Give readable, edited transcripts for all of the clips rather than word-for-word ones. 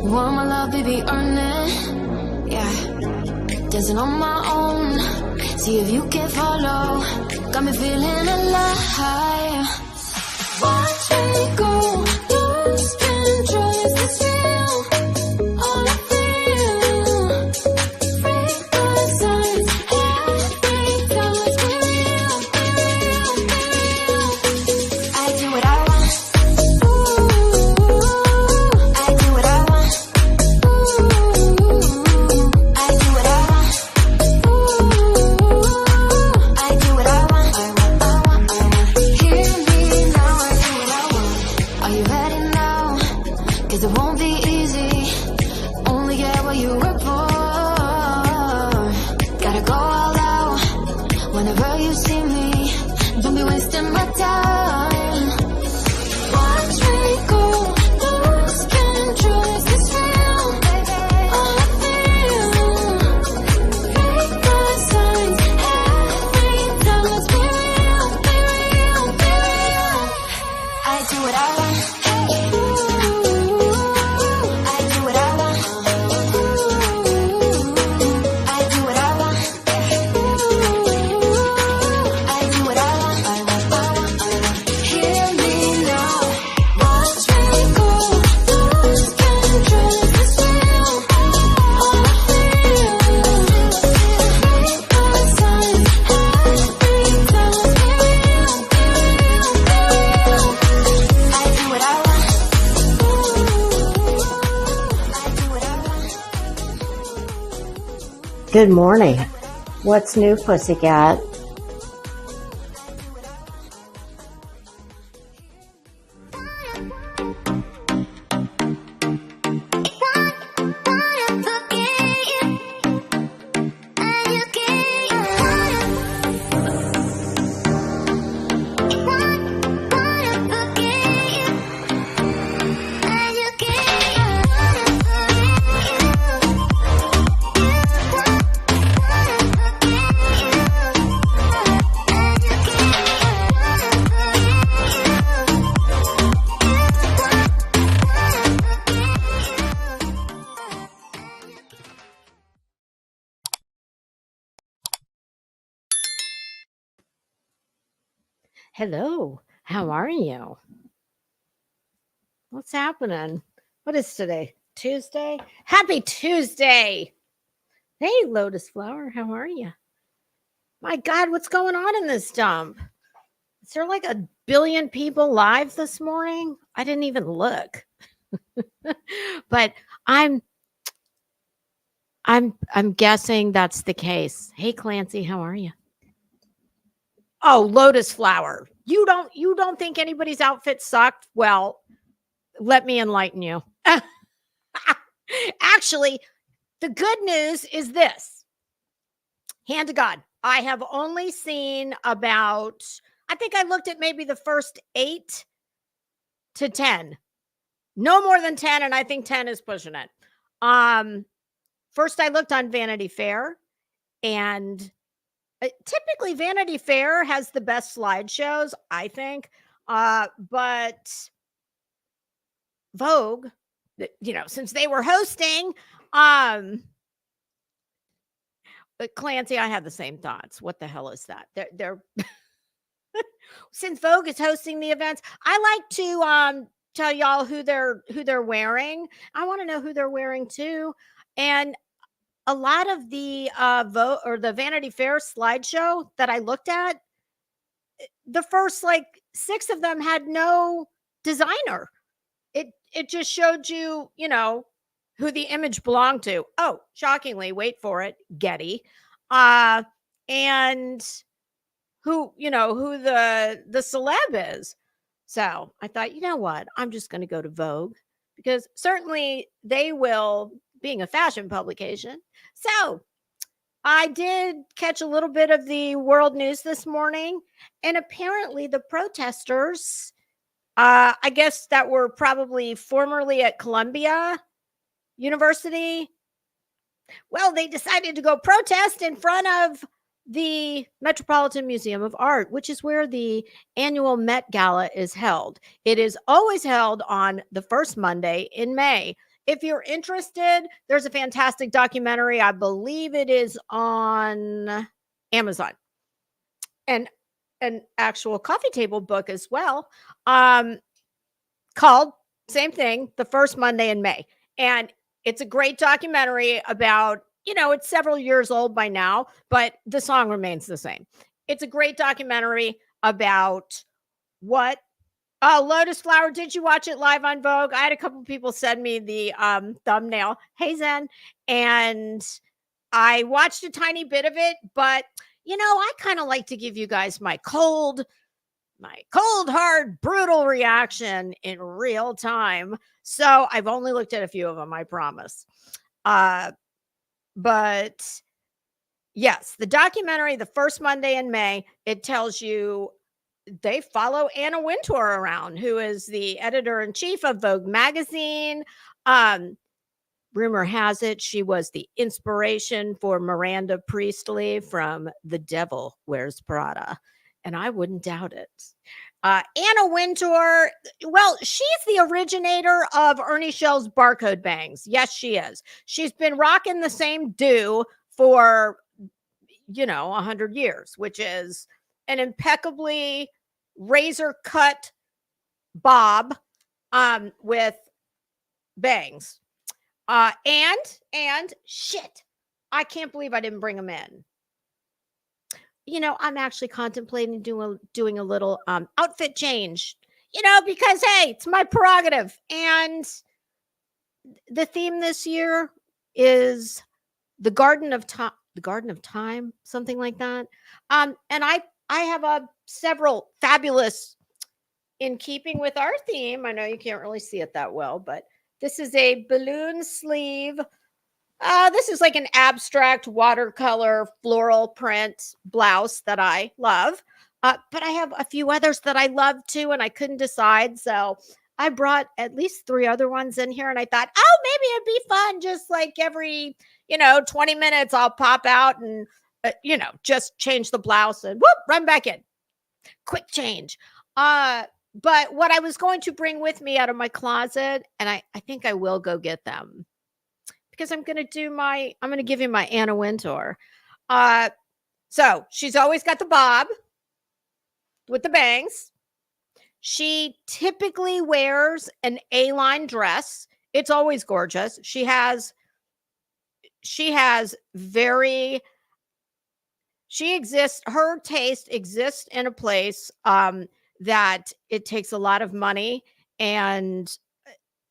Want my love, baby, earn it. Yeah, dancing on my own. See if you can follow. Got me feeling alive. Watch me go, lose control. Is this real? All I feel. Break the signs. Every time let's be real, be real, be real. I do what I want. I do what I want. I do what I want. I do what I want. I want. Hear me now. I do what I want. Are you ready now? 'Cause it won't be easy. Only get what you work for. Gotta go all out. Whenever you see me, don't be wasting my time. Watch me go, lose control. Is this real? All I feel. Break the signs. Every time let's be real, be real, be real. I do what I want. I do what I want. I do what I want. I do what I want. Hear me now. Watch me go, lose control. Is this real? All I feel. Break the signs. Every time let's be real, be real, be real. I do what I want. I do what I want. Good morning. What's new, pussycat? Hello. How are you? What's happening? What is today? Tuesday? Happy Tuesday. Hey, Lotus Flower. How are you? My God, what's going on in this dump? Is there like a billion people live this morning? I didn't even look. But I'm guessing that's the case. Hey, Clancy, how are you? Oh, Lotus Flower. You don't think anybody's outfit sucked? Well, let me enlighten you. Actually, the good news is this. Hand to God, I have only seen about, I think I looked at maybe the first 8 to 10. No more than 10, and I think 10 is pushing it. First I looked on Vanity Fair, and typically Vanity Fair has the best slideshows, I think. But Vogue, since they were hosting, but Clancy, I had the same thoughts. What the hell is that? They're since Vogue is hosting the events, I like to tell y'all who they're wearing. I want to know who they're wearing too. And a lot of the Vogue or the Vanity Fair slideshow that I looked at, the first like 6 of them had no designer. It just showed you, who the image belonged to. Oh, shockingly, wait for it, Getty. And who the celeb is. So I thought, you know what? I'm just going to go to Vogue because certainly they will, being a fashion publication. So I did catch a little bit of the world news this morning, and apparently the protesters, I guess that were probably formerly at Columbia University, well, they decided to go protest in front of the Metropolitan Museum of Art, which is where the annual Met Gala is held. It is always held on the first Monday in May. if you're interested, there's a fantastic documentary. I believe it is on Amazon, and an actual coffee table book as well, um, called same thing, The First Monday in May. And it's a great documentary about, it's several years old by now, but the song remains the same. It's a great documentary about what Lotus Flower. Did you watch it live on Vogue? I had a couple people send me the thumbnail. Hey Zen. And I watched a tiny bit of it, but I kind of like to give you guys my cold, hard, brutal reaction in real time. So I've only looked at a few of them, I promise. But yes, the documentary, The First Monday in May, it tells you they follow Anna Wintour around, who is the editor in chief of Vogue magazine. Rumor has it she was the inspiration for Miranda Priestley from The Devil Wears Prada. And I wouldn't doubt it. Anna Wintour, well, she's the originator of Ernie Shell's barcode bangs. Yes, she is. She's been rocking the same do for, 100 years, which is an impeccably razor cut bob with bangs. And shit, I can't believe I didn't bring them in. I'm actually contemplating doing a little outfit change, because hey, it's my prerogative. And the theme this year is the Garden of Time, something like that. And I have several fabulous, in keeping with our theme. I know you can't really see it that well, but this is a balloon sleeve. This is like an abstract watercolor floral print blouse that I love. But I have a few others that I love too, and I couldn't decide. So I brought at least 3 other ones in here, and I thought, oh, maybe it'd be fun. Just like every, 20 minutes, I'll pop out and, just change the blouse and whoop, run back in. Quick change. But what I was going to bring with me out of my closet, and I think I will go get them, because I'm going to give you my Anna Wintour. So she's always got the bob with the bangs. She typically wears an A-line dress. It's always gorgeous. Her taste exists in a place that it takes a lot of money and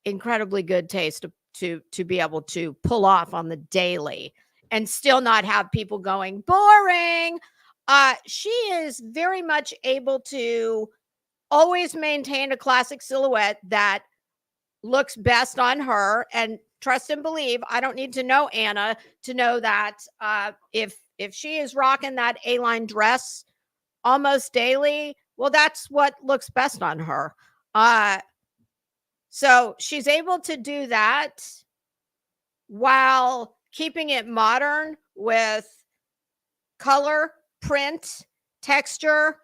incredibly good taste to be able to pull off on the daily and still not have people going boring. She is very much able to always maintain a classic silhouette that looks best on her. And trust and believe, I don't need to know Anna to know that if she is rocking that A-line dress almost daily, well, that's what looks best on her. So she's able to do that while keeping it modern with color, print, texture,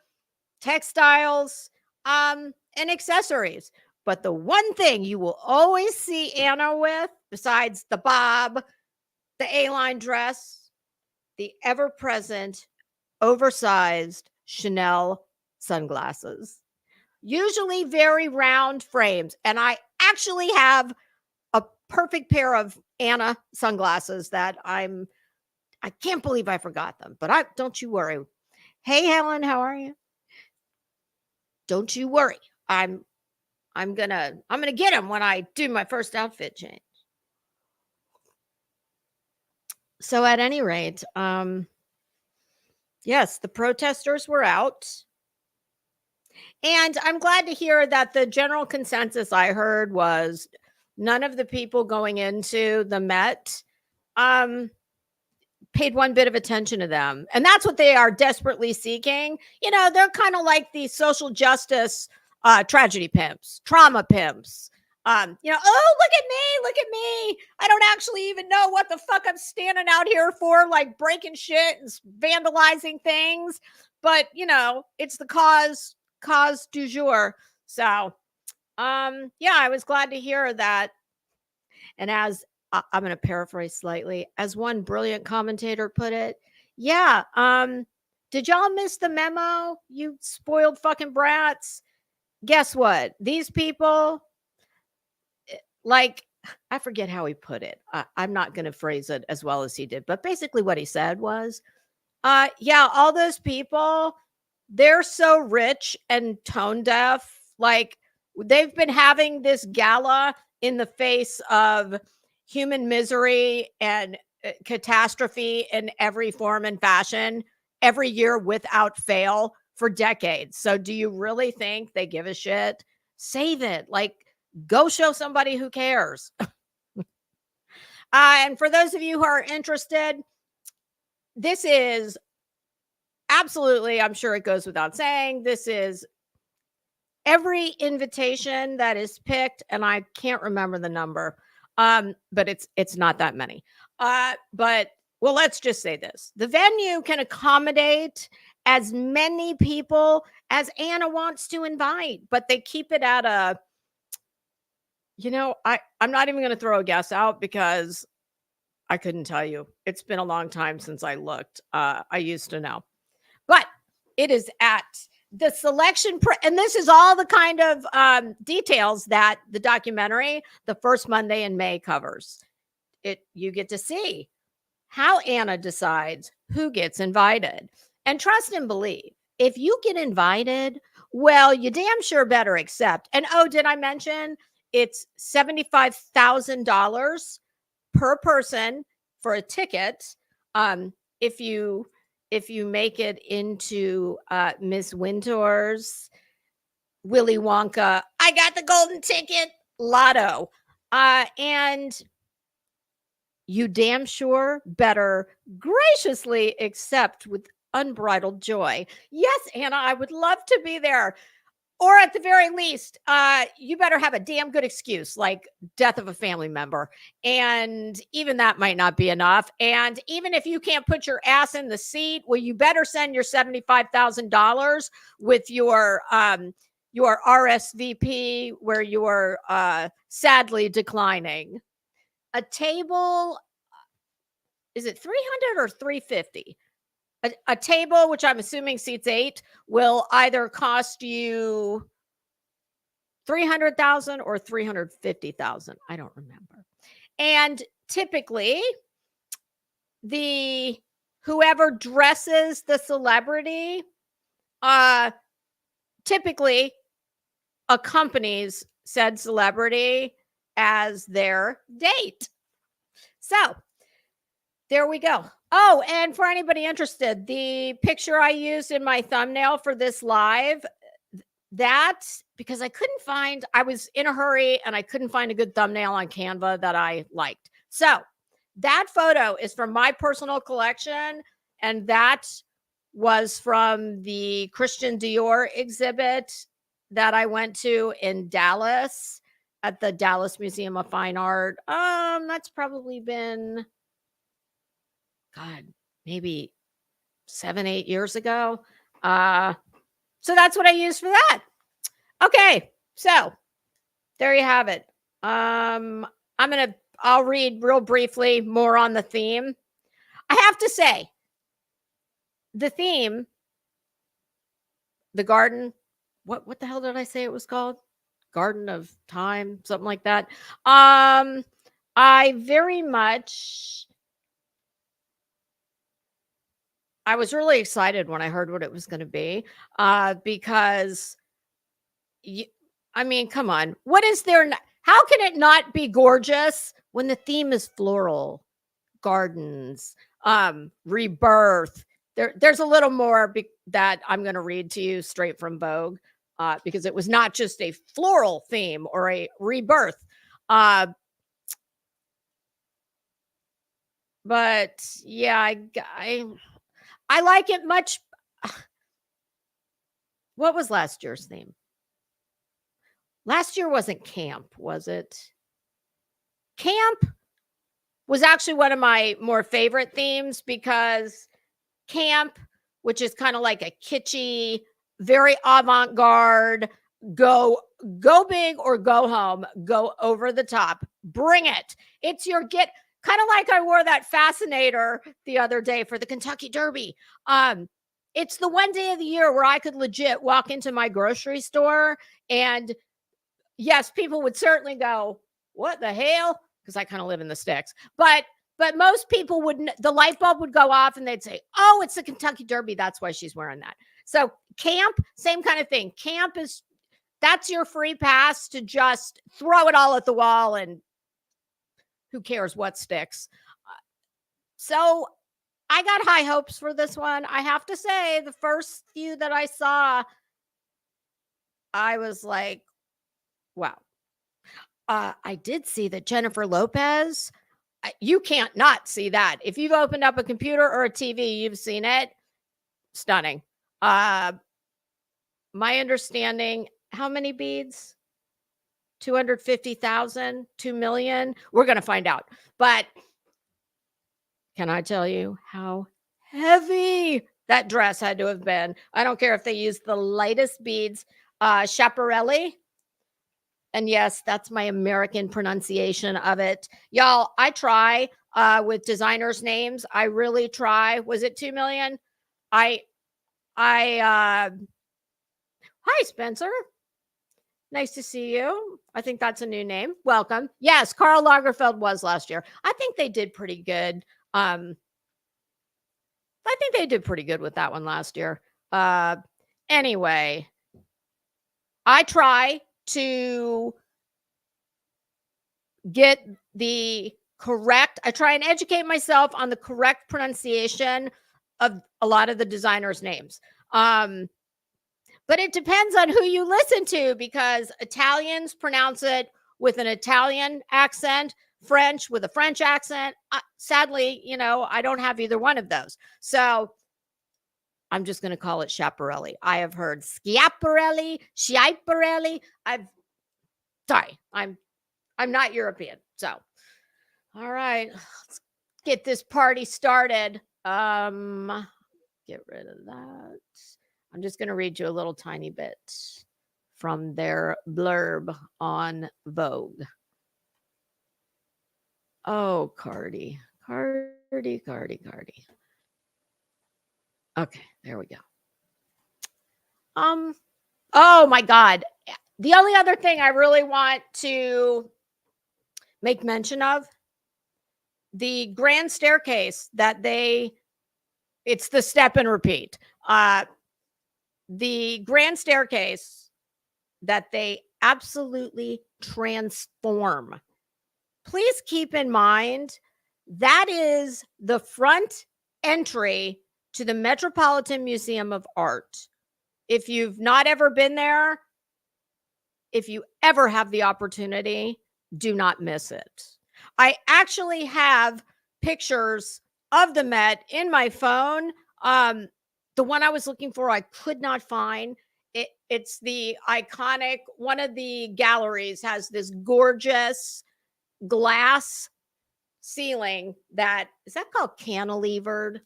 textiles, and accessories. But the one thing you will always see Anna with, besides the bob, the A-line dress, the ever-present, oversized Chanel sunglasses. Usually very round frames. And I actually have a perfect pair of Anna sunglasses that I can't believe I forgot them, but don't you worry. Hey, Helen, how are you? Don't you worry. I'm gonna get them when I do my first outfit change. So at any rate, yes, the protesters were out. And I'm glad to hear that the general consensus I heard was none of the people going into the Met paid one bit of attention to them. And that's what they are desperately seeking. They're kind of like the social justice tragedy pimps, trauma pimps. Oh, look at me. I don't actually even know what the fuck I'm standing out here for, like breaking shit and vandalizing things. But, it's the cause du jour. So, yeah, I was glad to hear that. And as I'm going to paraphrase slightly, as one brilliant commentator put it, yeah, did y'all miss the memo, you spoiled fucking brats? Guess what? These people, like, I forget how he put it. I'm not going to phrase it as well as he did, but basically what he said was, yeah, all those people, they're so rich and tone deaf. Like, they've been having this gala in the face of human misery and catastrophe in every form and fashion every year without fail for decades. So do you really think they give a shit? Save it. Like, go show somebody who cares. And for those of you who are interested, this is absolutely, I'm sure it goes without saying, this is every invitation that is picked, and I can't remember the number, but it's not that many. But well, let's just say this: the venue can accommodate as many people as Anna wants to invite, but they keep it at a, I'm not even going to throw a guess out because I couldn't tell you. It's been a long time since I looked. I used to know, but it is at the selection, and this is all the kind of details that the documentary, The First Monday in May, covers. You get to see how Anna decides who gets invited. And trust and believe, if you get invited, well, you damn sure better accept. And oh, did I mention it's $75,000 per person for a ticket? If you make it into Miss Wintour's Willy Wonka, I got the golden ticket lotto. And you damn sure better graciously accept with unbridled joy. Yes, Anna, I would love to be there. Or at the very least, you better have a damn good excuse, like death of a family member. And even that might not be enough. And even if you can't put your ass in the seat, well, you better send your $75,000 with your RSVP where you are sadly declining. A table, is it 300 or 350? A table, which I'm assuming seats 8, will either cost you 300,000 or 350,000. I don't remember. And typically, whoever dresses the celebrity, typically accompanies said celebrity as their date. So there we go. Oh, and for anybody interested, the picture I used in my thumbnail for this live, because I was in a hurry and I couldn't find a good thumbnail on Canva that I liked. So that photo is from my personal collection, and that was from the Christian Dior exhibit that I went to in Dallas at the Dallas Museum of Fine Art. That's probably been, God, maybe 7-8 years ago. So that's what I used for that. Okay, so there you have it. I'll read real briefly more on the theme. I have to say, the theme, the garden, what the hell did I say it was called? Garden of Time, something like that. I was really excited when I heard what it was going to be, because come on. What is there? How can it not be gorgeous when the theme is floral, gardens, rebirth? There's a little more that I'm going to read to you straight from Vogue, because it was not just a floral theme or a rebirth. But yeah, I like it much. What was last year's theme? Last year wasn't camp, was it? Camp was actually one of my more favorite themes, because camp, which is kind of like a kitschy, very avant-garde, go go big or go home, go over the top, bring it. It's your get, kind of like I wore that fascinator the other day for the Kentucky Derby. It's the one day of the year where I could legit walk into my grocery store, and yes, people would certainly go, "What the hell?" Because I kind of live in the sticks. But most people wouldn't. The light bulb would go off, and they'd say, "Oh, it's the Kentucky Derby. That's why she's wearing that." So camp, same kind of thing. Camp is, that's your free pass to just throw it all at the wall, and who cares what sticks. So I got high hopes for this one. I have to say, the first few that I saw, I was like, wow. I did see that Jennifer Lopez, you can't not see that. If you've opened up a computer or a TV, you've seen it. Stunning. My understanding, how many beads? 250,000, 2 million. We're going to find out. But can I tell you how heavy that dress had to have been? I don't care if they used the lightest beads. Schiaparelli. And yes, that's my American pronunciation of it. Y'all, I try with designers' names. I really try. Was it 2 million? Hi, Spencer. Nice to see you. I think that's a new name. Welcome. Yes, Karl Lagerfeld was last year. I think they did pretty good. I think they did pretty good with that one last year. Anyway, I try to get the correct, I try and educate myself on the correct pronunciation of a lot of the designers' names. But it depends on who you listen to, because Italians pronounce it with an Italian accent, French with a French accent. Sadly, I don't have either one of those. So I'm just going to call it Schiaparelli. I have heard Schiaparelli, Schiaparelli. I'm not European. So, all right, let's get this party started. Get rid of that. I'm just going to read you a little tiny bit from their blurb on Vogue. Oh, Cardi. Okay, there we go. Oh my God. The only other thing I really want to make mention of, the grand staircase that it's the step and repeat. The grand staircase that they absolutely transform. Please keep in mind that is the front entry to the Metropolitan Museum of Art. If you've not ever been there, if you ever have the opportunity, do not miss it. I actually have pictures of the Met in my phone. The one I was looking for, I could not find. It's the iconic, one of the galleries has this gorgeous glass ceiling is that called cantilevered?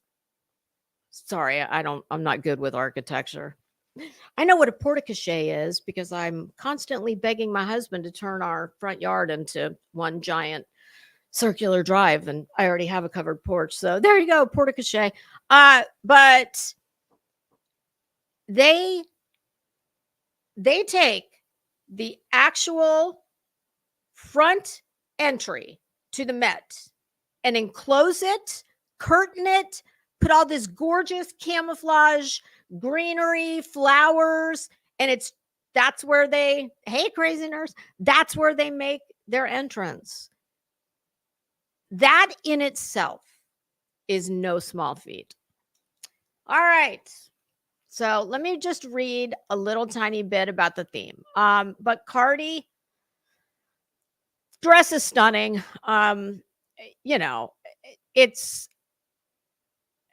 Sorry, I'm not good with architecture. I know what a porte-cochere is because I'm constantly begging my husband to turn our front yard into one giant circular drive, and I already have a covered porch. So there you go, porte-cochere. But they take the actual front entry to the Met and enclose it, curtain it, put all this gorgeous camouflage, greenery, flowers, and that's where hey, crazy nurse, that's where they make their entrance. That in itself is no small feat. All right. So let me just read a little tiny bit about the theme. But Cardi, dress is stunning.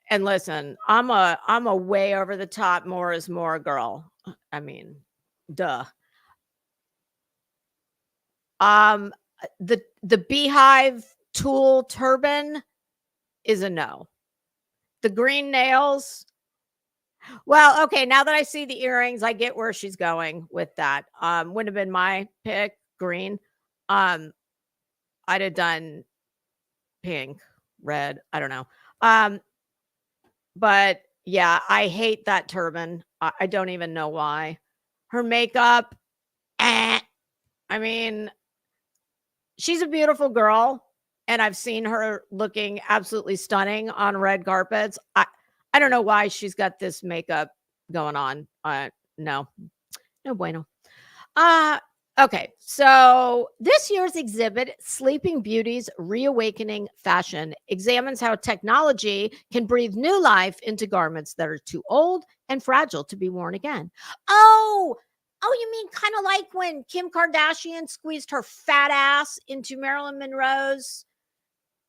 And listen, I'm a way over the top, more is more girl. I mean, duh. The beehive tulle turban is a no. The green nails, Well, okay, now that I see the earrings, I get where she's going with that. Would have been my pick, green. Um, I'd have done pink, red, I don't know. Um, but yeah, I hate that turban. I don't even know why. Her makeup, eh. I mean, she's a beautiful girl, and I've seen her looking absolutely stunning on red carpets. I don't know why she's got this makeup going on. No, no bueno. Uh, okay. So this year's exhibit, Sleeping Beauty's Reawakening Fashion, examines how technology can breathe new life into garments that are too old and fragile to be worn again. Oh, you mean kind of like when Kim Kardashian squeezed her fat ass into Marilyn Monroe's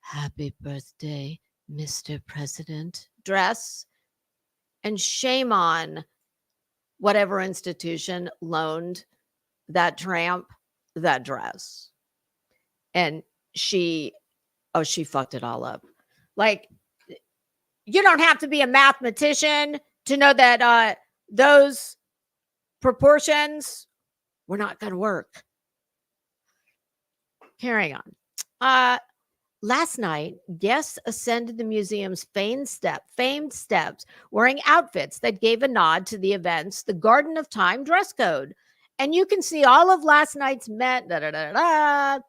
Happy Birthday, Mr. President dress? And shame on whatever institution loaned that tramp that dress. And she fucked it all up. Like, you don't have to be a mathematician to know that those proportions were not going to work. Carrying on. Last night, guests ascended the museum's famed steps wearing outfits that gave a nod to the event's The Garden of Time dress code. And you can see all of last night's Met. The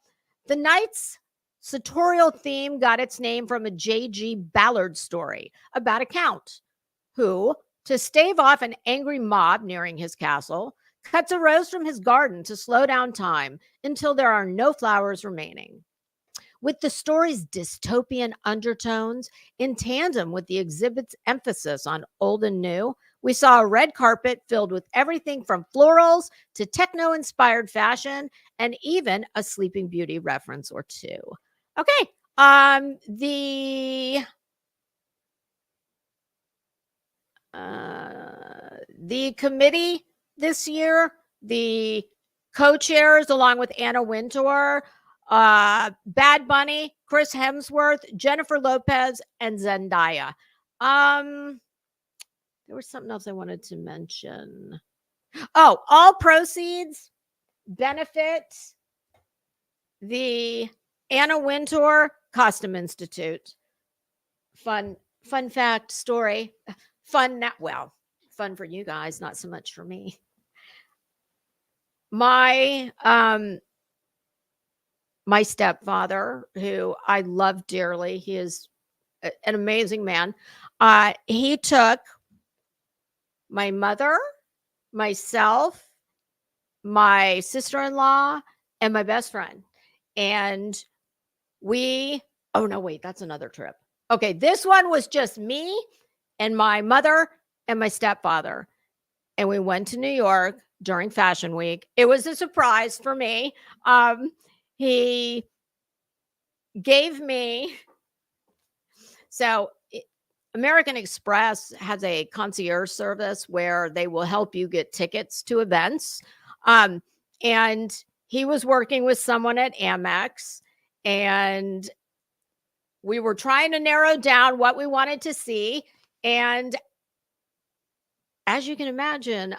night's sartorial theme got its name from a J.G. Ballard story about a count who, to stave off an angry mob nearing his castle, cuts a rose from his garden to slow down time until there are no flowers remaining. With the story's dystopian undertones, in tandem with the exhibit's emphasis on old and new, we saw a red carpet filled with everything from florals to techno-inspired fashion and even a Sleeping Beauty reference or two. Okay, the committee this year, the co-chairs along with Anna Wintour, Bad Bunny, Chris Hemsworth, Jennifer Lopez, and Zendaya. There was something else I wanted to mention. Oh, all proceeds benefit the Anna Wintour Costume Institute. Fun fact story. Fun for you guys, not so much for me. My stepfather, who I love dearly, he is an amazing man. He took my mother, myself, my sister-in-law, and my best friend. And oh no, wait, that's another trip. Okay, this one was just me and my mother and my stepfather. And we went to New York during Fashion Week. It was a surprise for me. He gave me, American Express has a concierge service where they will help you get tickets to events. And he was working with someone at Amex, and we were trying to narrow down what we wanted to see. And as you can imagine,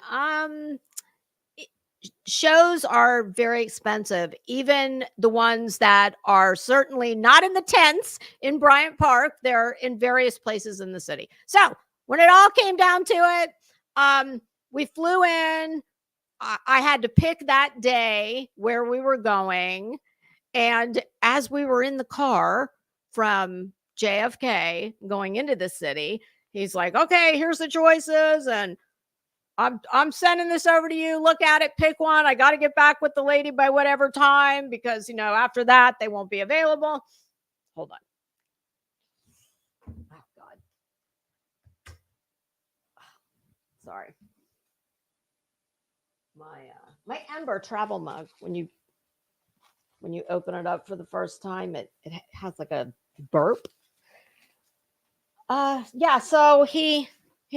shows are very expensive, even the ones that are certainly not in the tents in Bryant Park. They're in various places in the city. So when it all came down to it, we flew in. I had to pick that day where we were going. And as we were in the car from JFK going into the city, he's like, okay, here's the choices. And I'm sending this over to you. Look at it, pick one. I got to get back with the lady by whatever time because, after that, they won't be available. Hold on. Oh, God. Sorry. My Ember travel mug, when you open it up for the first time, it has like a burp. Yeah, so he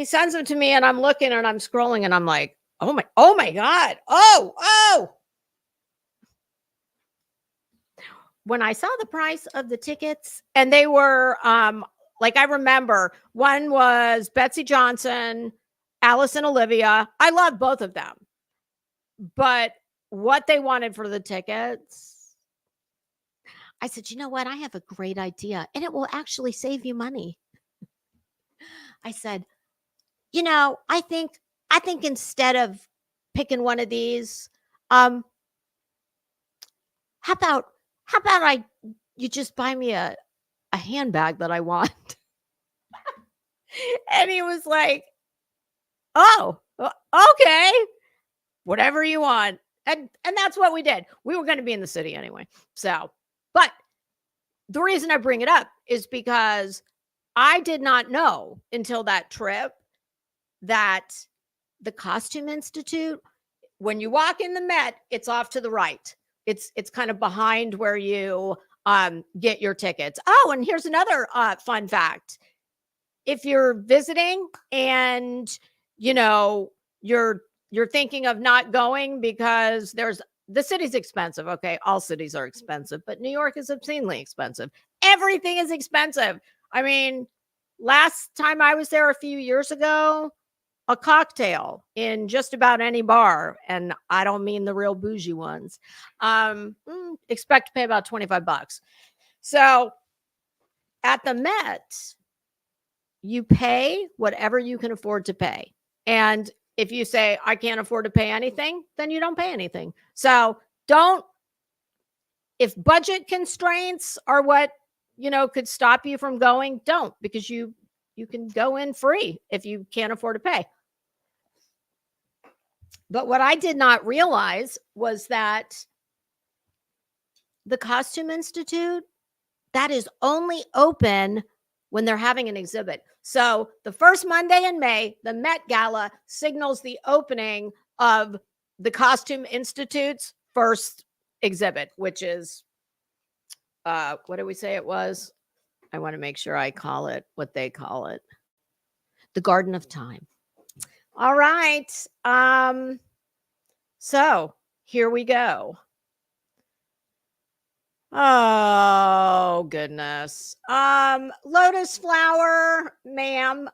sends them to me and I'm looking and I'm scrolling and I'm like, oh my God. Oh. When I saw the price of the tickets, and they were I remember one was Betsy Johnson, Alice and Olivia. I love both of them. But what they wanted for the tickets, I said, you know what? I have a great idea, and it will actually save you money. I said, I think instead of picking one of these, how about you just buy me a handbag that I want? And he was like, oh, okay, whatever you want. And that's what we did. We were going to be in the city anyway. So, but the reason I bring it up is because I did not know until that trip that the Costume Institute, when you walk in the Met, it's off to the right. It's kind of behind where you get your tickets. Oh, and here's another fun fact. If you're visiting and you're thinking of not going because the city's expensive. Okay, all cities are expensive, but New York is obscenely expensive. Everything is expensive. I mean, last time I was there a few years ago, a cocktail in just about any bar, and I don't mean the real bougie ones, expect to pay about $25. So at the Met, you pay whatever you can afford to pay. And if you say, I can't afford to pay anything, then you don't pay anything. So if budget constraints are what, could stop you from going, don't, because you can go in free if you can't afford to pay. But what I did not realize was that the Costume Institute, that is only open when they're having an exhibit. So the first Monday in May, the Met Gala signals the opening of the Costume Institute's first exhibit, which is, what did we say it was? I want to make sure I call it what they call it. The Garden of Time. All right. So here we go. Oh, goodness. Lotus flower, ma'am,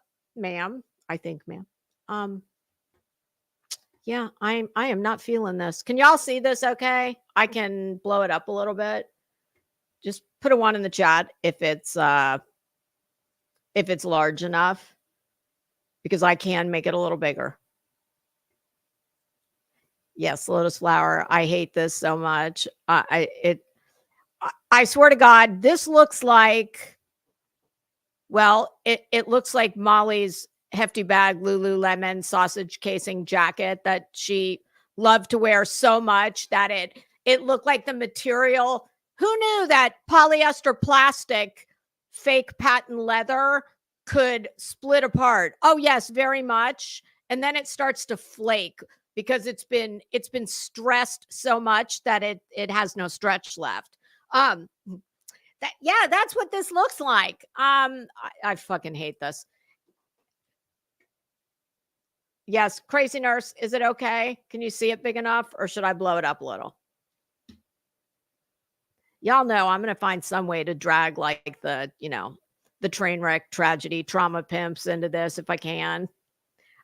I think, ma'am. Yeah, I am not feeling this. Can y'all see this okay? I can blow it up a little bit. Just put a 1 in the chat if it's large enough, because I can make it a little bigger. Yes, lotus flower. I hate this so much. I swear to God, this looks like, well, it looks like Molly's hefty bag Lululemon sausage casing jacket that she loved to wear so much that it looked like the material. Who knew that polyester plastic, fake patent leather could split apart? Oh yes, very much. And then it starts to flake because it's been stressed so much that it has no stretch left. That's what this looks like. I fucking hate this. Yes, Crazy Nurse, is it okay? Can you see it big enough, or should I blow it up a little? Y'all know I'm going to find some way to drag like the train wreck tragedy trauma pimps into this if I can.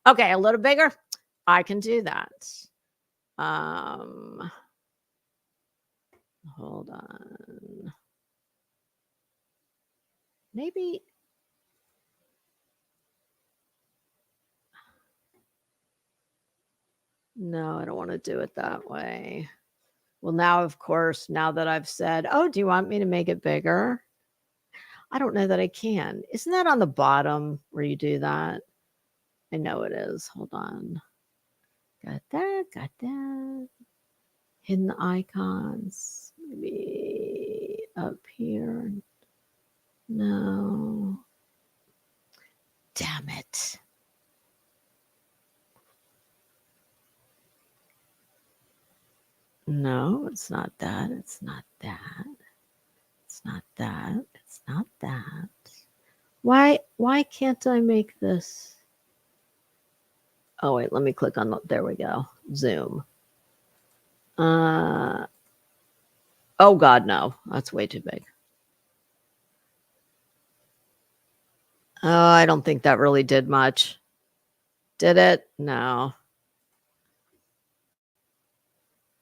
Okay, a little bigger. I can do that. Hold on. Maybe. No, I don't want to do it that way. Well, now, of course, now that I've said, oh, do you want me to make it bigger? I don't know that I can. Isn't that on the bottom where you do that? I know it is. Hold on. Got that. Hidden icons. Maybe up here. No. Damn it. No, it's not that. It's not that. It's not that. It's not that. Why can't I make this? Oh, wait, let me click on, there we go. Zoom. Oh God, no, that's way too big. Oh, I don't think that really did much. Did it? No.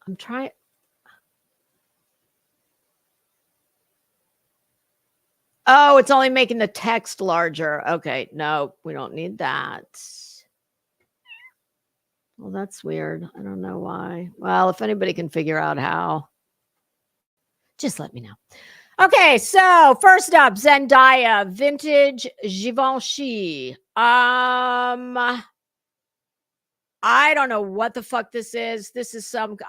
I'm trying. Oh, it's only making the text larger. Okay, no, we don't need that. Well, that's weird. I don't know why. Well, if anybody can figure out how, just let me know. Okay, so first up, Zendaya, vintage Givenchy. I don't know what the fuck this is. This is some guy.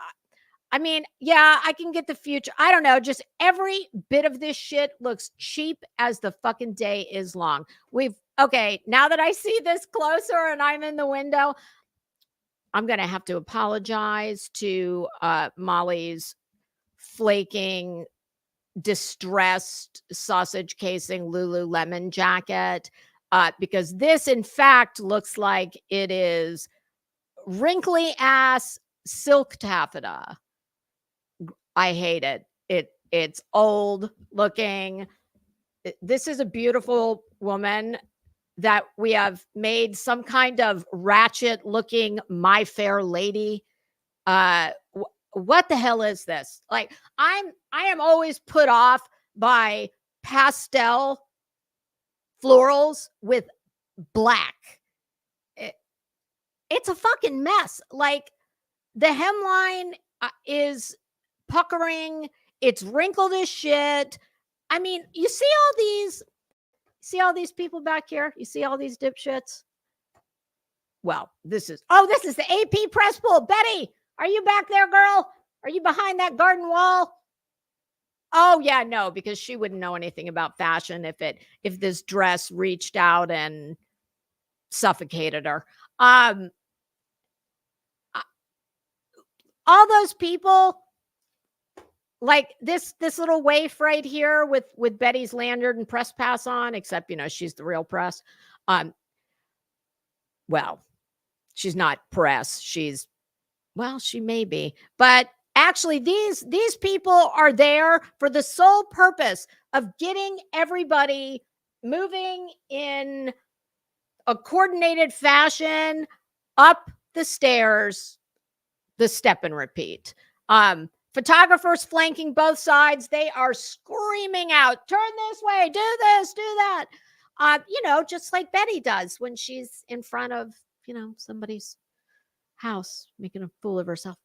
I mean, yeah, I can get the future. I don't know. Just every bit of this shit looks cheap as the fucking day is long. Okay, now that I see this closer and I'm in the window, I'm going to have to apologize to Molly's flaking, distressed sausage casing Lululemon jacket because this, in fact, looks like it is wrinkly ass silk taffeta. I hate it. It's old looking. This is a beautiful woman that we have made some kind of ratchet looking My Fair Lady. What the hell is this? Like I am always put off by pastel florals with black. It's a fucking mess. Like the hemline is puckering. It's wrinkled as shit. I mean, you see all these people back here? You see all these dipshits? Well, this is the AP press pool. Betty, are you back there, girl? Are you behind that garden wall? Oh yeah, no, because she wouldn't know anything about fashion if this dress reached out and suffocated her. All those people, like this little waif right here with Betty's lanyard and press pass on, except she's the real press. Well, she's not press. She may be, but actually these people are there for the sole purpose of getting everybody moving in a coordinated fashion up the stairs, the step and repeat. Photographers flanking both sides. They are screaming out, turn this way, do this, do that. Just like Betty does when she's in front of, somebody's house making a fool of herself.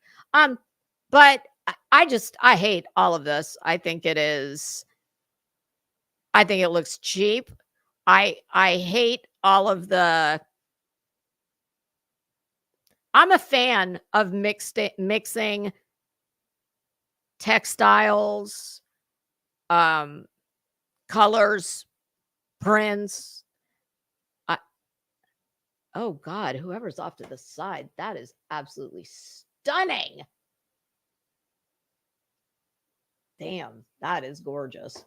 But I hate all of this. I think it looks cheap. I hate all of I'm a fan of mixing textiles, colors, prints. Oh God, whoever's off to the side, that is absolutely stunning. Damn, that is gorgeous.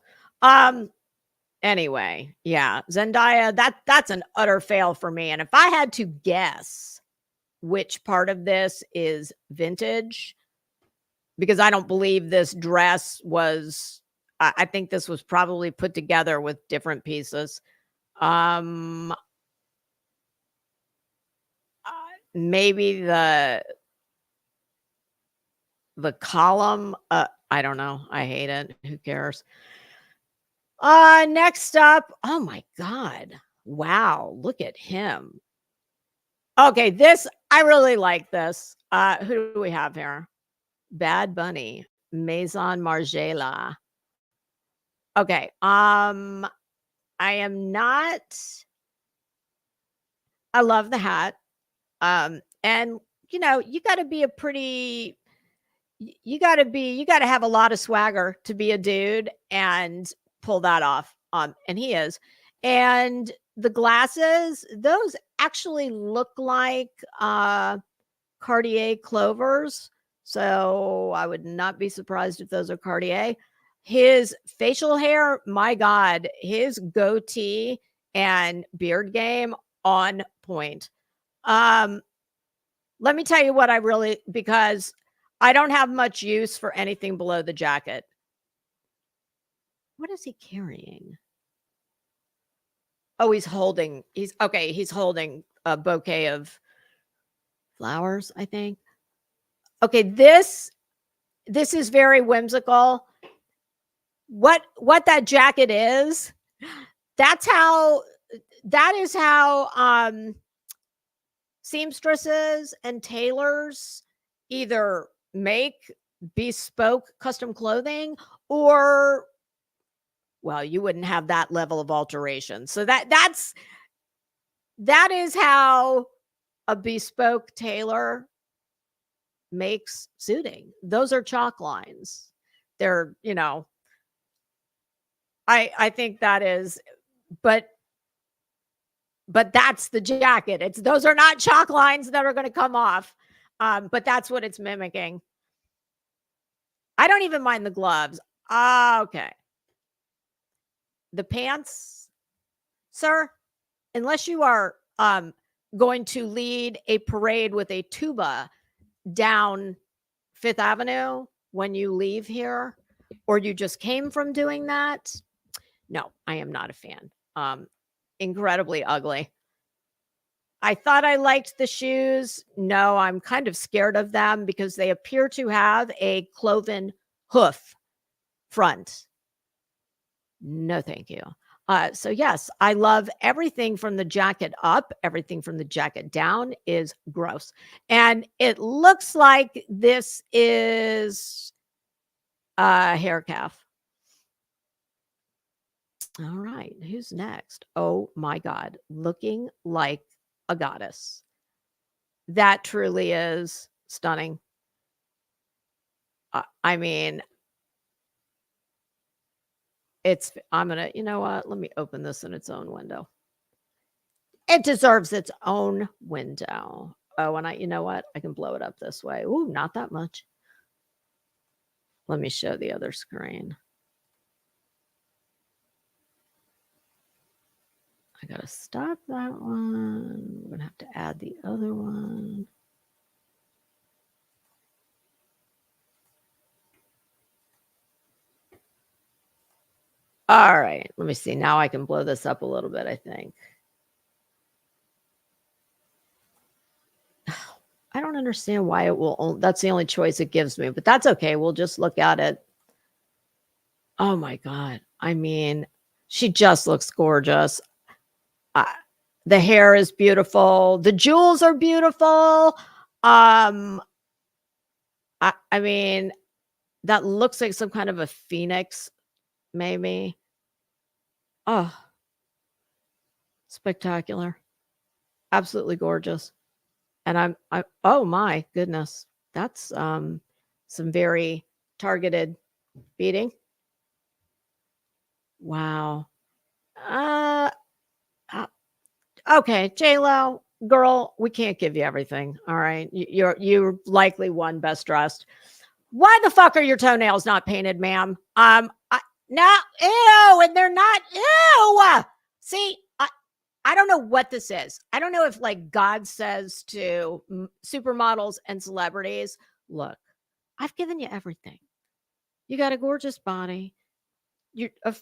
Anyway, yeah, Zendaya, that's an utter fail for me. And if I had to guess which part of this is vintage, because I don't believe this dress was, I think this was probably put together with different pieces. Maybe the column. I don't know. I hate it. Who cares? Next up. Oh my God. Wow. Look at him. Okay. I really like this. Who do we have here? Bad Bunny, Maison Margiela. Okay. I am not. I love the hat. And you got to be you got to have a lot of swagger to be a dude and pull that off. And he is. And the glasses, those actually look like Cartier clovers. So I would not be surprised if those are Cartier. His facial hair, my God, his goatee and beard game on point. Let me tell you what because I don't have much use for anything below the jacket. What is he carrying? Oh, he's holding a bouquet of flowers, I think. Okay, this is very whimsical. What that jacket is, that is how seamstresses and tailors either make bespoke custom clothing, or well, you wouldn't have that level of alteration. So that is how a bespoke tailor makes suiting. Those are chalk lines. They're, I think that is, but that's the jacket. Those are not chalk lines that are going to come off. But that's what it's mimicking. I don't even mind the gloves. Okay. The pants, sir, unless you are going to lead a parade with a tuba down Fifth Avenue when you leave here, or you just came from doing that, no, I am not a fan. Incredibly ugly. I thought I liked the shoes. No, I'm kind of scared of them because they appear to have a cloven hoof front. No, thank you. So yes, I love everything from the jacket up. Everything from the jacket down is gross. And it looks like this is a hair calf. All right, who's next? Oh my God, looking like a goddess. That truly is stunning. I mean, I'm going to, you know what? Let me open this in its own window. It deserves its own window. Oh, and you know what? I can blow it up this way. Ooh, not that much. Let me show the other screen. I got to stop that one. We're going to have to add the other one. All right. Let me see. Now I can blow this up a little bit, I think. I don't understand why it will. That's the only choice it gives me, but that's okay. We'll just look at it. Oh my God. I mean, she just looks gorgeous. The hair is beautiful. The jewels are beautiful. I mean, that looks like some kind of a phoenix, maybe. Oh, spectacular. Absolutely gorgeous. And oh my goodness. That's some very targeted beading. Wow. Okay, J-Lo, girl, we can't give you everything. All right. You're likely won best dressed. Why the fuck are your toenails not painted, ma'am? No, ew, and they're not, ew. See, I don't know what this is. I don't know if like God says to supermodels and celebrities, look, I've given you everything. You got a gorgeous body. You're a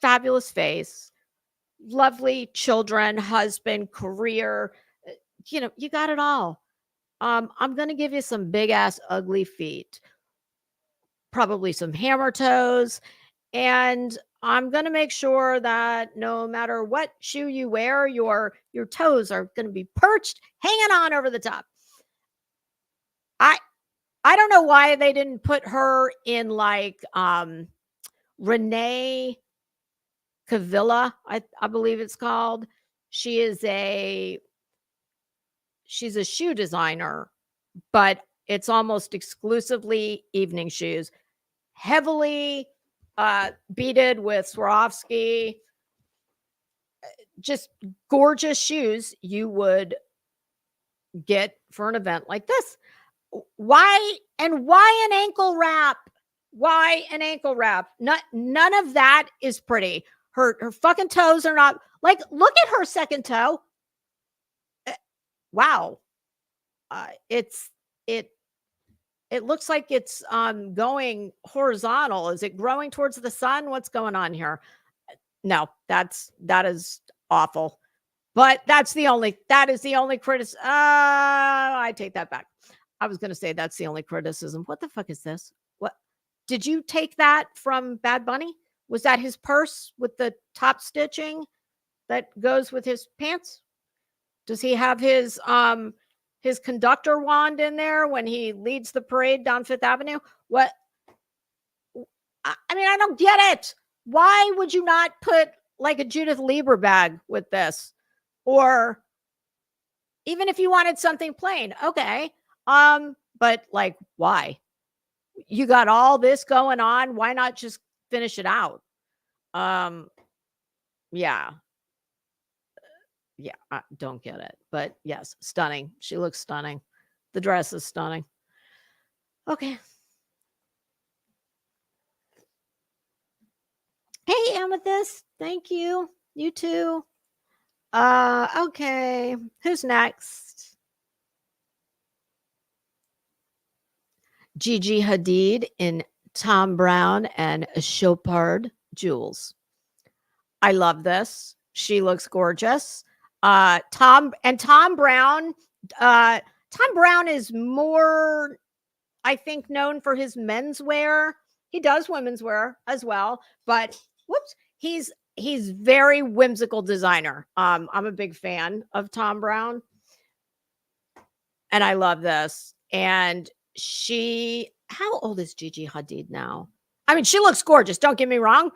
fabulous face, lovely children, husband, career. You got it all. I'm going to give you some big ass ugly feet, probably some hammer toes, and I'm going to make sure that no matter what shoe you wear, your toes are going to be perched, hanging on over the top. I don't know why they didn't put her in like Renee Cavilla, I believe it's called. She's a shoe designer, but it's almost exclusively evening shoes, heavily beaded with Swarovski, just gorgeous shoes you would get for an event like this. Why an ankle wrap? Why an ankle wrap? None of that is pretty. Her fucking toes are not like, look at her second toe. Wow. It looks like it's going horizontal. Is it growing towards the sun? What's going on here? No, that is awful. But that is the only criticism. I take that back. I was going to say that's the only criticism. What the fuck is this? What did you take that from Bad Bunny? Was that his purse with the top stitching that goes with his pants? Does he have his conductor wand in there when he leads the parade down Fifth Avenue? What? I mean, I don't get it. Why would you not put like a Judith Lieber bag with this? Or even if you wanted something plain, okay. But like, why? You got all this going on. Why not just finish it out? Yeah. Yeah, I don't get it. But yes, stunning. She looks stunning. The dress is stunning. Okay. Hey, Amethyst. Thank you. You too. Okay. Who's next? Gigi Hadid in Tom Brown and Chopard jewels. I love this. She looks gorgeous. Tom Brown is more, I think, known for his menswear. He does women's wear as well, but he's very whimsical designer. I'm a big fan of Tom Brown, and I love this. And how old is Gigi Hadid now? I mean, she looks gorgeous. Don't get me wrong,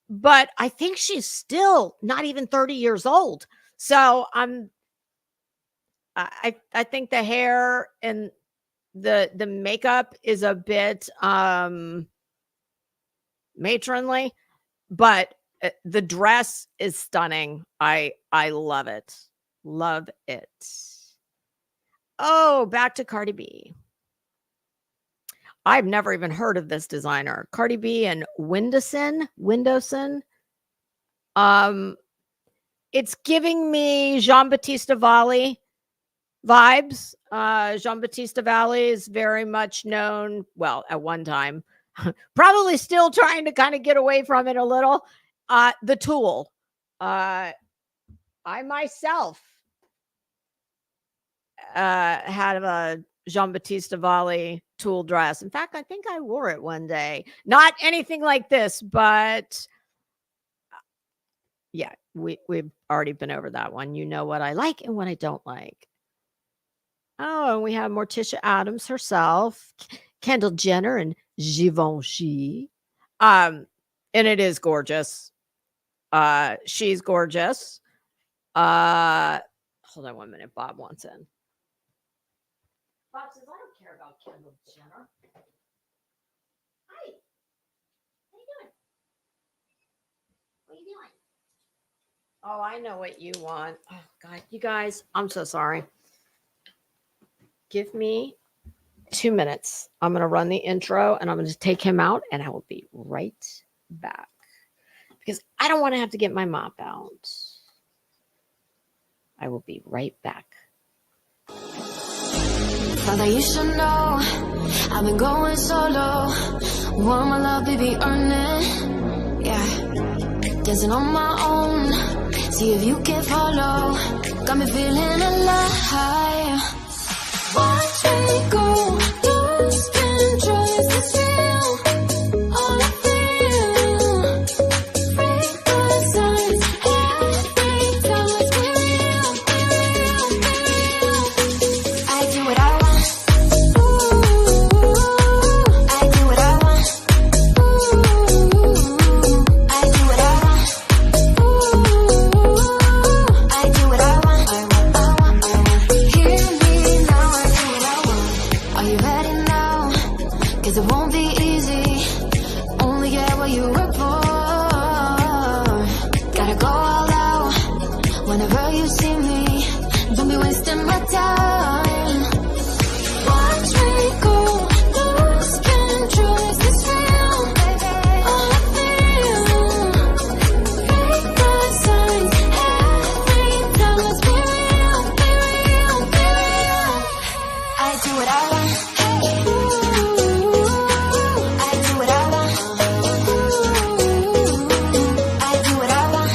but I think she's still not even 30 years old. So I think the hair and the makeup is a bit matronly, but the dress is stunning. I love it. Love it. Oh, back to Cardi B. I've never even heard of this designer. Cardi B and Windowson. It's giving me Jean-Baptiste Valli vibes. Jean-Baptiste Valli is very much known, well, at one time, probably still trying to kind of get away from it a little. The Tool. I myself had a Jean-Baptiste Valli Tool dress. In fact, I think I wore it one day. Not anything like this, but yeah, we've already been over that one. You know what I like and what I don't like. Oh, and we have Morticia Adams herself, Kendall Jenner, and Givenchy. And it is gorgeous. She's gorgeous. Hold on 1 minute. Bob wants in. Bob says, I don't care about Kendall Jenner. Hi. What are you doing? What are you doing? Oh, I know what you want. Oh, God. You guys, I'm so sorry. Give me 2 minutes. I'm going to run the intro and I'm going to take him out and I will be right back. Because I don't want to have to get my mop out. I will be right back. Father, you should know I've been going solo. Want my love, baby, earn it. Yeah, dancing on my own. See if you can follow. Got me feeling alive. Watch me go. Lose control. Is this real? All I feel. Break the signs. Every time it's real, real. I do what I want. I do what I want. I do what I want. I do what I want. Hear me now, I do what I want. Are you ready now? 'Cause it won't be easy. Only get what you work for. Gotta go all out. Whenever you see me, don't be wasting my time. Watch me go. Lose control. Is this real? All I feel. Break the signs. Every time let's be real, be real, be real. I do what I want. I do what I want. I do what I want.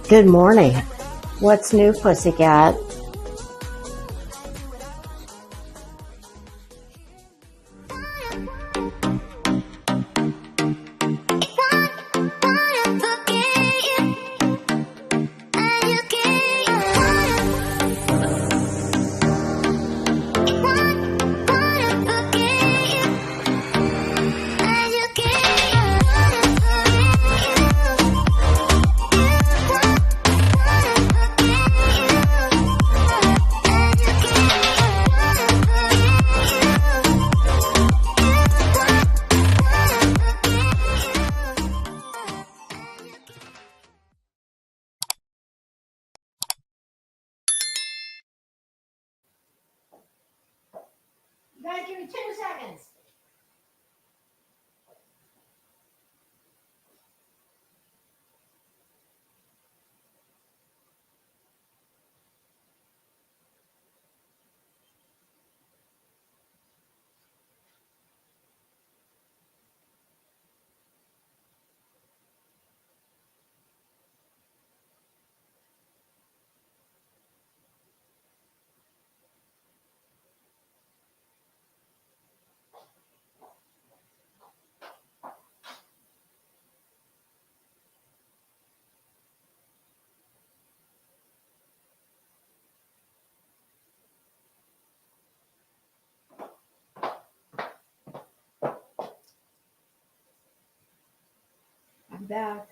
Good morning. What's new, pussycat? Guys, give me 2 seconds. I'm back.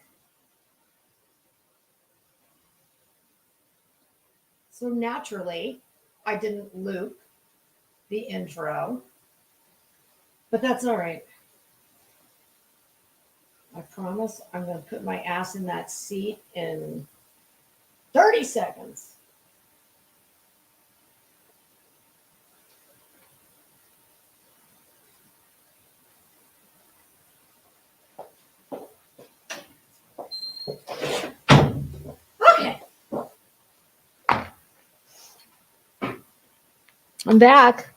So naturally, I didn't loop the intro, but that's all right. I promise I'm going to put my ass in that seat in 30 seconds. Okay. I'm back.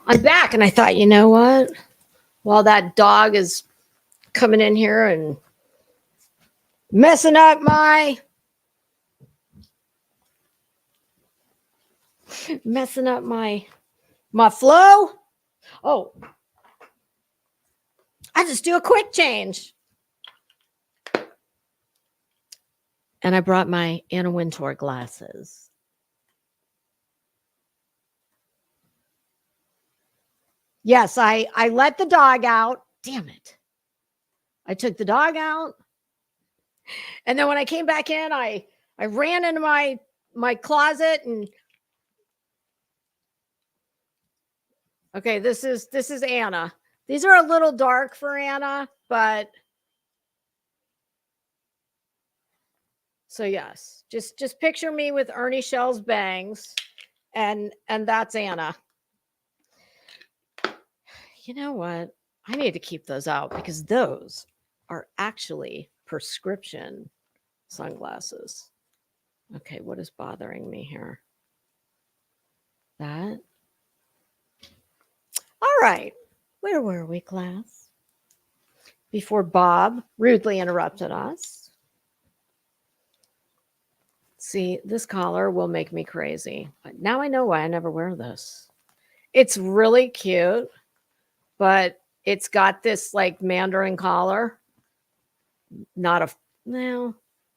I'm back, and I thought, you know what? While that dog is coming in here and messing up my flow. Oh, I just do a quick change. And I brought my Anna Wintour glasses. Yes, I let the dog out. Damn it. I took the dog out. And then when I came back in, I ran into my closet and okay, this is Anna. These are a little dark for Anna, but so yes, just picture me with Ernie Shell's bangs, and that's Anna. You know what? I need to keep those out because those are actually prescription sunglasses. Okay, what is bothering me here? That. All right. Where were we, class? Before Bob rudely interrupted us. See, this collar will make me crazy. Now I know why I never wear this. It's really cute, but it's got this like Mandarin collar. I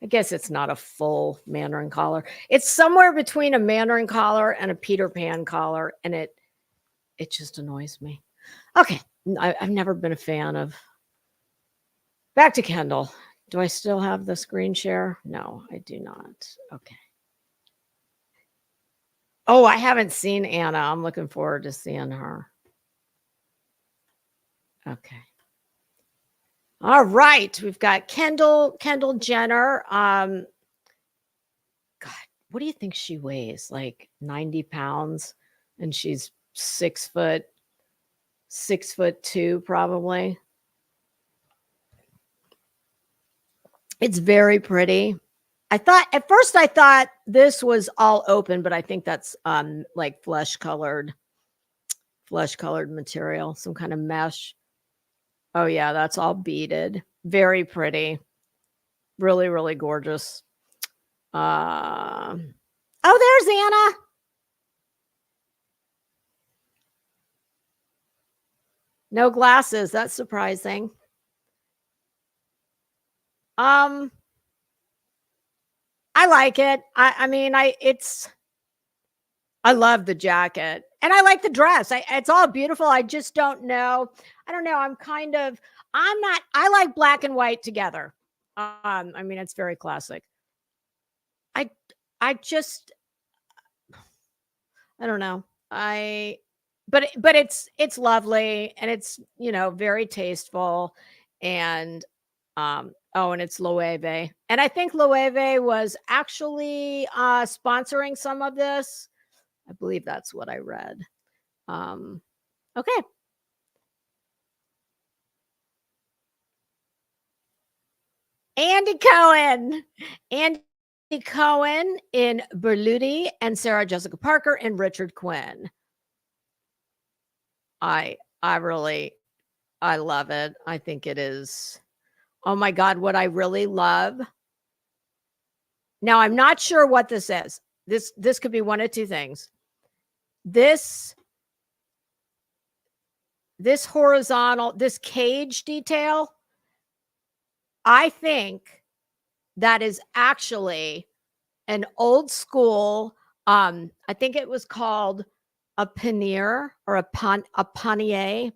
guess it's not a full Mandarin collar. It's somewhere between a Mandarin collar and a Peter Pan collar, and it just annoys me. Okay, I've never been a fan of. Back to Kendall. Do I still have the screen share? No, I do not. Okay. Oh, I haven't seen Anna. I'm looking forward to seeing her. Okay. All right. We've got Kendall Jenner. God, what do you think she weighs? Like 90 pounds, and she's 6'2", probably. It's very pretty. At first I thought this was all open, but I think that's like flesh colored material, some kind of mesh. Oh yeah, that's all beaded. Very pretty. Really, really gorgeous. Oh, there's Anna. No glasses. That's surprising. Um, I like it. I mean, I love the jacket and I like the dress. It's all beautiful. I just don't know. I don't know. I'm not, I like black and white together. I mean, it's very classic. I, I just, I don't know. But it's lovely and it's, very tasteful and, oh, and it's Loewe. And I think Loewe was actually, sponsoring some of this. I believe that's what I read. Um, okay. Andy Cohen. Andy Cohen in Berluti and Sarah Jessica Parker and Richard Quinn. I really I love it. I think it is. Oh my god, what I really love. Now I'm not sure what this is. This could be one of two things. This this cage detail, I think that is actually an old school, I think it was called a pannier or a panier,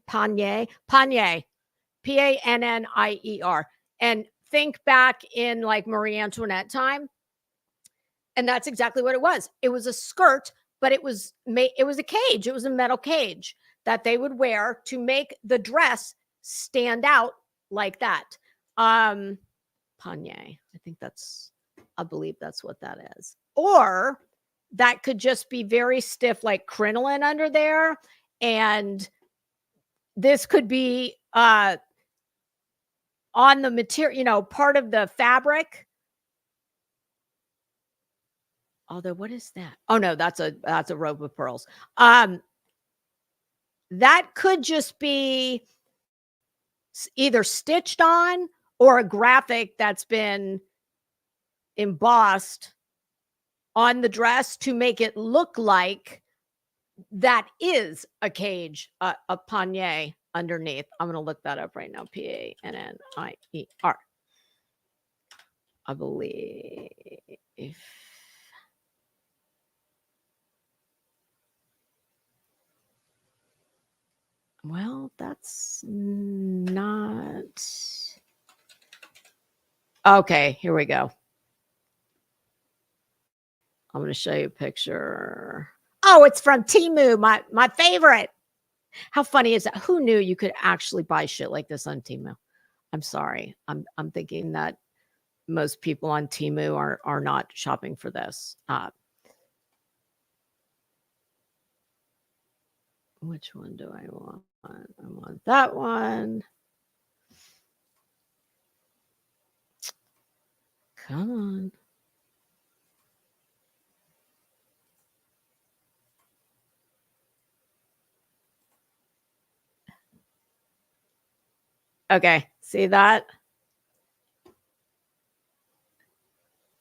panier, Pannier. And think back in like Marie Antoinette time, and that's exactly what it was. It was a skirt, but it was a cage. It was a metal cage that they would wear to make the dress stand out like that. Um Panier. I believe that's what that is. Or that could just be very stiff, like crinoline under there. And this could be on the material, part of the fabric. Although, what is that? Oh no, that's a rope of pearls. That could just be either stitched on or a graphic that's been embossed on the dress to make it look like that is a cage, a panier underneath. I'm going to look that up right now. Pannier. I believe. Well, that's not. Okay, here we go. I'm going to show you a picture. Oh, it's from Temu, my favorite. How funny is that? Who knew you could actually buy shit like this on Temu? I'm sorry. I'm thinking that most people on Temu are not shopping for this. Which one do I want? I want that one. Come on. Okay, see that?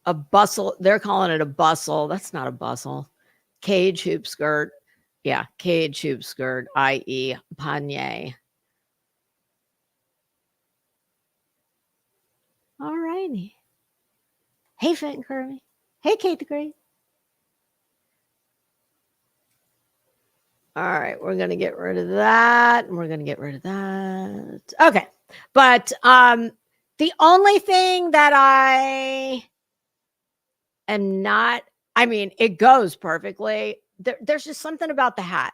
A bustle. They're calling it a bustle. That's not a bustle. Cage hoop skirt. Yeah, cage hoop skirt, i.e. panier. All righty. Hey, Fit and Curvy. Hey, Kate the Great. All right, we're going to get rid of that. And we're going to get rid of that. Okay. But the only thing that I am not, I mean, it goes perfectly. There's just something about the hat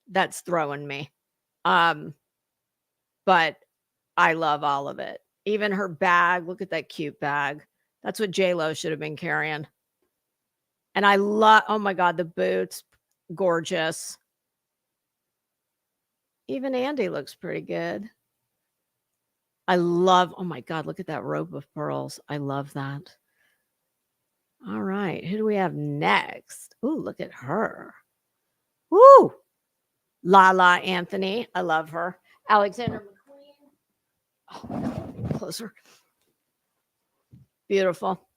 that's throwing me. But I love all of it. Even her bag. Look at that cute bag. That's what J-Lo should have been carrying. And I love, oh my God, the boots. Gorgeous. Even Andy looks pretty good. I love, oh my God, look at that rope of pearls. I love that. All right. Who do we have next? Ooh, look at her. Woo! Lala Anthony. I love her. Alexander McQueen. Closer. Beautiful.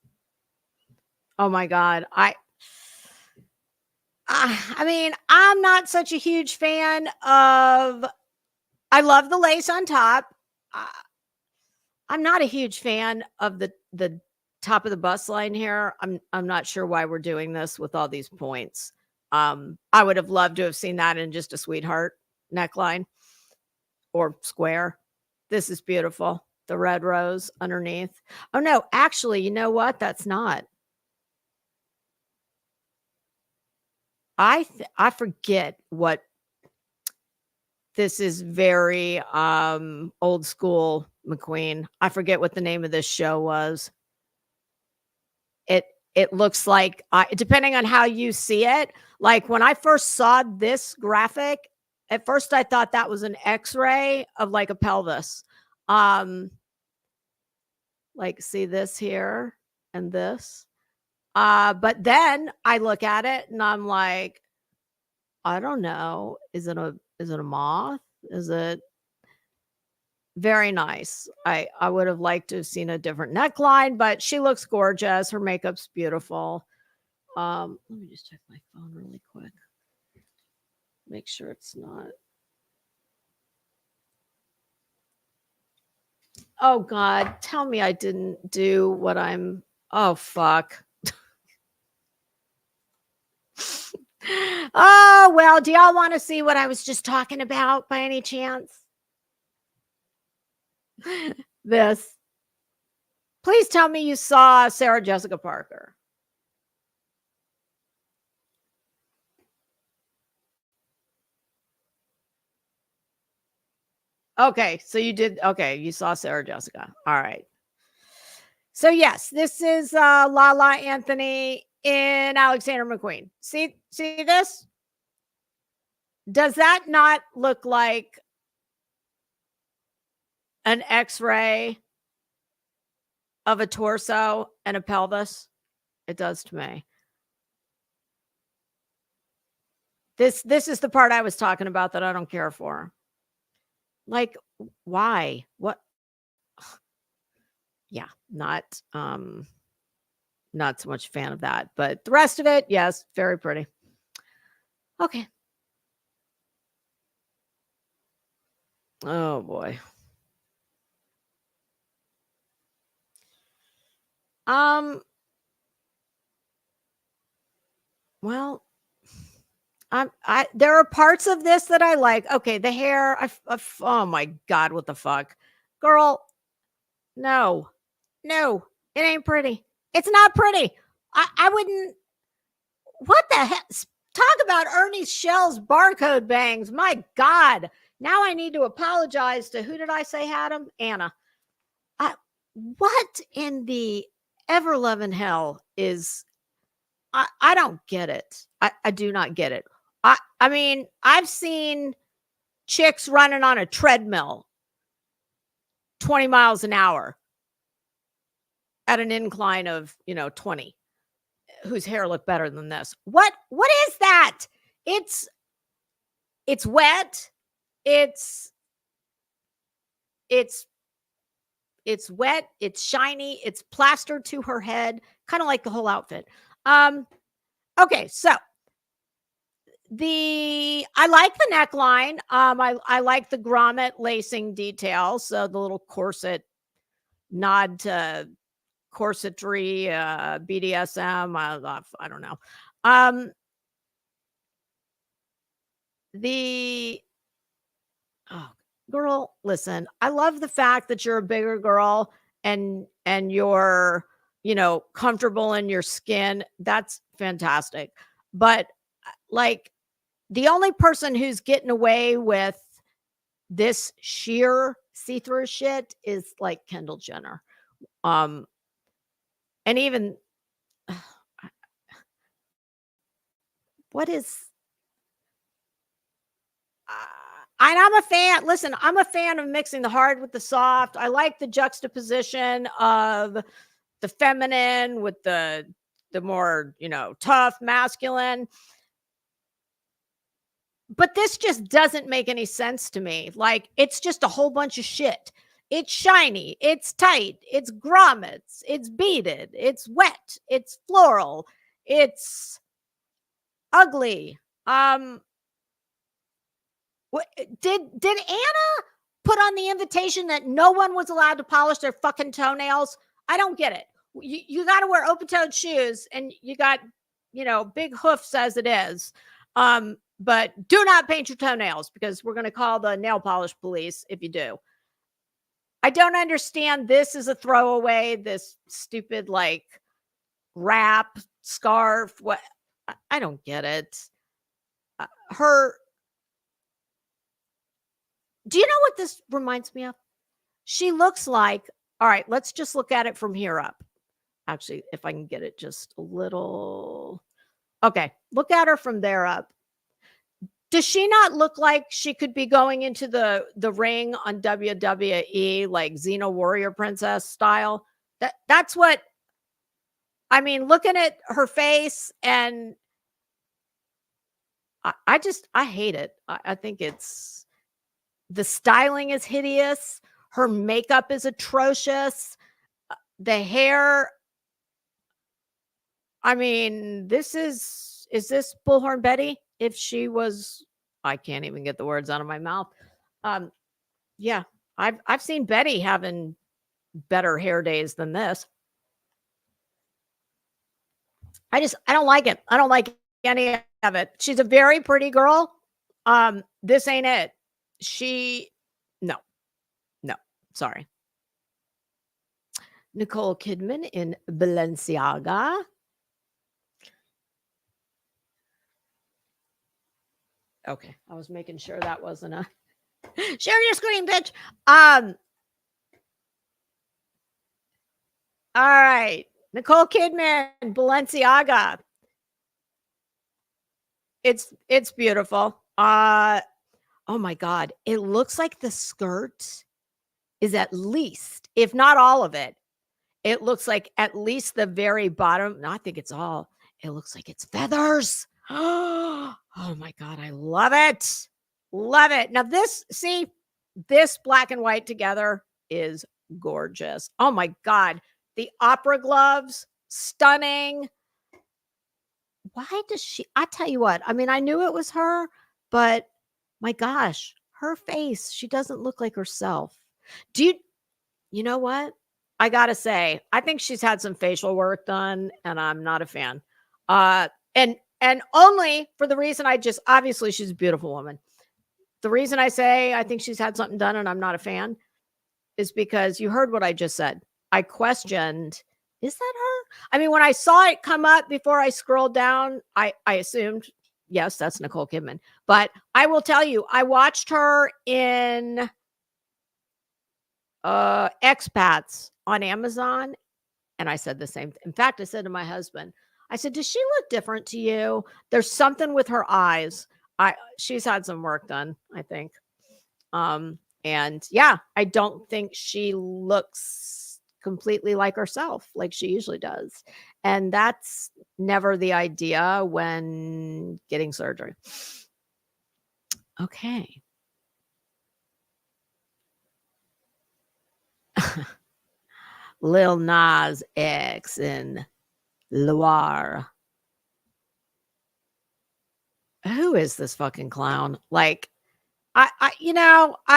Oh my God. I mean, I'm not such a huge fan of, I love the lace on top. Uh, I'm not a huge fan of the top of the bust line here. I'm not sure why we're doing this with all these points. I would have loved to have seen that in just a sweetheart neckline or square. This is beautiful. The red rose underneath. Oh no, actually, you know what? That's not. I forget what this is. Very old school McQueen. I forget what the name of this show was. It looks like, depending on how you see it, like when I first saw this graphic, at first I thought that was an X-ray of like a pelvis. Like see this here and this. But then I look at it and I'm like, I don't know. Is it a moth? Is it very nice? I would have liked to have seen a different neckline, but she looks gorgeous. Her makeup's beautiful. Let me just check my phone really quick. Make sure it's not. Oh God, tell me I didn't do what I'm. Oh fuck. Oh, well, do y'all want to see what I was just talking about by any chance? This. Please tell me you saw Sarah Jessica Parker. Okay, so you did. Okay, you saw Sarah Jessica. All right. So yes, this is Lala Anthony in Alexander McQueen. See this? Does that not look like an X-ray of a torso and a pelvis? It does to me. This is the part I was talking about that I don't care for. Like, why? What? Yeah, not so much a fan of that. But the rest of it, yes, very pretty. Okay. Oh boy. Well, there are parts of this that I like. Okay, the hair. Oh my God, what the fuck, girl? No, it ain't pretty. It's not pretty. I wouldn't. What the heck? Talk about Ernie Shell's barcode bangs. My God. Now I need to apologize to, who did I say had him? Anna. What in the ever loving hell is, I don't get it. I do not get it. I mean, I've seen chicks running on a treadmill 20 miles an hour at an incline of, 20, whose hair look better than this. What is that? It's wet. It's wet. It's shiny. It's plastered to her head, kind of like the whole outfit. Okay, so I like the neckline. I like the grommet lacing detail. So the little corset nod to corsetry, BDSM. I don't know. Oh, girl, listen, I love the fact that you're a bigger girl and you're, comfortable in your skin. That's fantastic. But like, the only person who's getting away with this sheer see-through shit is like Kendall Jenner. And even what is and I'm a fan. Listen, I'm a fan of mixing the hard with the soft. I like the juxtaposition of the feminine with the more, tough masculine. But this just doesn't make any sense to me. Like, it's just a whole bunch of shit. It's shiny, it's tight, it's grommets, it's beaded, it's wet, it's floral, it's ugly. Did Anna put on the invitation that no one was allowed to polish their fucking toenails? I don't get it. You got to wear open-toed shoes, and you got big hoofs as it is. But do not paint your toenails, because we're going to call the nail polish police if you do. I don't understand. This is a throwaway. This stupid wrap scarf. What? I don't get it. Her. Do you know what this reminds me of? She looks like, all right, let's just look at it from here up. Actually, if I can get it just a little. Okay, look at her from there up. Does she not look like she could be going into the ring on WWE, like Xena Warrior Princess style? That's what I mean, looking at her face, and I hate it. I think the styling is hideous. Her makeup is atrocious. The hair. I mean, is this Bullhorn Betty? If she was, I can't even get the words out of my mouth. Yeah, I've seen Betty having better hair days than this. I don't like it. I don't like any of it. She's a very pretty girl. This ain't it. No, sorry. Nicole Kidman in Balenciaga. Okay, I was making sure that wasn't a share your screen, bitch. All right, Nicole Kidman, Balenciaga. It's beautiful. Oh my God, it looks like the skirt is at least, if not all of it, it looks like at least the very bottom. No, I think it's all. It looks like it's feathers. Oh my God, I love it. Love it. Now this black and white together is gorgeous. Oh my God. The opera gloves, stunning. Why does she? I tell you what, I mean, I knew it was her, but my gosh, her face, she doesn't look like herself. You know what? I gotta say, I think she's had some facial work done, and I'm not a fan. And only for the reason obviously she's a beautiful woman. The reason I say I think she's had something done and I'm not a fan is because you heard what I just said. I questioned, is that her? I mean, when I saw it come up before I scrolled down, I assumed, yes, that's Nicole Kidman. But I will tell you, I watched her in Expats on Amazon, and I said the same. In fact, I said to my husband, I said, does she look different to you? There's something with her eyes. She's had some work done, I think. And yeah, I don't think she looks completely like herself, like she usually does. And that's never the idea when getting surgery. Okay. Lil Nas X in Loire. Who is this fucking clown? Like, I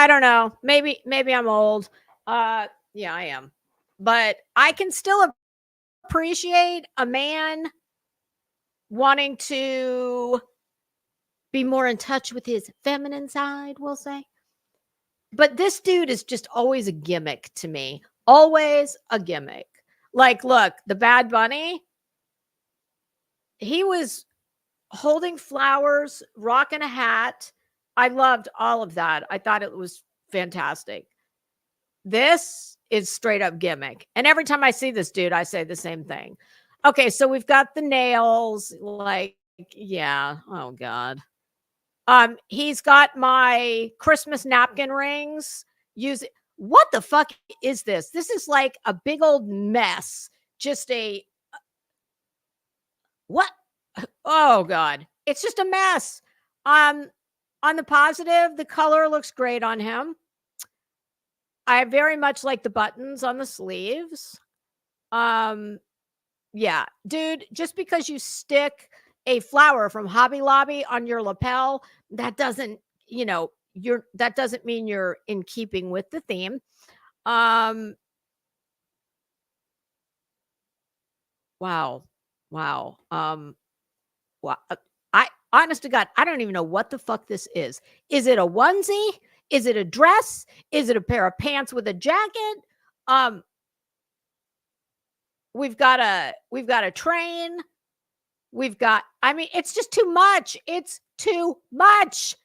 don't know. Maybe I'm old. Yeah, I am. But I can still appreciate a man wanting to be more in touch with his feminine side, we'll say. But this dude is just always a gimmick to me. Always a gimmick. Like, look, the Bad Bunny, he was holding flowers, rocking a hat. I loved all of that. I thought it was fantastic. This is straight up gimmick. And every time I see this dude, I say the same thing. Okay, so we've got the nails. Like, yeah. Oh, God. He's got my Christmas napkin rings. What the fuck is this? This is like a big old mess. Just what? Oh God. It's just a mess. On the positive, the color looks great on him. I very much like the buttons on the sleeves. Yeah, dude, just because you stick a flower from Hobby Lobby on your lapel, that doesn't, that doesn't mean you're in keeping with the theme. Wow. Wow. Wow. I honest to God, I don't even know what the fuck this is. Is it a onesie? Is it a dress? Is it a pair of pants with a jacket? Um, we've got a train. I mean, it's just too much. It's too much.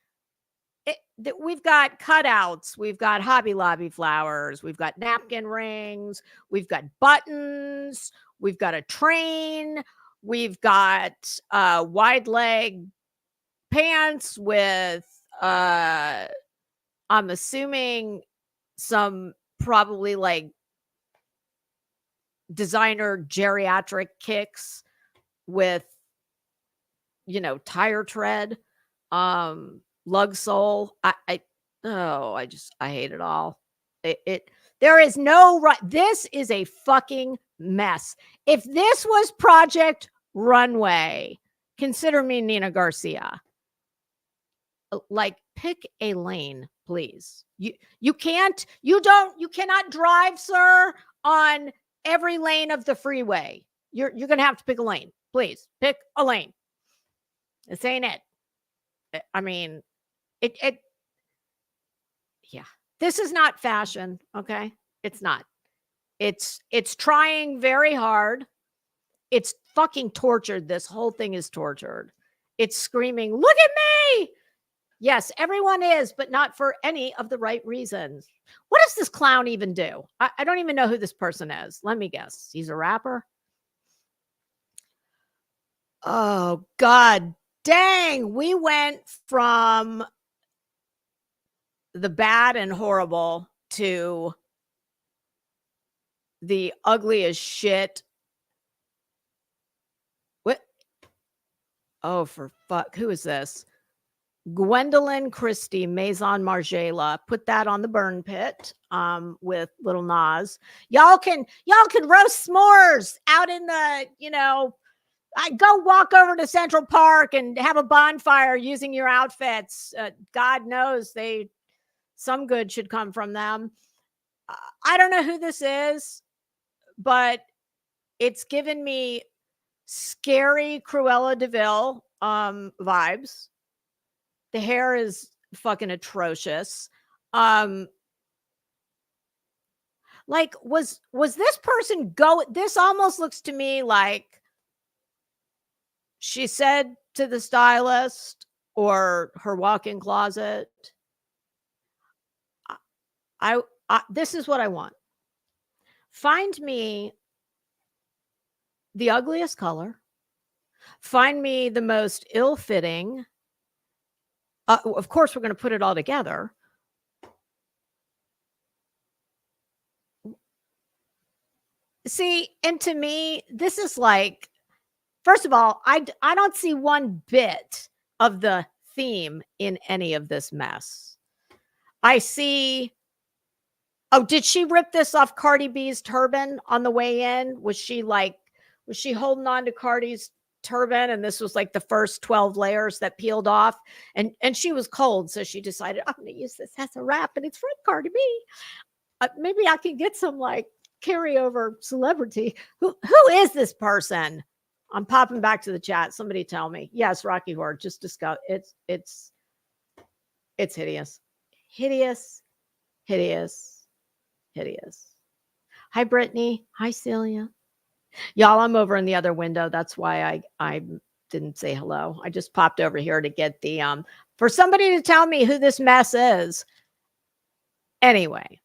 We've got cutouts. We've got Hobby Lobby flowers. We've got napkin rings. We've got buttons. We've got a train. We've got wide leg pants with, I'm assuming, some probably like designer geriatric kicks with, tire tread, lug sole. I hate it all. There is no right. This is a fucking mess. If this was Project Runway, consider me Nina Garcia. Like, pick a lane, please. You cannot drive, sir, on every lane of the freeway. You're gonna have to pick a lane. Please pick a lane. This ain't it. I mean, yeah. This is not fashion, okay? It's not. It's trying very hard. It's fucking tortured. This whole thing is tortured. It's screaming, "Look at me!" Yes, everyone is, but not for any of the right reasons. What does this clown even do? I don't even know who this person is. Let me guess. He's a rapper? Oh, God dang. We went from the bad and horrible to the ugly as shit. What? Oh, for fuck. Who is this? Gwendolyn Christie, Maison Margiela. Put that on the burn pit with Little Nas. Y'all can roast s'mores out in the, I go walk over to Central Park and have a bonfire using your outfits. God knows some good should come from them. I don't know who this is, but it's given me scary Cruella de Vil vibes. The hair is fucking atrocious. Like, was this person this almost looks to me like she said to the stylist or her walk-in closet, I this is what I want. Find me the ugliest color. Find me the most ill-fitting. Of course, we're going to put it all together. See, and to me, this is like, first of all, I don't see one bit of the theme in any of this mess. I see. Oh, did she rip this off Cardi B's turban on the way in? Was she holding on to Cardi's turban and this was like the first 12 layers that peeled off, and she was cold, so she decided, I'm going to use this as a wrap, and it's from Cardi B. Maybe I can get some like carryover celebrity. Who is this person? I'm popping back to the chat. Somebody tell me. Yes, Rocky Horror. Just discuss. It's hideous. Hideous. Hi, Brittany. Hi, Celia. Y'all, I'm over in the other window. That's why I didn't say hello. I just popped over here to get the for somebody to tell me who this mess is. Anyway,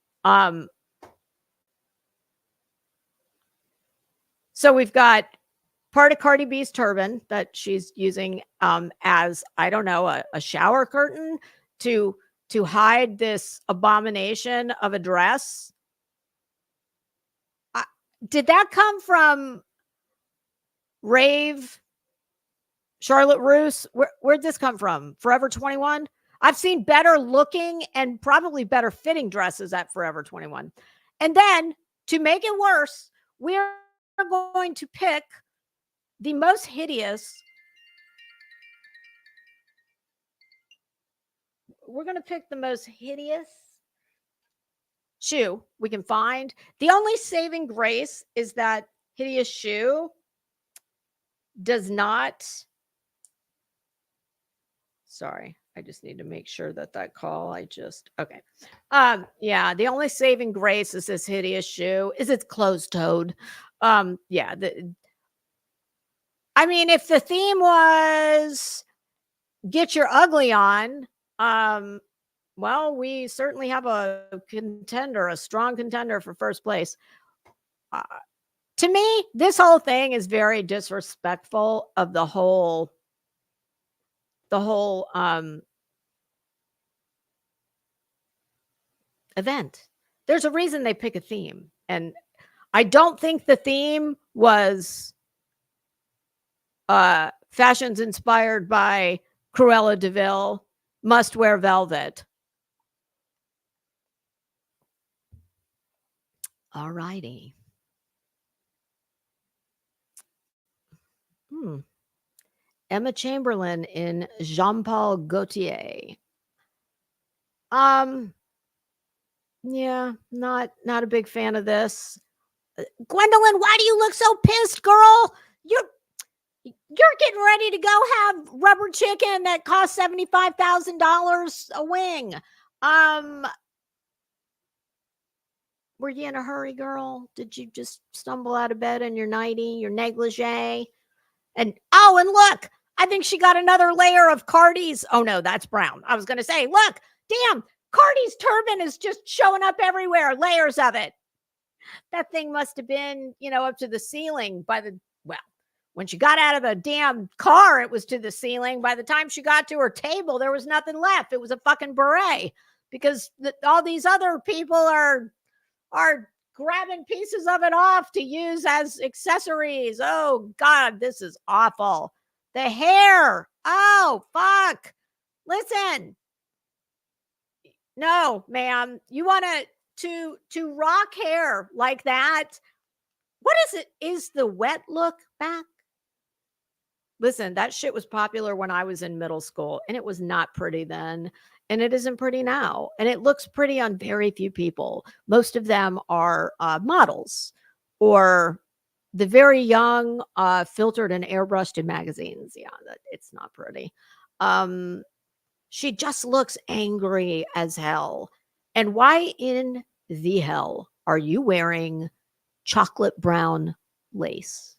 so we've got part of Cardi B's turban that she's using as, I don't know, a shower curtain to hide this abomination of a dress. Did that come from Rave Charlotte Russe? Where'd this come from? Forever 21? I've seen better looking and probably better fitting dresses at Forever 21. And then to make it worse, we are going to pick the most hideous. We're going to pick the most hideous shoe we can find. The only saving grace is that hideous shoe does not. Sorry, I just need to make sure that call okay. Yeah, the only saving grace is this hideous shoe is it's closed-toed. Yeah, I mean, if the theme was get your ugly on, well, we certainly have a contender, a strong contender for first place. To me, this whole thing is very disrespectful of the whole event. There's a reason they pick a theme, and I don't think the theme was fashions inspired by Cruella de Vil, must wear velvet. All righty. Emma Chamberlain in Jean-Paul Gaultier. Yeah, not a big fan of this. Gwendolyn, why do you look so pissed, girl? You're getting ready to go have rubber chicken that costs $75,000 a wing. Were you in a hurry, girl? Did you just stumble out of bed in your nightie, your negligee? And look, I think she got another layer of Cardi's. Oh no, that's brown. I was going to say, look, damn, Cardi's turban is just showing up everywhere, layers of it. That thing must have been, up to the ceiling when she got out of the damn car, it was to the ceiling. By the time she got to her table, there was nothing left. It was a fucking beret because all these other people are grabbing pieces of it off to use as accessories. Oh God, this is awful. The hair. Oh, fuck. Listen. No, ma'am. You want to rock hair like that? What is it? Is the wet look back? Listen, that shit was popular when I was in middle school, and it was not pretty then, and it isn't pretty now, and it looks pretty on very few people. Most of them are models or the very young, filtered and airbrushed in magazines. Yeah, it's not pretty. She just looks angry as hell. And why in the hell are you wearing chocolate brown lace?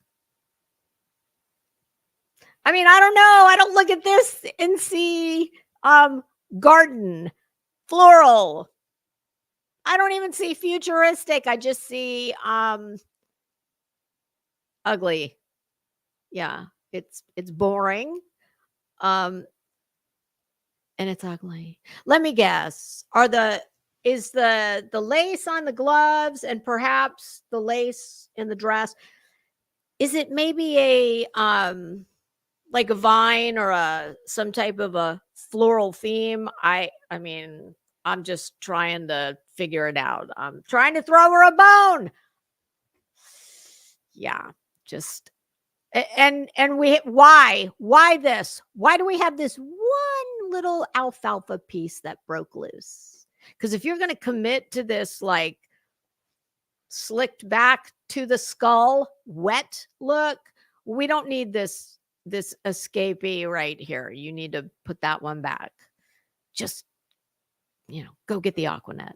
I mean, I don't know. I don't look at this and see garden, floral. I don't even see futuristic. I just see ugly. Yeah, it's boring. And it's ugly. Let me guess. Is the lace on the gloves and perhaps the lace in the dress? Is it maybe a like a vine or some type of a floral theme? I mean, I'm just trying to figure it out. I'm trying to throw her a bone. Yeah, just and why this? Why do we have this one little alfalfa piece that broke loose? Because if you're going to commit to this like slicked back to the skull wet look, we don't need this escapee right here. You need to put that one back. Just, go get the Aquanet.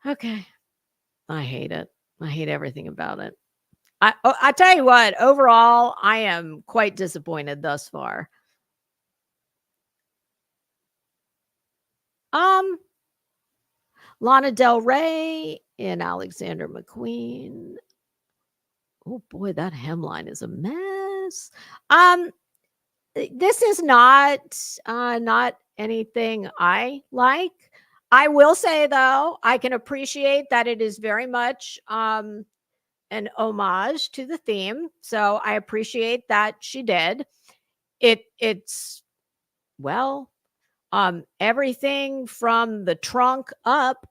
Okay. I hate it. I hate everything about it. I tell you what, overall, I am quite disappointed thus far. Lana Del Rey and Alexander McQueen. Oh boy, that hemline is a mess. This is not anything I like. I will say though, I can appreciate that it is very much an homage to the theme. So I appreciate that she did. It's well, Everything from the trunk up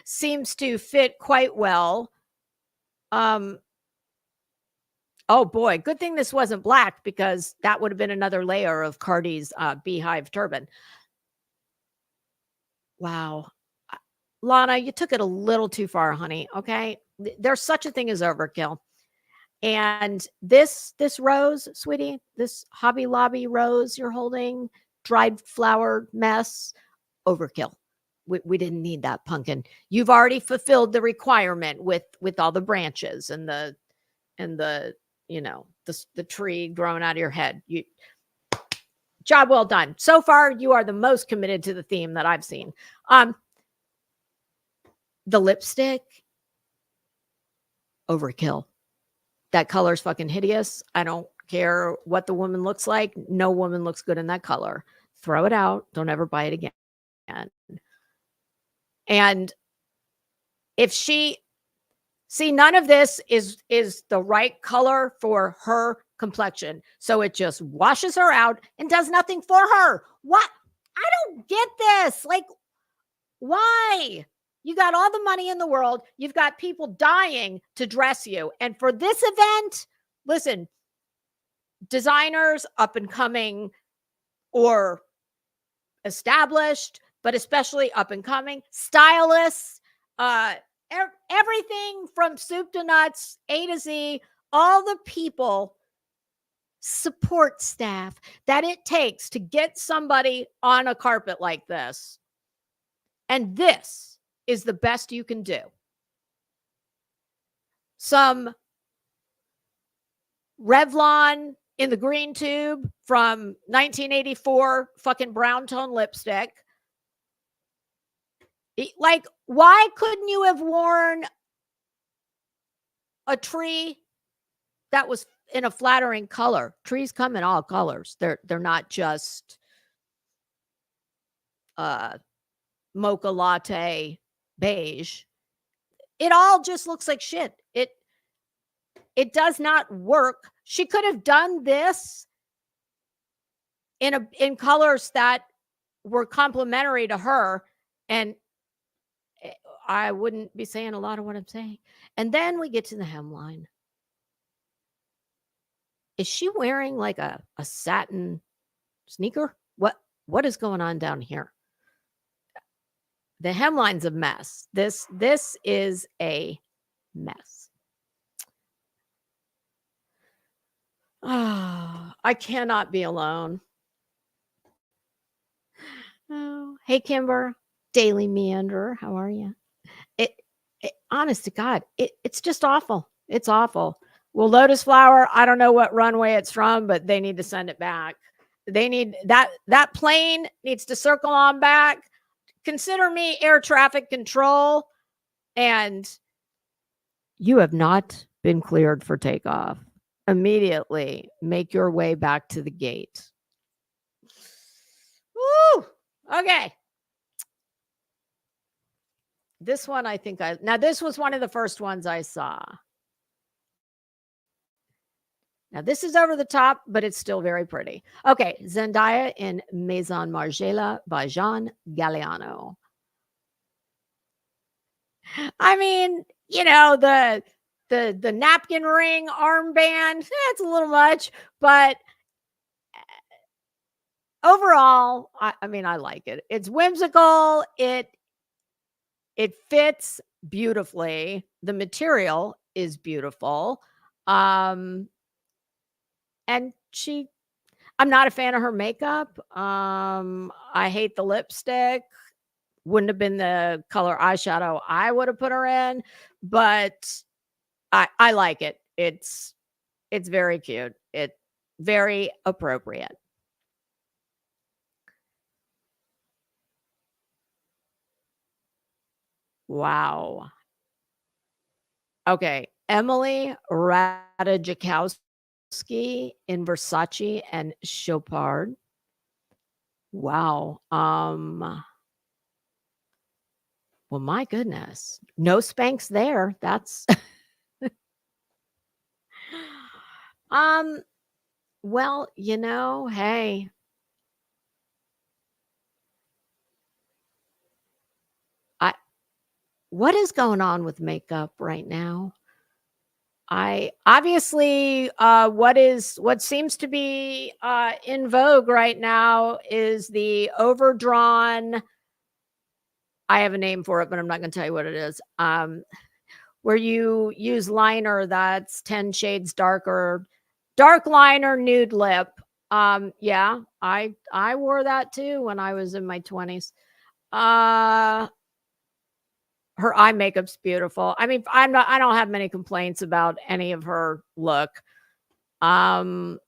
seems to fit quite well. Um, oh boy, good thing this wasn't black because that would have been another layer of Cardi's beehive turban. Wow. Lana, you took it a little too far, honey. Okay. There's such a thing as overkill. And this rose, sweetie, this Hobby Lobby rose you're holding, dried flower mess, overkill. We didn't need that pumpkin. You've already fulfilled the requirement with all the branches and the the tree growing out of your head. Job well done. So far, you are the most committed to the theme that I've seen. The lipstick, overkill. That color's fucking hideous. I don't care what the woman looks like. No woman looks good in that color. Throw it out. Don't ever buy it again. And if none of this is the right color for her complexion. So it just washes her out and does nothing for her. What? I don't get this. Like, why? You got all the money in the world. You've got people dying to dress you. And for this event, listen, designers up and coming or established, but especially up and coming, stylists, everything from soup to nuts, A to Z, all the people, support staff that it takes to get somebody on a carpet like this. And this is the best you can do. Some Revlon in the green tube from 1984 fucking brown tone lipstick. Like, why couldn't you have worn a tree that was in a flattering color? Trees come in all colors. They're not just mocha latte beige. It all just looks like shit. It does not work. She could have done this in colors that were complementary to her, and I wouldn't be saying a lot of what I'm saying. And then we get to the hemline. Is she wearing like a satin sneaker? What is going on down here? The hemline's a mess. This is a mess. Oh, I cannot be alone. Oh, hey, Kimber, Daily Meander, how are you? It honest to God, it's just awful. It's awful. Well, Lotus Flower, I don't know what runway it's from, but they need to send it back. They need that plane needs to circle on back. Consider me air traffic control, and you have not been cleared for takeoff. Immediately make your way back to the gate. Woo! Okay. This one, I think now this was one of the first ones I saw. Now this is over the top, but it's still very pretty. Okay, Zendaya in Maison Margiela by Jean Galliano. I mean, the napkin ring armband, it's a little much, but overall, I mean, I like it. It's whimsical. It fits beautifully. The material is beautiful. And I'm not a fan of her makeup. I hate the lipstick. Wouldn't have been the color eyeshadow I would have put her in, but I like it. It's very cute. It's very appropriate. Wow. Okay, Emily Ratajkowski in Versace and Chopard. Wow. Well, my goodness. No Spanx there. That's well, hey. what is going on with makeup right now? I obviously what seems to be in vogue right now is the overdrawn. I have a name for it, but I'm not going to tell you what it is. Where you use liner that's 10 shades darker, dark liner, nude lip. Yeah, I wore that too when I was in my 20s. Uh Her eye makeup's beautiful. I mean, I don't have many complaints about any of her look. Um,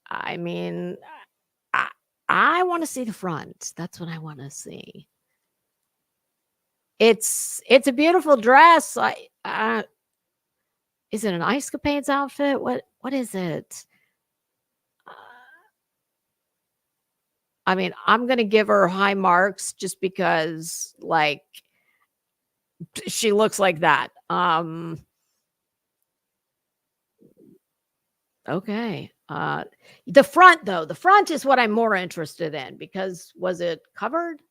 I mean, I I wanna see the front. That's what I wanna see. It's a beautiful dress. Is it an Ice Capades outfit? What is it? Uh, I mean, I'm gonna give her high marks just because, like, she looks like that. Okay. The front though, the front is what I'm more interested in because was it covered?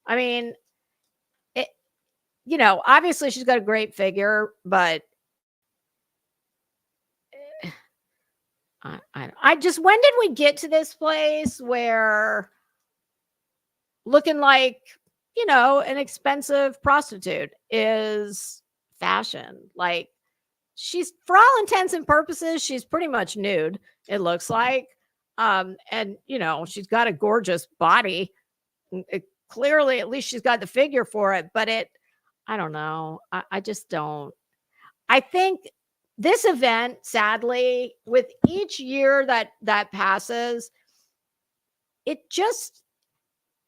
I mean, it obviously she's got a great figure, but I just when did we get to this place where looking like, an expensive prostitute is fashion? Like she's for all intents and purposes, she's pretty much nude, it looks like. And she's got a gorgeous body. Clearly, at least she's got the figure for it, but I don't know. I just don't. I think this event, sadly, with each year that passes, it just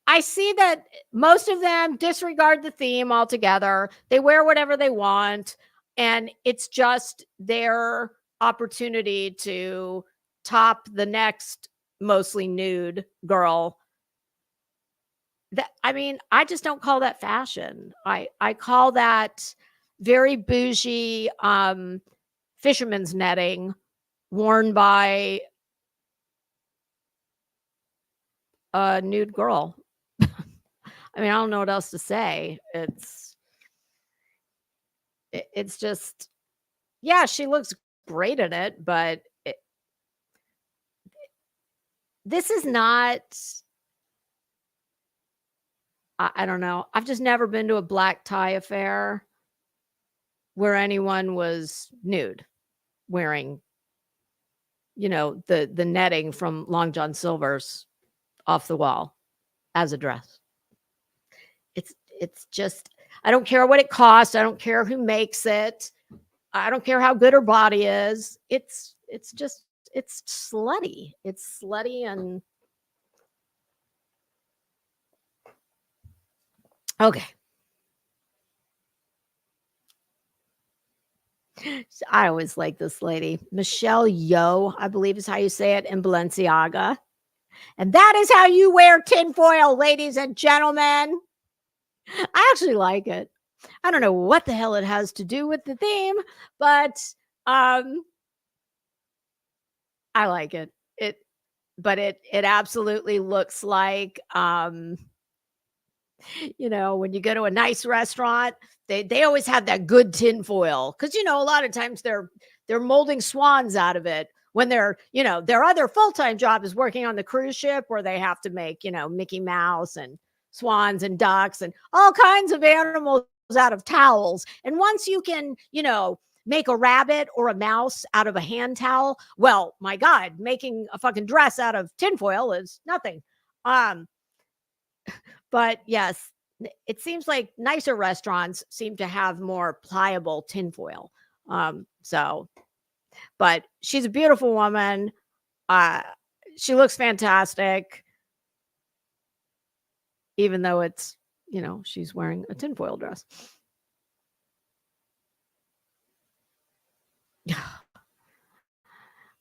I see that most of them disregard the theme altogether. They wear whatever they want, and it's just their opportunity to top the next mostly nude girl. That I mean, I just don't call that fashion. I call that very bougie fisherman's netting worn by a nude girl. I mean, I don't know what else to say. It's just yeah, she looks great in it, but this is not I don't know. I've just never been to a black tie affair where anyone was nude wearing, the netting from Long John Silver's off the wall as a dress. It's just I don't care what it costs. I don't care who makes it. I don't care how good her body is. It's just it's slutty. It's slutty and okay. I always like this lady, Michelle Yeoh, I believe is how you say it, in Balenciaga. And that is how you wear tinfoil, ladies and gentlemen. I actually like it. I don't know what the hell it has to do with the theme, but um I like it. It absolutely looks like when you go to a nice restaurant, they always have that good tinfoil because a lot of times they're molding swans out of it when their other full-time job is working on the cruise ship where they have to make Mickey Mouse and swans and ducks and all kinds of animals out of towels. And once you can make a rabbit or a mouse out of a hand towel, well, my God, making a fucking dress out of tinfoil is nothing. um but yes, it seems like nicer restaurants seem to have more pliable tinfoil. So, but she's a beautiful woman. Uh, she looks fantastic, even though she's wearing a tinfoil dress.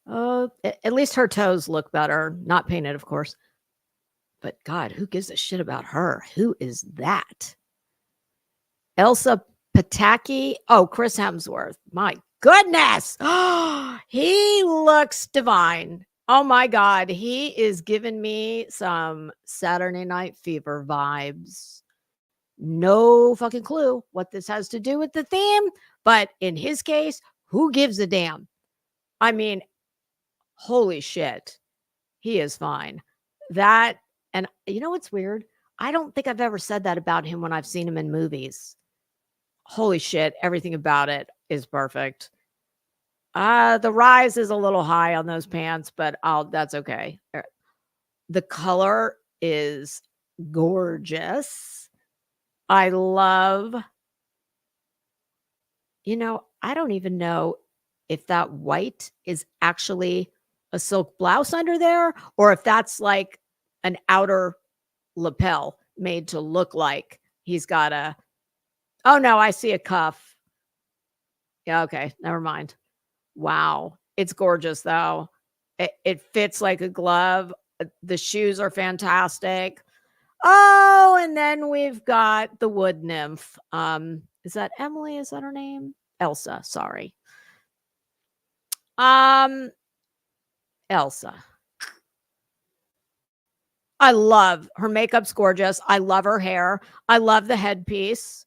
Oh, at least her toes look better. Not painted, of course. But God, who gives a shit about her? Who is that? Elsa Pataki? Oh, Chris Hemsworth. My goodness. He looks divine. Oh my God. He is giving me some Saturday Night Fever vibes. No fucking clue what this has to do with the theme, but in his case, who gives a damn? I mean, holy shit. He is fine. That, and you know what's weird? I don't think I've ever said that about him when I've seen him in movies. Holy shit, everything about it is perfect. The rise is a little high on those pants, but that's okay. The color is gorgeous. I love, I don't even know if that white is actually a silk blouse under there or if that's like an outer lapel made to look like he's got oh no, I see a cuff. Yeah, okay, never mind. Wow. It's gorgeous though. It fits like a glove. The shoes are fantastic. Oh, and then we've got the wood nymph. Is that Emily? Is that her name? Elsa, sorry. Elsa. I love her makeup's gorgeous. I love her hair. I love the headpiece.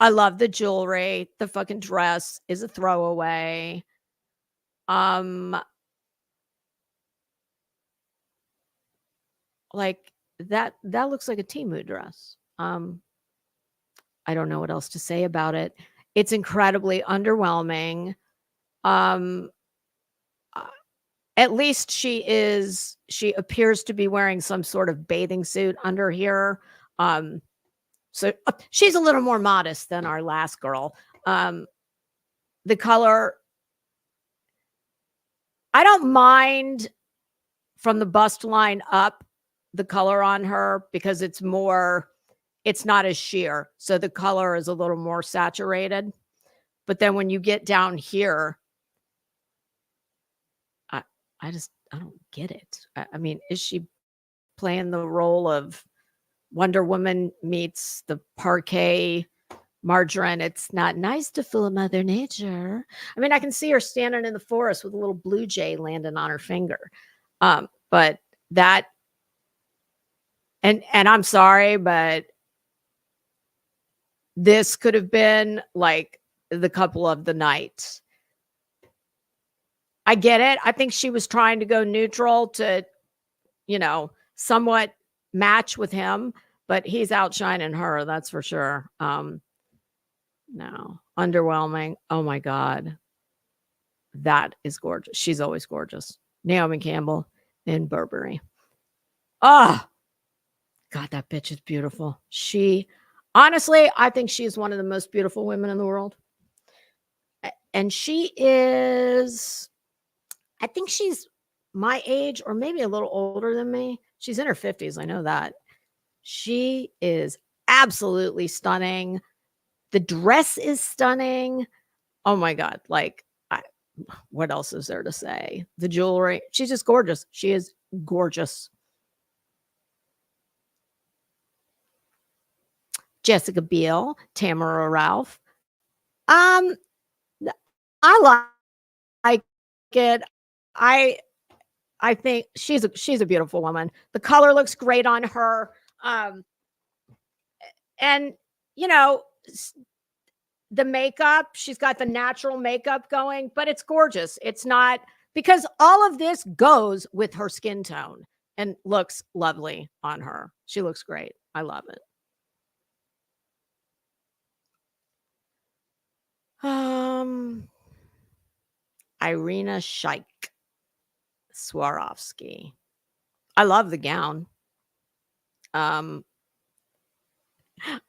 I love the jewelry. The fucking dress is a throwaway. Like that looks like a Temu dress. I don't know what else to say about it. It's incredibly underwhelming. At least she appears to be wearing some sort of bathing suit under here. So she's a little more modest than our last girl. The color, I don't mind from the bust line up the color on her because it's not as sheer. So the color is a little more saturated. But then when you get down here, I don't get it. I mean, is she playing the role of Wonder Woman meets the parquet margarine? It's not nice to fool Mother Nature. I mean, I can see her standing in the forest with a little blue jay landing on her finger. But that, and I'm sorry, but this could have been like the couple of the night. I get it. I think she was trying to go neutral to, somewhat match with him, but he's outshining her. That's for sure. No, underwhelming. Oh my God. That is gorgeous. She's always gorgeous. Naomi Campbell in Burberry. Oh, God, that bitch is beautiful. Honestly, I think she's one of the most beautiful women in the world. And she is, I think she's my age or maybe a little older than me. She's in her 50s. I know that. She is absolutely stunning. The dress is stunning. Oh my God. Like, what else is there to say? The jewelry. She's just gorgeous. She is gorgeous. Jessica Biel, Tamara Ralph. I like it. I think she's a beautiful woman. The color looks great on her. And the makeup, she's got the natural makeup going, but it's gorgeous. It's not, because all of this goes with her skin tone and looks lovely on her. She looks great. I love it. Irina Shayk Swarovski. I love the gown. I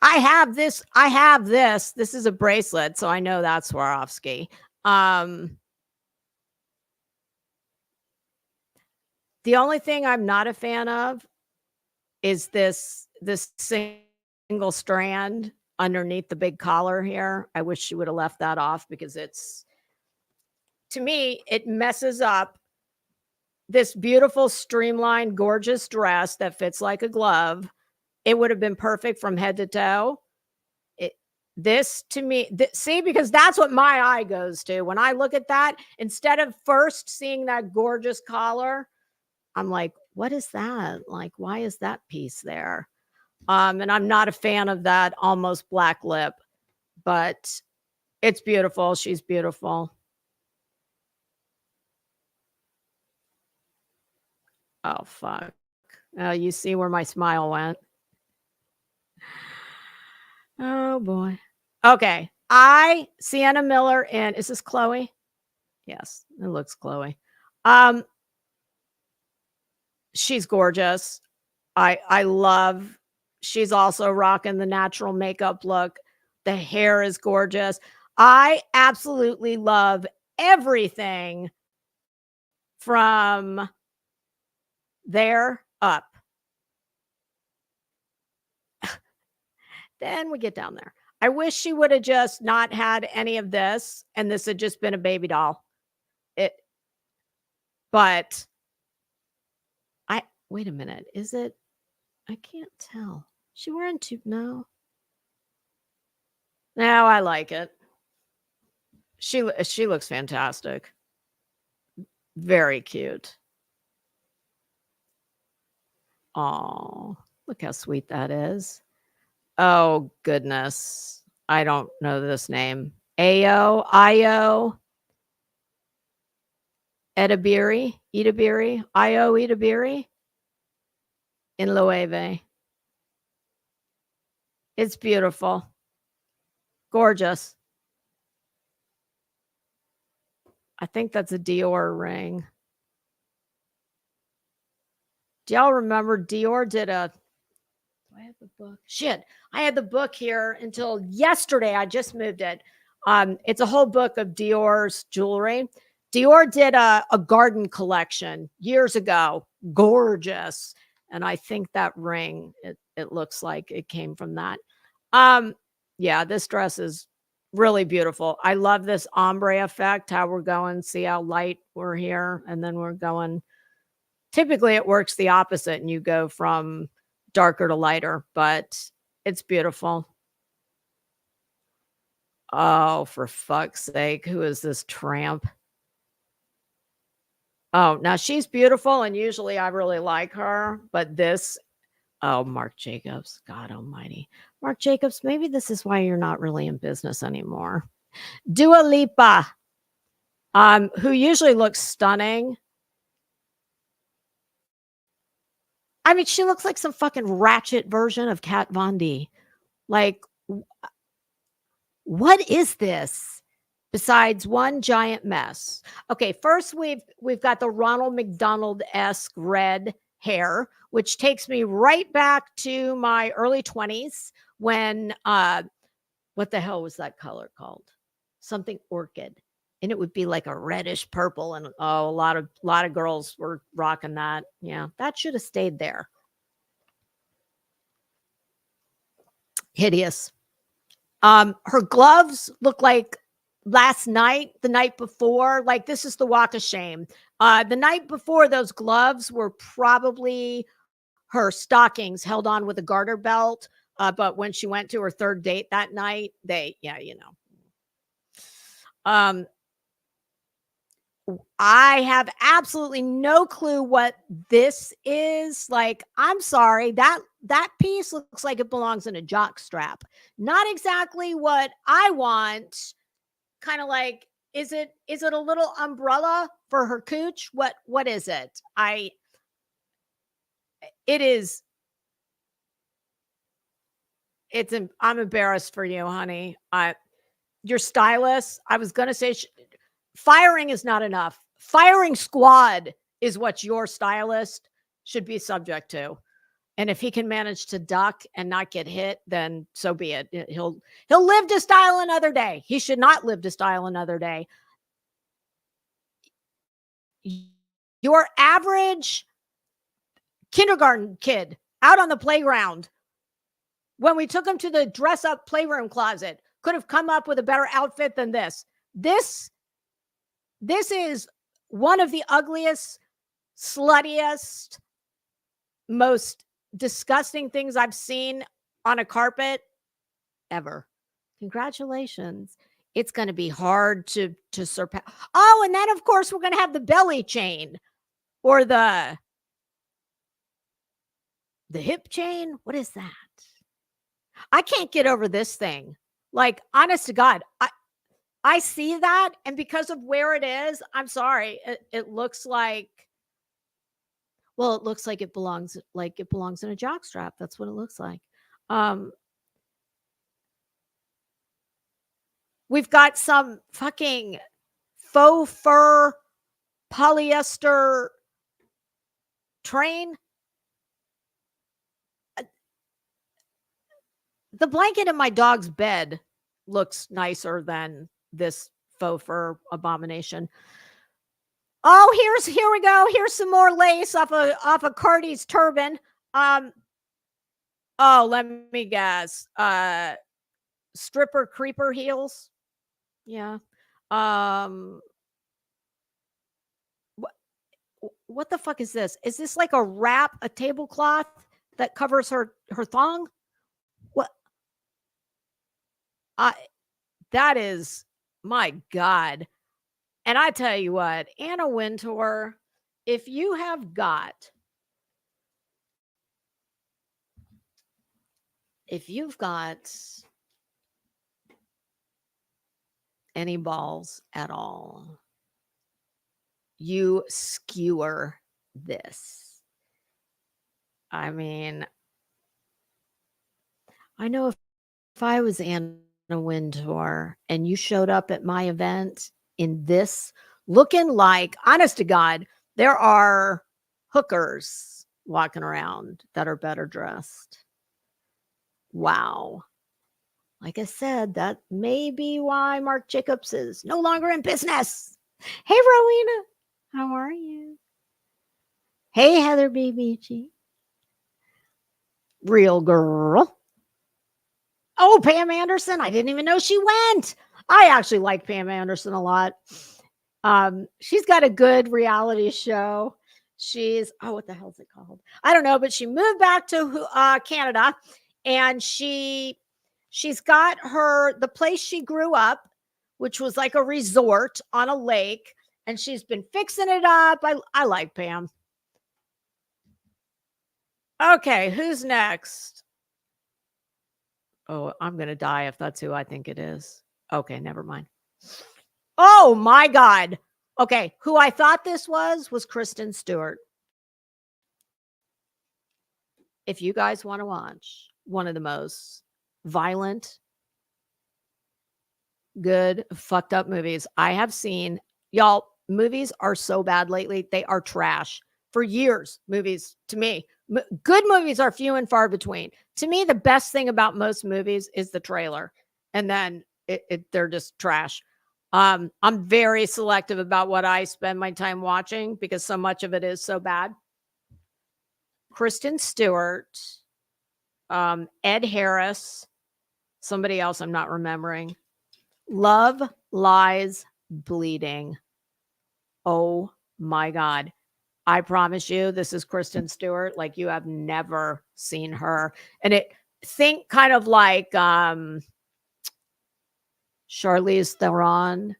have this. This is a bracelet, so I know that's Swarovski. The only thing I'm not a fan of is this single strand underneath the big collar here. I wish she would have left that off because to me, it messes up this beautiful, streamlined, gorgeous dress that fits like a glove. It would have been perfect from head to toe. This to me, see, because that's what my eye goes to. When I look at that, instead of first seeing that gorgeous collar, I'm like, what is that? Like, why is that piece there? And I'm not a fan of that almost black lip, but it's beautiful. She's beautiful. Oh, fuck. You see where my smile went? Oh, boy. Okay. Sienna Miller, and is this Chloe? Yes, it looks Chloe. Um, she's gorgeous. I love she's also rocking the natural makeup look. The hair is gorgeous. I absolutely love everything from there up. Then we get down there. I wish she would have just not had any of this and this had just been a baby doll. It but I wait a minute. Is it I can't tell. She wearing two no. No, I like it. She looks fantastic. Very cute. Oh, look how sweet that is. Oh, goodness. I don't know this name. Io, Edabiri, Io Edabiri in Loewe. It's beautiful. Gorgeous. I think that's a Dior ring. Do y'all remember Dior did a do I have the book? Shit. I had the book here until yesterday. I just moved it. It's a whole book of Dior's jewelry. Dior did a garden collection years ago. Gorgeous. And I think that ring, it looks like it came from that. Yeah, this dress is really beautiful. I love this ombre effect, how we're going, see how light we're here, and then we're going. Typically, it works the opposite, and you go from darker to lighter, but it's beautiful. Oh, for fuck's sake. Who is this tramp? Oh, now she's beautiful, and usually I really like her, but this, oh, Marc Jacobs, God almighty. Marc Jacobs, maybe this is why you're not really in business anymore. Dua Lipa, who usually looks stunning. I mean, she looks like some fucking ratchet version of Kat Von D. Like, what is this besides one giant mess? Okay, first we've got the Ronald McDonald-esque red hair, which takes me right back to my early 20s when what the hell was that color called? Something orchid. And it would be like a reddish purple, and oh, a lot of girls were rocking that. Yeah, that should have stayed there. Hideous. Her gloves look like last night, the night before. Like, this is the walk of shame. The night before, those gloves were probably her stockings held on with a garter belt. But when she went to her third date that night, I have absolutely no clue what this is. Like, I'm sorry, that piece looks like it belongs in a jock strap. Not exactly what I want. Kind of like, is it a little umbrella for her cooch? What is it? It is. I'm embarrassed for you, honey. Your stylist, I was going to say, firing is not enough. Firing squad is what your stylist should be subject to. And if he can manage to duck and not get hit, then so be it. He'll live to style another day. He should not live to style another day. Your average kindergarten kid out on the playground, when we took him to the dress up playroom closet, could have come up with a better outfit than this. This is one of the ugliest, sluttiest, most disgusting things I've seen on a carpet ever. Congratulations. It's going to be hard to surpass. Oh, and then of course we're going to have the belly chain or the hip chain. What is that? I can't get over this thing. Like, honest to God, I see that, and because of where it is, I'm sorry, it looks like, well, it looks like it belongs in a jockstrap. That's what it looks like. Um, we've got some fucking faux fur polyester train. The blanket in my dog's bed looks nicer than this faux fur abomination. Oh, here we go. Here's some more lace off of Cardi's turban. Oh, let me guess. Stripper creeper heels. Yeah. Um, what the fuck is this? Is this like a tablecloth that covers her thong? What? I that is, my God. And I tell you what, Anna Wintour, if you have got if you've got any balls at all, you skewer this. I mean, I know if I was Anna Wintour and you showed up at my event in this, looking like, honest to God, there are hookers walking around that are better dressed. Wow. Like I said, that may be why Marc Jacobs is no longer in business. Hey, Rowena, how are you? Hey, Heather BBG. Real girl. Oh, Pam Anderson. I didn't even know she went. I actually like Pam Anderson a lot. She's got a good reality show. What the hell is it called? I don't know, but she moved back to Canada, and she's got the place she grew up, which was like a resort on a lake, and she's been fixing it up. I like Pam. Okay, who's next? Oh, I'm gonna die if that's who I think it is. Okay, never mind. Oh my God. Okay, who I thought this was Kristen Stewart. If you guys want to watch one of the most violent, good, fucked up movies I have seen, y'all, movies are so bad lately. They are trash. For years, movies, to me, good movies are few and far between. To me, the best thing about most movies is the trailer, and then they're just trash. I'm very selective about what I spend my time watching because so much of it is so bad. Kristen Stewart, Ed Harris, somebody else I'm not remembering. Love, Lies, Bleeding. Oh my God. I promise you, this is Kristen Stewart like you have never seen her. And think kind of like Charlize Theron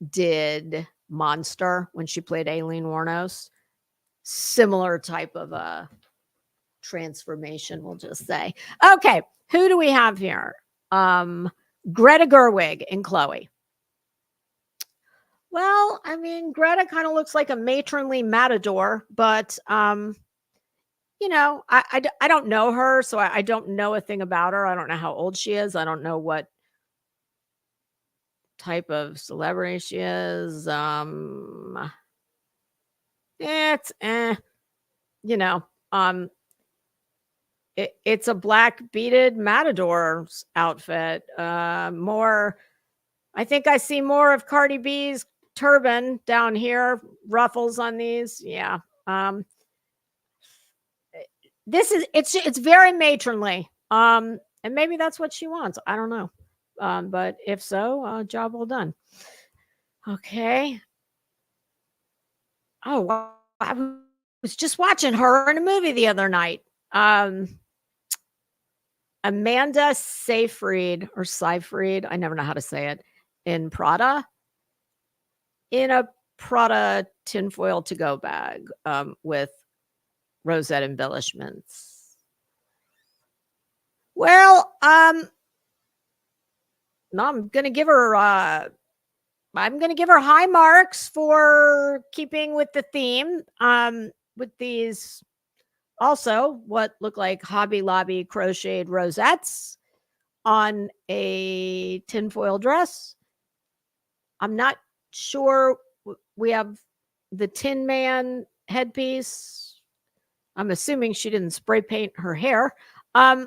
did Monster when she played Aileen Wuornos. Similar type of a transformation, we'll just say. Okay, who do we have here? Greta Gerwig and Chloe. Well, I mean, Greta kind of looks like a matronly matador, but you know, I don't know her, so I don't know a thing about her. I don't know how old she is. I don't know what type of celebrity she is. It's you know, it's a black beaded matador's outfit. More, I think I see more of Cardi B's turban down here, ruffles on these. Yeah. It's very matronly. And maybe that's what she wants. I don't know. But if so, job well done. Okay. Oh, wow. I was just watching her in a movie the other night. Amanda Seyfried or Seyfried, I never know how to say it, in Prada, in a Prada tinfoil to-go bag with rosette embellishments. Well, I'm gonna give her high marks for keeping with the theme. With these also what look like Hobby Lobby crocheted rosettes on a tinfoil dress. I'm not sure. We have the Tin Man headpiece. I'm assuming she didn't spray paint her hair. I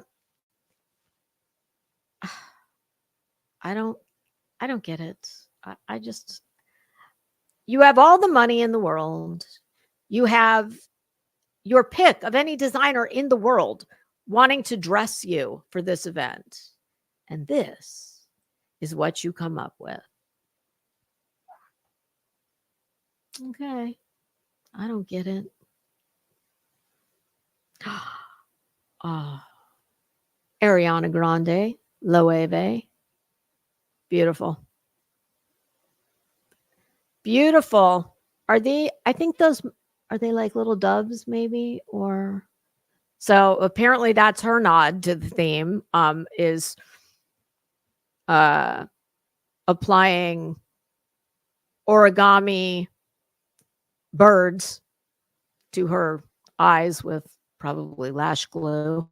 don't get it. I just, you have all the money in the world. You have your pick of any designer in the world wanting to dress you for this event. And this is what you come up with. Okay. I don't get it. Oh, Ariana Grande, Loewe. Beautiful. Beautiful. Are they, I think those, are they like little doves maybe? Or, so apparently that's her nod to the theme, is applying origami birds to her eyes with probably lash glue.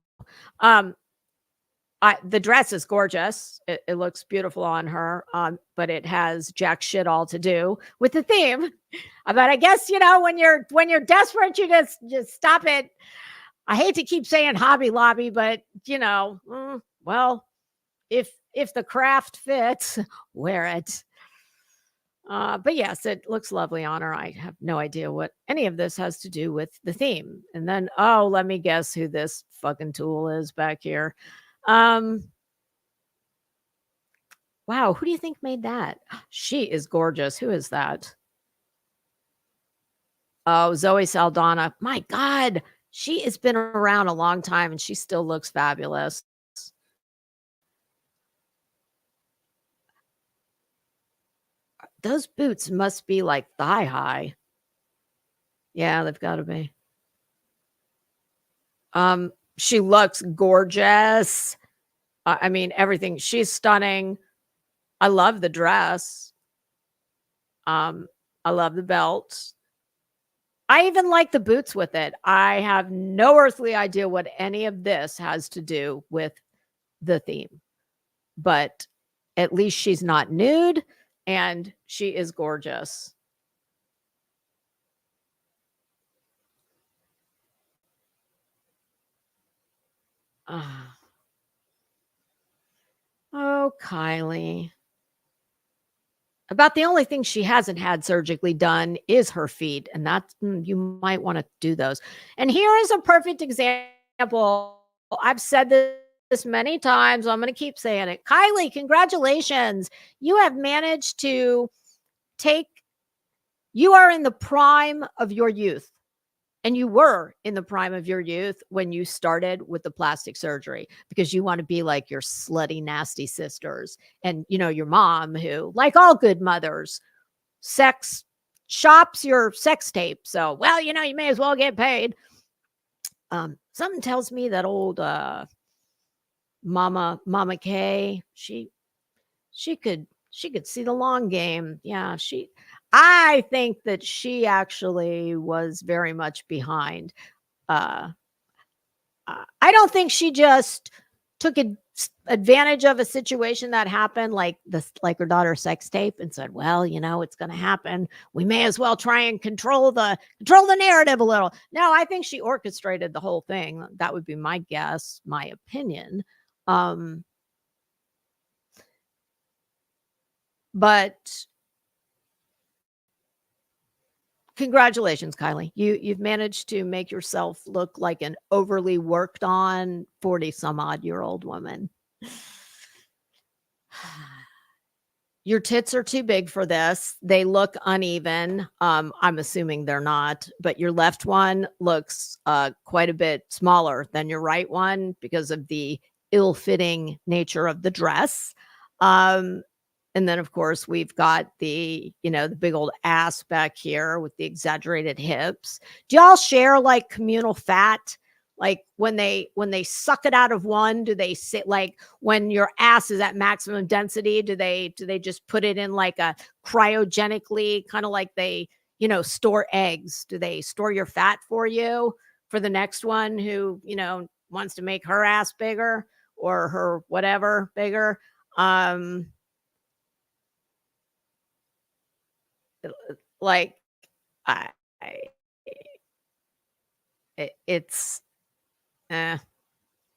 The dress is gorgeous. It looks beautiful on her, but it has jack shit all to do with the theme. But I guess, you know, when you're desperate, you just stop it. I hate to keep saying Hobby Lobby, but you know, well, if the craft fits, wear it. But yes, it looks lovely on her. I have no idea what any of this has to do with the theme. And then, oh, let me guess who this fucking tool is back here. Wow, who do you think made that? She is gorgeous. Who is that? Oh, Zoe Saldana. My God, she has been around a long time and she still looks fabulous. Those boots must be like thigh high. Yeah, they've got to be. She looks gorgeous. I mean, everything. She's stunning. I love the dress. I love the belt. I even like the boots with it. I have no earthly idea what any of this has to do with the theme, but at least she's not nude and she is gorgeous. Oh, Kylie. About the only thing she hasn't had surgically done is her feet, and that's you might want to do those. And here is a perfect example. I've said this many times. I'm going to keep saying it. Kylie, congratulations. You have managed to you are in the prime of your youth. And you were in the prime of your youth when you started with the plastic surgery because you want to be like your slutty, nasty sisters. And, you know, your mom, who, like all good mothers, shops your sex tape. So, well, you know, you may as well get paid. Something tells me that old Mama Kay, she could see the long game. Yeah, I think that she actually was very much behind. I don't think she just took advantage of a situation that happened, like her daughter's sex tape, and said, "Well, you know, it's going to happen. We may as well try and control the narrative a little." No, I think she orchestrated the whole thing. That would be my guess, my opinion. But congratulations, Kylie. You've managed to make yourself look like an overly worked on 40 some odd year old woman. Your tits are too big for this. They look uneven. I'm assuming they're not, but your left one looks quite a bit smaller than your right one because of the ill-fitting nature of the dress. And then, of course, we've got the big old ass back here with the exaggerated hips. Do y'all share like communal fat Like when they suck it out of one, do they sit like when your ass is at maximum density, do they just put it in like a cryogenically kind of like they, store eggs? Do they store your fat for you for the next one who, wants to make her ass bigger or her whatever bigger? Um like I it's eh.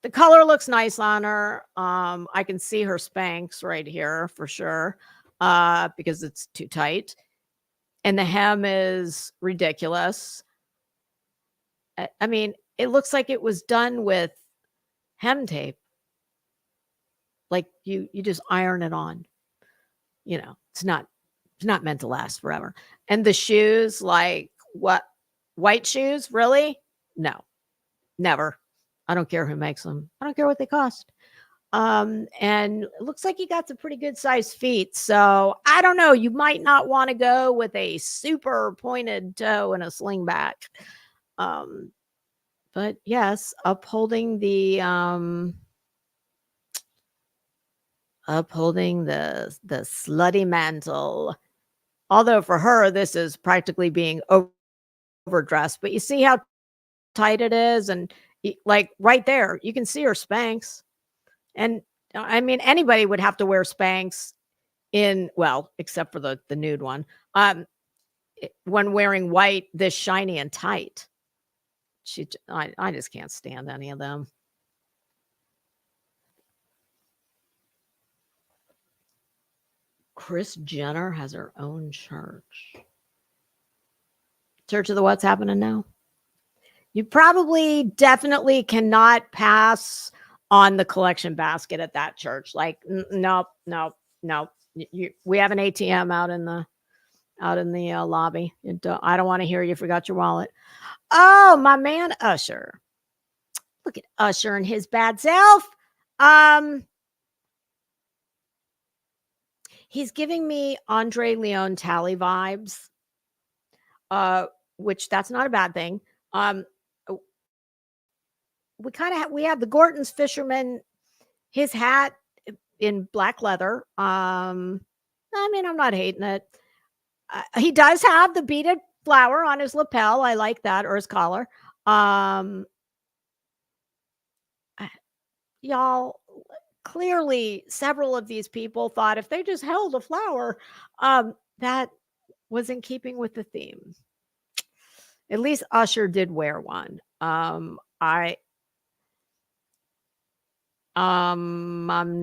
The color looks nice on her. I can see her Spanx right here for sure, because it's too tight, and the hem is ridiculous. I mean, it looks like it was done with hem tape. Like you just iron it on. It's not meant to last forever. And the shoes, like what? White shoes, really? No, never. I don't care who makes them. I don't care what they cost. And it looks like he got some pretty good sized feet. So I don't know. You might not want to go with a super pointed toe and a slingback. Um, but yes, upholding the slutty mantle. Although for her, this is practically being overdressed. But you see how tight it is, and like right there, you can see her Spanx. And I mean, anybody would have to wear Spanx except for the nude one, when wearing white this shiny and tight. I just can't stand any of them. Kris Jenner has her own church. Church of the What's Happening Now? You probably definitely cannot pass on the collection basket at that church. Like, nope, nope, nope. We have an ATM out in the lobby. I don't want to hear you forgot your wallet. Oh, my man Usher. Look at Usher and his bad self. He's giving me Andre Leon Talley vibes, which that's not a bad thing. We have the Gorton's fisherman, his hat in black leather. I mean, I'm not hating it. He does have the beaded flower on his lapel. I like that, or his collar. Y'all, clearly several of these people thought if they just held a flower, that was in keeping with the theme. At least Usher did wear one. I'm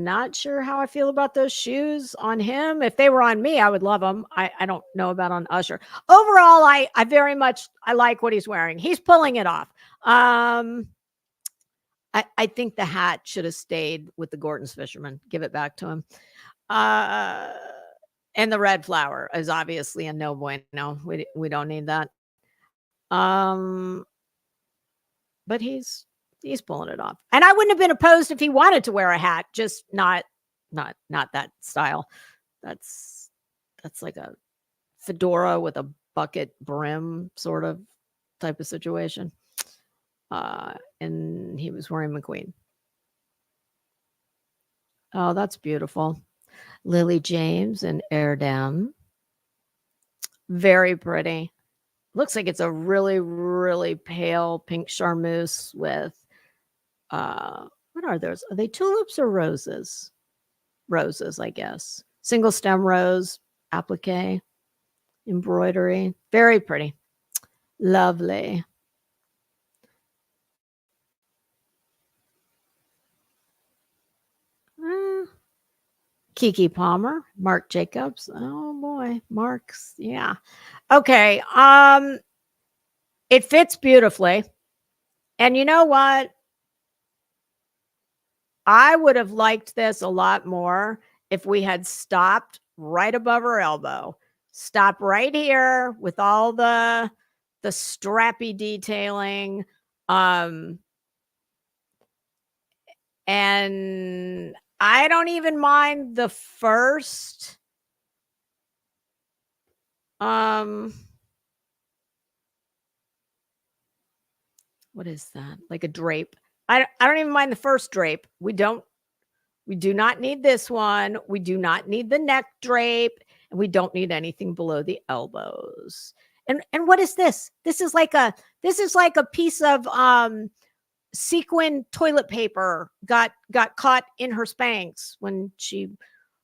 not sure how I feel about those shoes on him. If they were on me, I would love them. I don't know about on Usher. Overall, I very much I like what he's wearing. He's pulling it off. I think the hat should have stayed with the Gorton's fisherman. Give it back to him. And the red flower is obviously a no bueno. We don't need that. But he's pulling it off. And I wouldn't have been opposed if he wanted to wear a hat, just not that style. That's like a fedora with a bucket brim sort of type of situation. And he was wearing McQueen. Oh, that's beautiful. Lily James and Erdem. Very pretty. Looks like it's a really, really pale pink charmeuse with what are those? Are they tulips or roses? Roses, I guess. Single stem rose, applique, embroidery. Very pretty. Lovely. Kiki Palmer, Marc Jacobs. Oh boy, Mark's, yeah. Okay. It fits beautifully. And you know what? I would have liked this a lot more if we had stopped right above her elbow. Stop right here with all the strappy detailing. And I don't even mind the first what is that? Like a drape. I don't even mind the first drape. We do not need this one. We do not need the neck drape, and we don't need anything below the elbows. And what is this? This is like a piece of sequin toilet paper got caught in her Spanx when she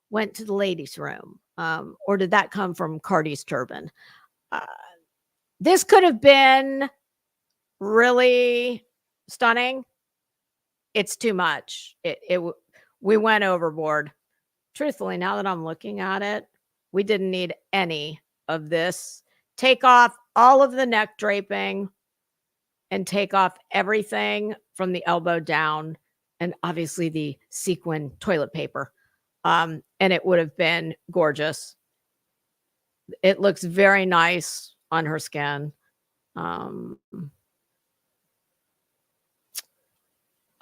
went to the ladies' room. Or did that come from Cardi's turban? This could have been really stunning. It's too much. We went overboard. Truthfully, now that I'm looking at it, we didn't need any of this. Take off all of the neck draping and take off everything from the elbow down, and obviously the sequin toilet paper. And it would have been gorgeous. It looks very nice on her skin.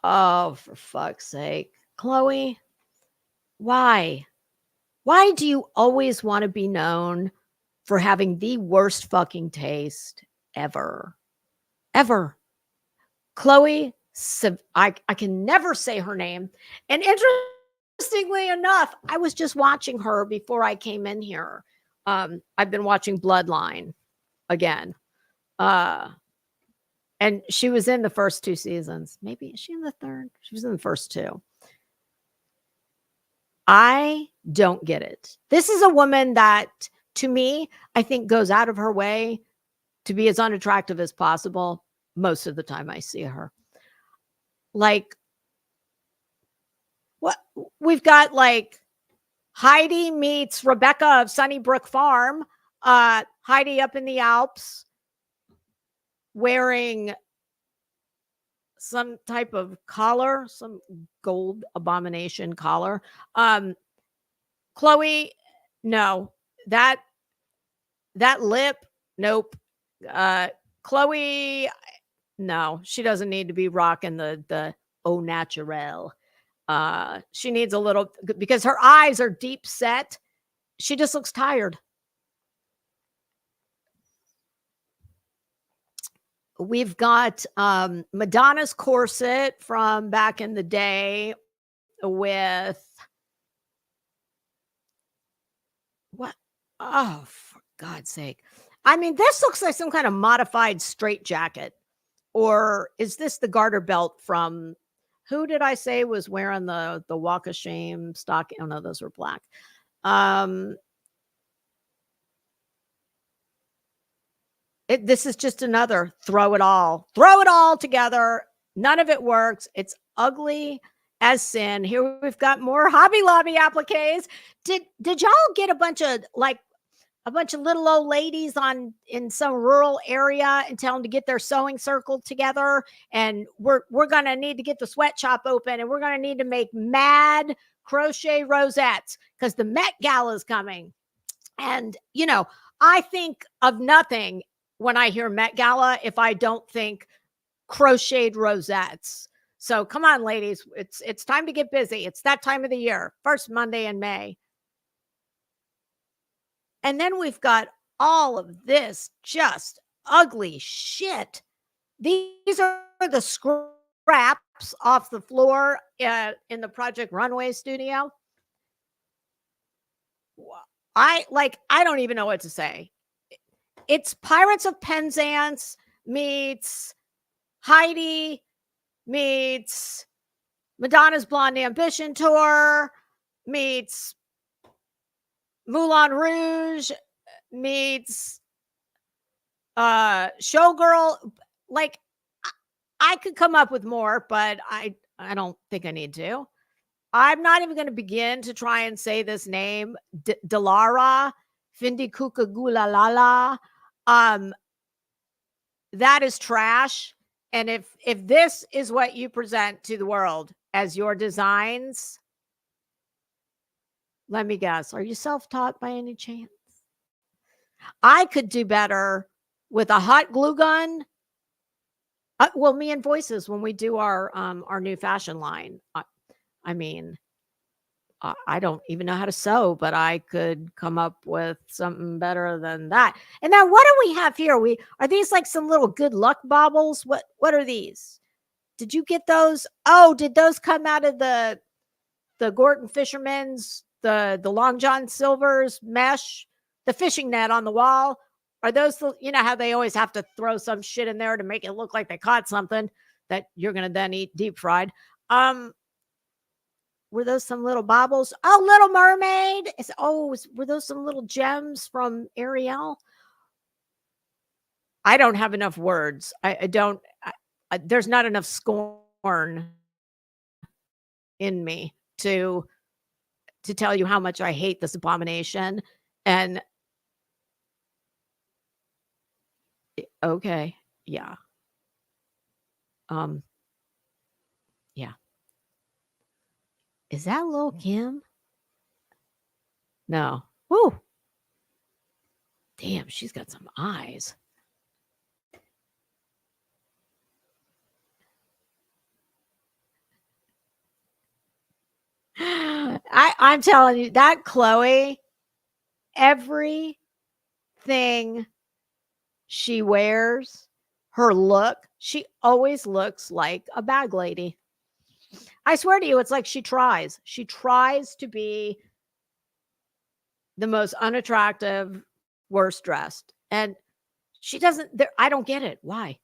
Oh, for fuck's sake. Chloe, why? Why do you always want to be known for having the worst fucking taste ever? Ever. Chloe, I can never say her name. And interestingly enough, I was just watching her before I came in here. I've been watching Bloodline again. And she was in the first 2 seasons. Maybe is she in the third? She was in the first 2. I don't get it. This is a woman that, to me, I think goes out of her way to be as unattractive as possible most of the time I see her. Like, what we've got, like, Heidi meets Rebecca of Sunnybrook Farm. Heidi up in the Alps wearing some type of collar, some gold abomination collar. Chloe, no. That lip, nope. Chloe, no, she doesn't need to be rocking the au naturel. She needs a little, because her eyes are deep set. She just looks tired. We've got Madonna's corset from back in the day with what? Oh, for God's sake. I mean, this looks like some kind of modified straight jacket. Or is this the garter belt from, who did I say was wearing the Walk of Shame stock? Oh no, those were black. This is just another throw it all together. None of it works. It's ugly as sin. Here we've got more Hobby Lobby appliques. Did y'all get a bunch of little old ladies in some rural area and tell them to get their sewing circle together, and we're gonna need to get the sweatshop open, and we're gonna need to make mad crochet rosettes because the Met Gala is coming. And I think of nothing when I hear Met Gala if I don't think crocheted rosettes. So come on, ladies, it's time to get busy. It's that time of the year, first Monday in May. And then we've got all of this just ugly shit. These are the scraps off the floor in the Project Runway studio. I don't even know what to say. It's Pirates of Penzance meets Heidi meets Madonna's Blonde Ambition Tour meets Moulin Rouge meets Showgirl. Like, I could come up with more, but I don't think I need to. I'm not even going to begin to try and say this name, Delara Findikukagulalala. That is trash. And if this is what you present to the world as your designs, let me guess, are you self-taught by any chance? I could do better with a hot glue gun. Well, me and Voices, when we do our new fashion line, I mean, I don't even know how to sew, but I could come up with something better than that. And now what do we have here? Are these like some little good luck baubles? What are these? Did you get those? Oh, did those come out of the Gorton Fisherman's, the Long John Silver's mesh, the fishing net on the wall? Are those you know how they always have to throw some shit in there to make it look like they caught something that you're gonna then eat deep fried? Were those some little baubles? Oh, Little Mermaid. Were those some little gems from Ariel? I don't have enough words. I don't. There's not enough scorn in me to tell you how much I hate this abomination. And okay, yeah, um, yeah. Is that Lil Kim? No. Whoo! Damn, she's got some eyes. I'm telling you, that Chloe, everything she wears, her look, she always looks like a bag lady. I swear to you, it's like she tries. She tries to be the most unattractive, worst dressed. And she doesn't, I don't get it. Why?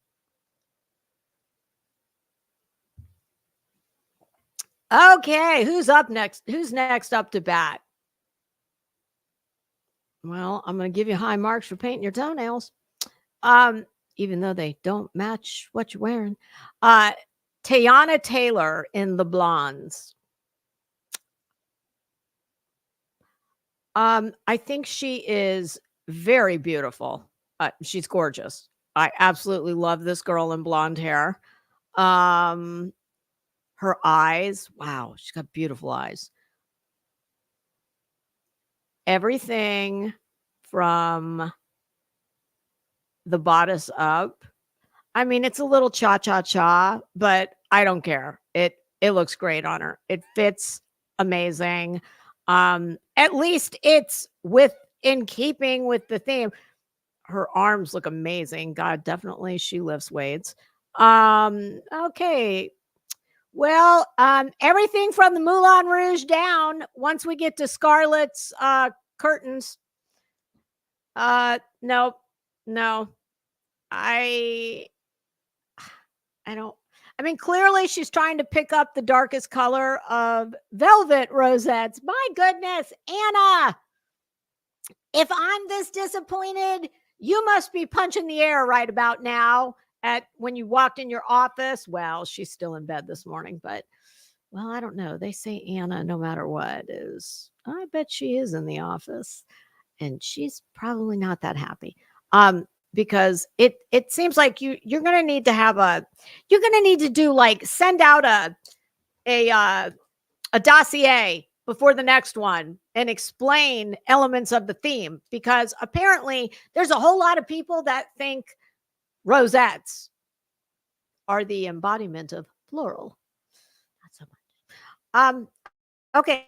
Okay, who's up next? Who's next up to bat? Well, I'm going to give you high marks for painting your toenails. Even though they don't match what you're wearing. Teyana Taylor in The Blondes. I think she is very beautiful. She's gorgeous. I absolutely love this girl in blonde hair. Her eyes, wow, she's got beautiful eyes. Everything from the bodice up. I mean, it's a little cha-cha-cha, but I don't care. It looks great on her. It fits amazing. At least it's in keeping with the theme. Her arms look amazing. God, definitely she lifts weights. Okay. Well, everything from the Moulin Rouge down, once we get to Scarlett's curtains. No. I don't. I mean, clearly she's trying to pick up the darkest color of velvet rosettes. My goodness, Anna, if I'm this disappointed, you must be punching the air right about now at when you walked in your office. Well, she's still in bed this morning, but well, I don't know. They say Anna, no matter what, I bet she is in the office and she's probably not that happy. Because it seems like you're gonna need to do like send out a dossier before the next one and explain elements of the theme, because apparently there's a whole lot of people that think rosettes are the embodiment of plural. Not so much. Okay.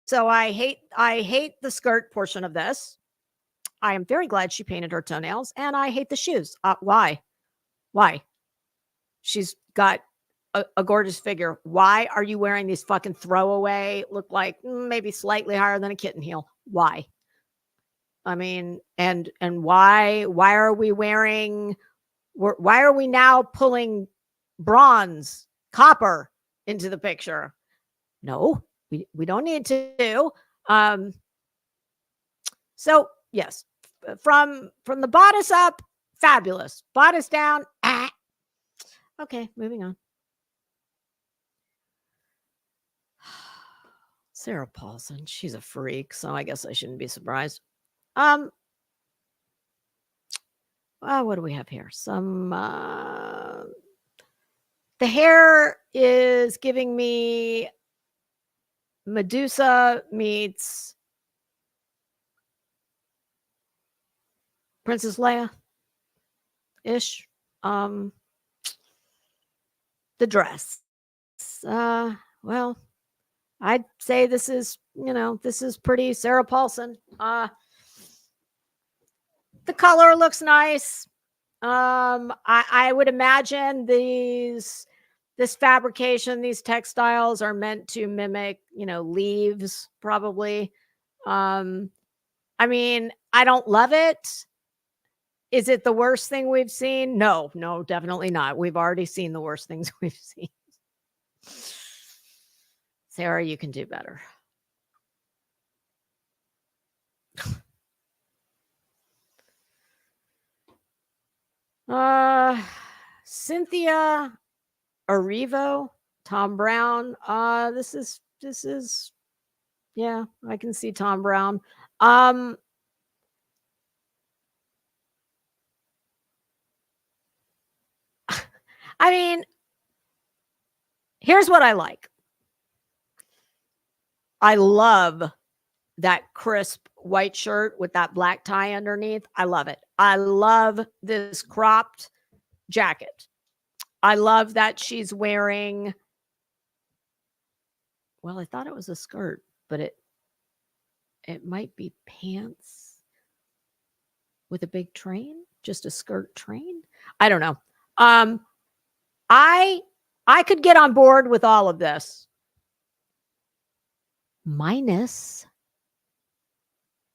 So I hate the skirt portion of this. I am very glad she painted her toenails, and I hate the shoes. Why? She's got a gorgeous figure. Why are you wearing these fucking throwaway, look like maybe slightly higher than a kitten heel? Why? I mean, and why are we now pulling bronze, copper into the picture? No, we don't need to. So yes, from the bodice up, fabulous. Bodice down, okay, moving on. Sarah Paulson, she's a freak, so I guess I shouldn't be surprised. What do we have here? Some the hair is giving me Medusa meets Princess Leia ish. The dress. Well, I'd say this is, this is pretty Sarah Paulson. The color looks nice. I would imagine this fabrication, these textiles are meant to mimic, leaves probably. Um, I mean, I don't love it. Is it the worst thing we've seen? No, no, definitely not. We've already seen the worst things we've seen. Sarah, you can do better. Cynthia Erivo, Tom Brown. This is yeah, I can see Tom Brown. I mean, here's what I like. I love that crisp white shirt with that black tie underneath. I love it. I love this cropped jacket. I love that she's wearing, well, I thought it was a skirt, but it might be pants with a big train, just a skirt train. I don't know. I could get on board with all of this, minus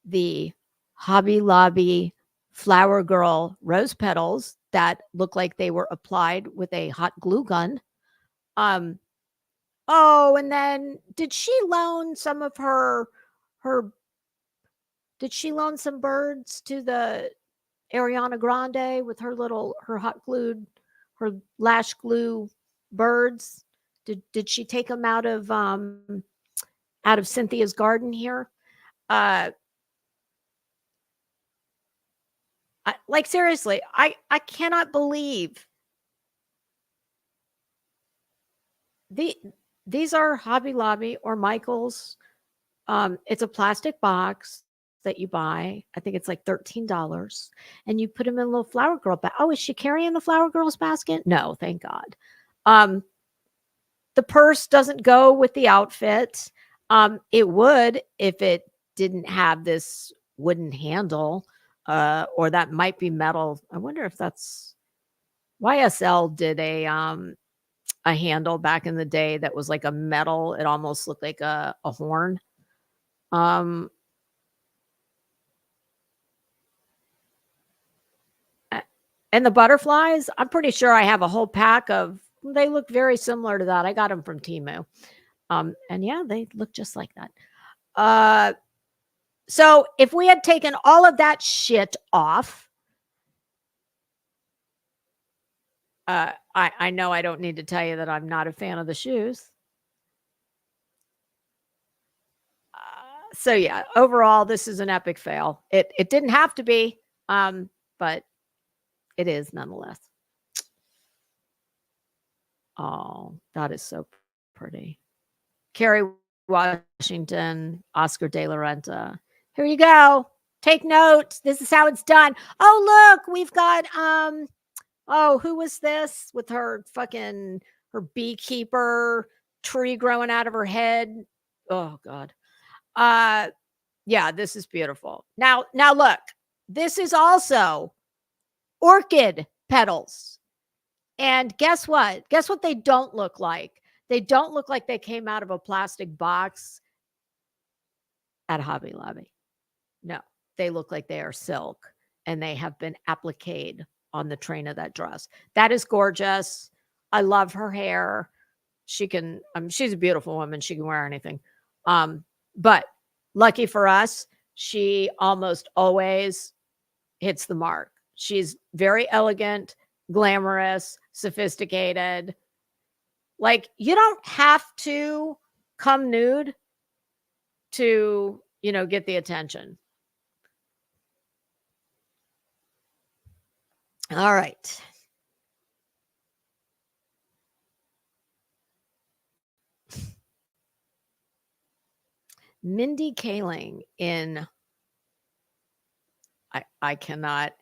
the Hobby Lobby Flower Girl rose petals that look like they were applied with a hot glue gun. Oh, and then did she loan some of her did she loan some birds to the Ariana Grande with her hot glued, her lash glue birds? Did she take them out of Cynthia's garden here? Like seriously, I cannot believe these are Hobby Lobby or Michael's. It's a plastic box that you buy. I think it's like $13, and you put them in a little flower girl bag. Oh, is she carrying the flower girl's basket? No, thank God. The purse doesn't go with the outfit. It would if it didn't have this wooden handle, or that might be metal. I wonder if that's YSL did a handle back in the day that was like a metal. It almost looked like a horn. And the butterflies, I'm pretty sure I have a whole pack of. They look very similar to that. I got them from Temu. And yeah, they look just like that. So if we had taken all of that shit off, I know I don't need to tell you that I'm not a fan of the shoes. So yeah, overall, this is an epic fail. It didn't have to be, but it is nonetheless. Oh, that is so pretty. Kerry Washington, Oscar de la Renta. Here you go. Take notes. This is how it's done. Oh, look, we've got who was this with her beekeeper tree growing out of her head? Oh God. Yeah, this is beautiful. Now look, this is also orchid petals. And guess what? Guess what they don't look like? They don't look like they came out of a plastic box at Hobby Lobby. No, they look like they are silk and they have been appliqued on the train of that dress. That is gorgeous. I love her hair. She's a beautiful woman. She can wear anything. But lucky for us, she almost always hits the mark. She's very elegant, glamorous, sophisticated. Like, you don't have to come nude to, get the attention. All right. Mindy Kaling in I cannot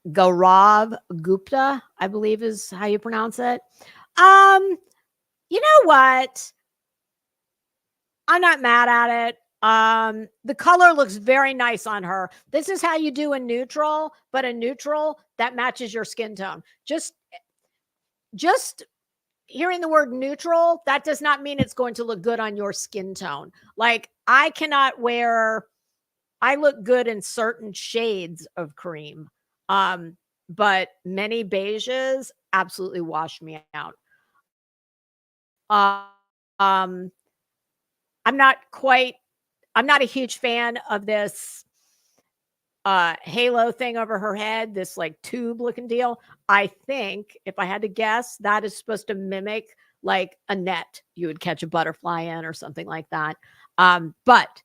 Gaurav Gupta, I believe is how you pronounce it. You know what? I'm not mad at it. The color looks very nice on her. This is how you do a neutral, but a neutral that matches your skin tone. Just hearing the word neutral, that does not mean it's going to look good on your skin tone. Like I look good in certain shades of cream. But many beiges absolutely wash me out. Uh, um, I'm not a huge fan of this halo thing over her head, this like tube looking deal. I think if I had to guess, that is supposed to mimic like a net you would catch a butterfly in or something like that. But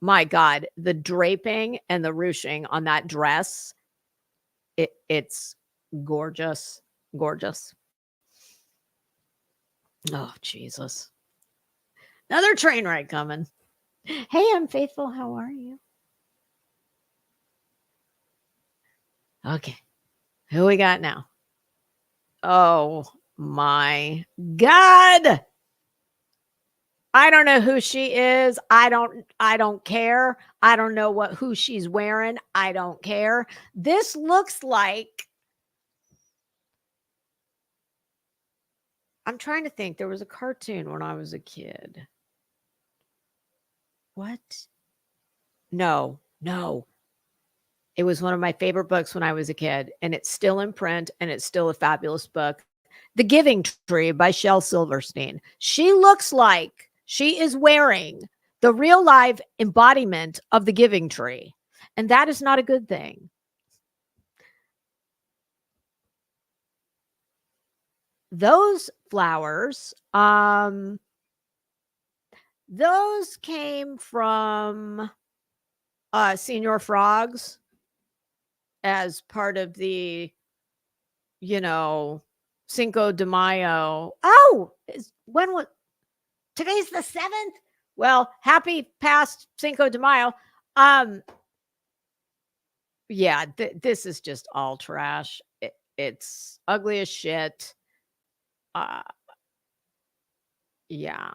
my God, the draping and the ruching on that dress, it's gorgeous, gorgeous. Oh, Jesus. Another train ride coming. Hey, I'm Faithful. How are you? Okay. Who we got now? Oh my God. I don't know who she is. I don't care. I don't know who she's wearing. I don't care. This looks like I'm trying to think. There was a cartoon when I was a kid. What? No. It was one of my favorite books when I was a kid, and it's still in print, and it's still a fabulous book. The Giving Tree by Shel Silverstein. She looks like she is wearing the real live embodiment of the Giving Tree, and that is not a good thing. Those flowers, those came from Senior Frogs as part of the, Cinco de Mayo. Oh, when was today's the 7th? Well, happy past Cinco de Mayo. Yeah, this is just all trash. It's ugly as shit. Yeah.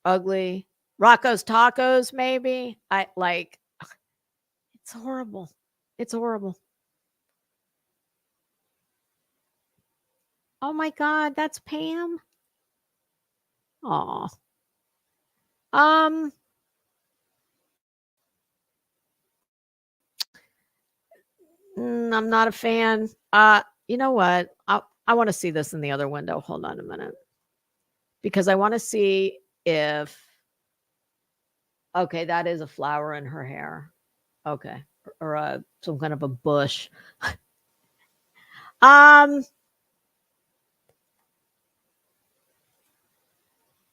Ugly. Rocco's Tacos, maybe. It's horrible. It's horrible. Oh my God, that's Pam. Aw. I'm not a fan. You know what? I want to see this in the other window. Hold on a minute. Because I want to see if okay, that is a flower in her hair. Okay. Or some kind of a bush.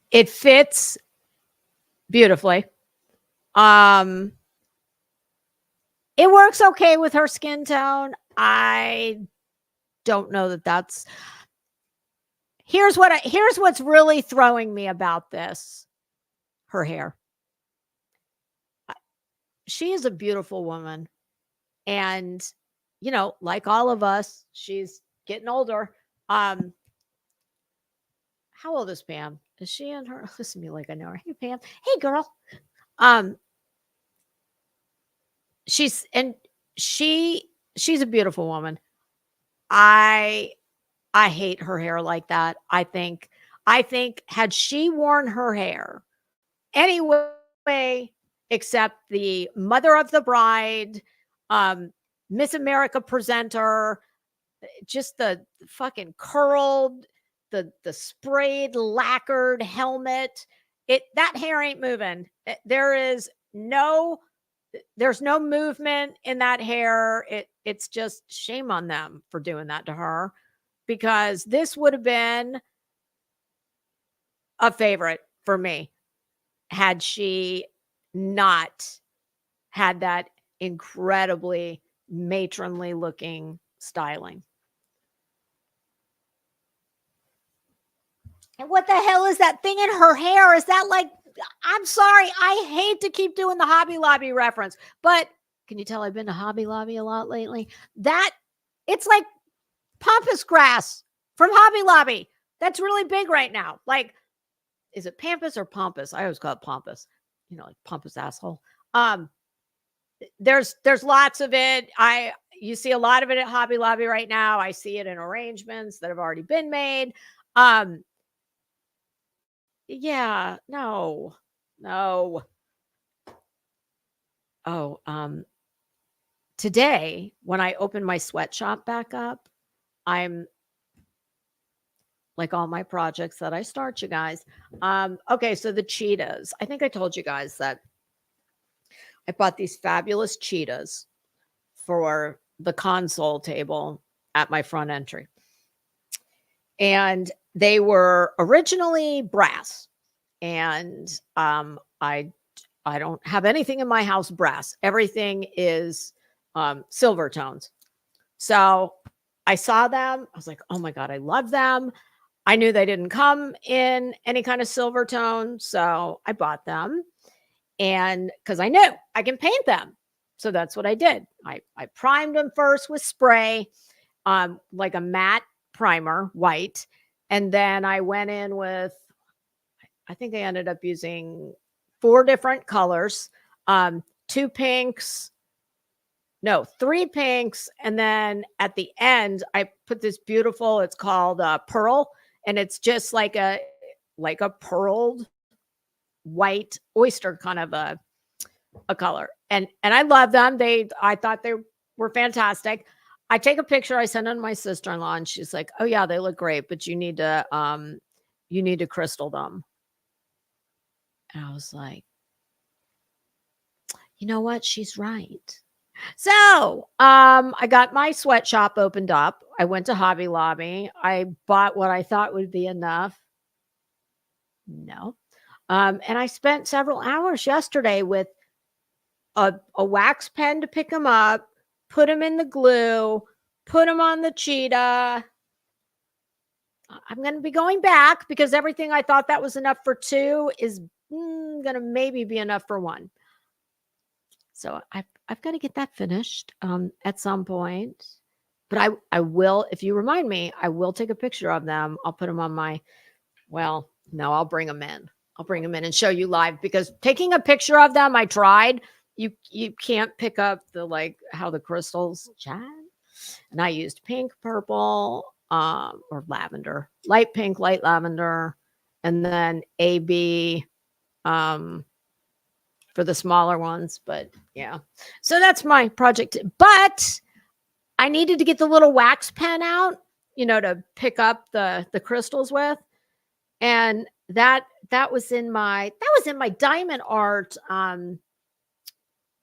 It fits beautifully. It works okay with her skin tone. I don't know that that's here's what's really throwing me about this. Her hair. She is a beautiful woman. And, like all of us, she's getting older. How old is Pam? Is she in her? Listen to me like I know her. Hey, Pam. Hey, girl. She's a beautiful woman. I hate her hair like that. I think had she worn her hair any way except the mother of the bride, Miss America presenter, just the fucking curled, the sprayed, lacquered helmet. That hair ain't moving. There's no movement in that hair. It's just shame on them for doing that to her, because this would have been a favorite for me had she not had that incredibly matronly looking styling. And what the hell is that thing in her hair? Is that like, I'm sorry, I hate to keep doing the Hobby Lobby reference, but can you tell I've been to Hobby Lobby a lot lately? It's like pampas grass from Hobby Lobby. That's really big right now. Like, is it Pampas or Pompous? I always call it Pompous, like pompous asshole. Um, there's lots of it. You see a lot of it at Hobby Lobby right now. I see it in arrangements that have already been made. Yeah, no. Oh, today when I open my sweatshop back up, I'm like all my projects that I start, you guys. Okay, so the cheetahs. I think I told you guys that I bought these fabulous cheetahs for the console table at my front entry. And they were originally brass. And I don't have anything in my house brass. Everything is silver tones. So I saw them. I was like, oh my God, I love them. I knew they didn't come in any kind of silver tone. So I bought them. And because I knew I can paint them. So that's what I did. I primed them first with spray, like a matte primer, white. And then I went in with, I think I ended up using 4 different colors, 2 pinks, no, 3 pinks. And then at the end, I put this beautiful, it's called Pearl. And it's just like a pearled white oyster kind of a color. And I love them. I thought they were fantastic. I take a picture, I send it to my sister-in-law, and she's like, oh yeah, they look great, but you need to crystal them. And I was like, you know what? She's right. So, I got my sweatshop opened up. I went to Hobby Lobby. I bought what I thought would be enough. No. And I spent several hours yesterday with a wax pen to pick them up, put them in the glue, put them on the cheetah. I'm going to be going back because everything I thought that was enough for 2 is going to maybe be enough for 1. So I've got to get that finished at some point. But I will, if you remind me, I will take a picture of them. I'll put them on my, well, no, I'll bring them in. I'll bring them in and show you live because taking a picture of them, I tried. You can't pick up the how the crystals chat. And I used pink, purple, or lavender, light pink, light lavender, and then AB for the smaller ones. But yeah, so that's my project. But I needed to get the little wax pen out, to pick up the crystals with. And that was in my diamond art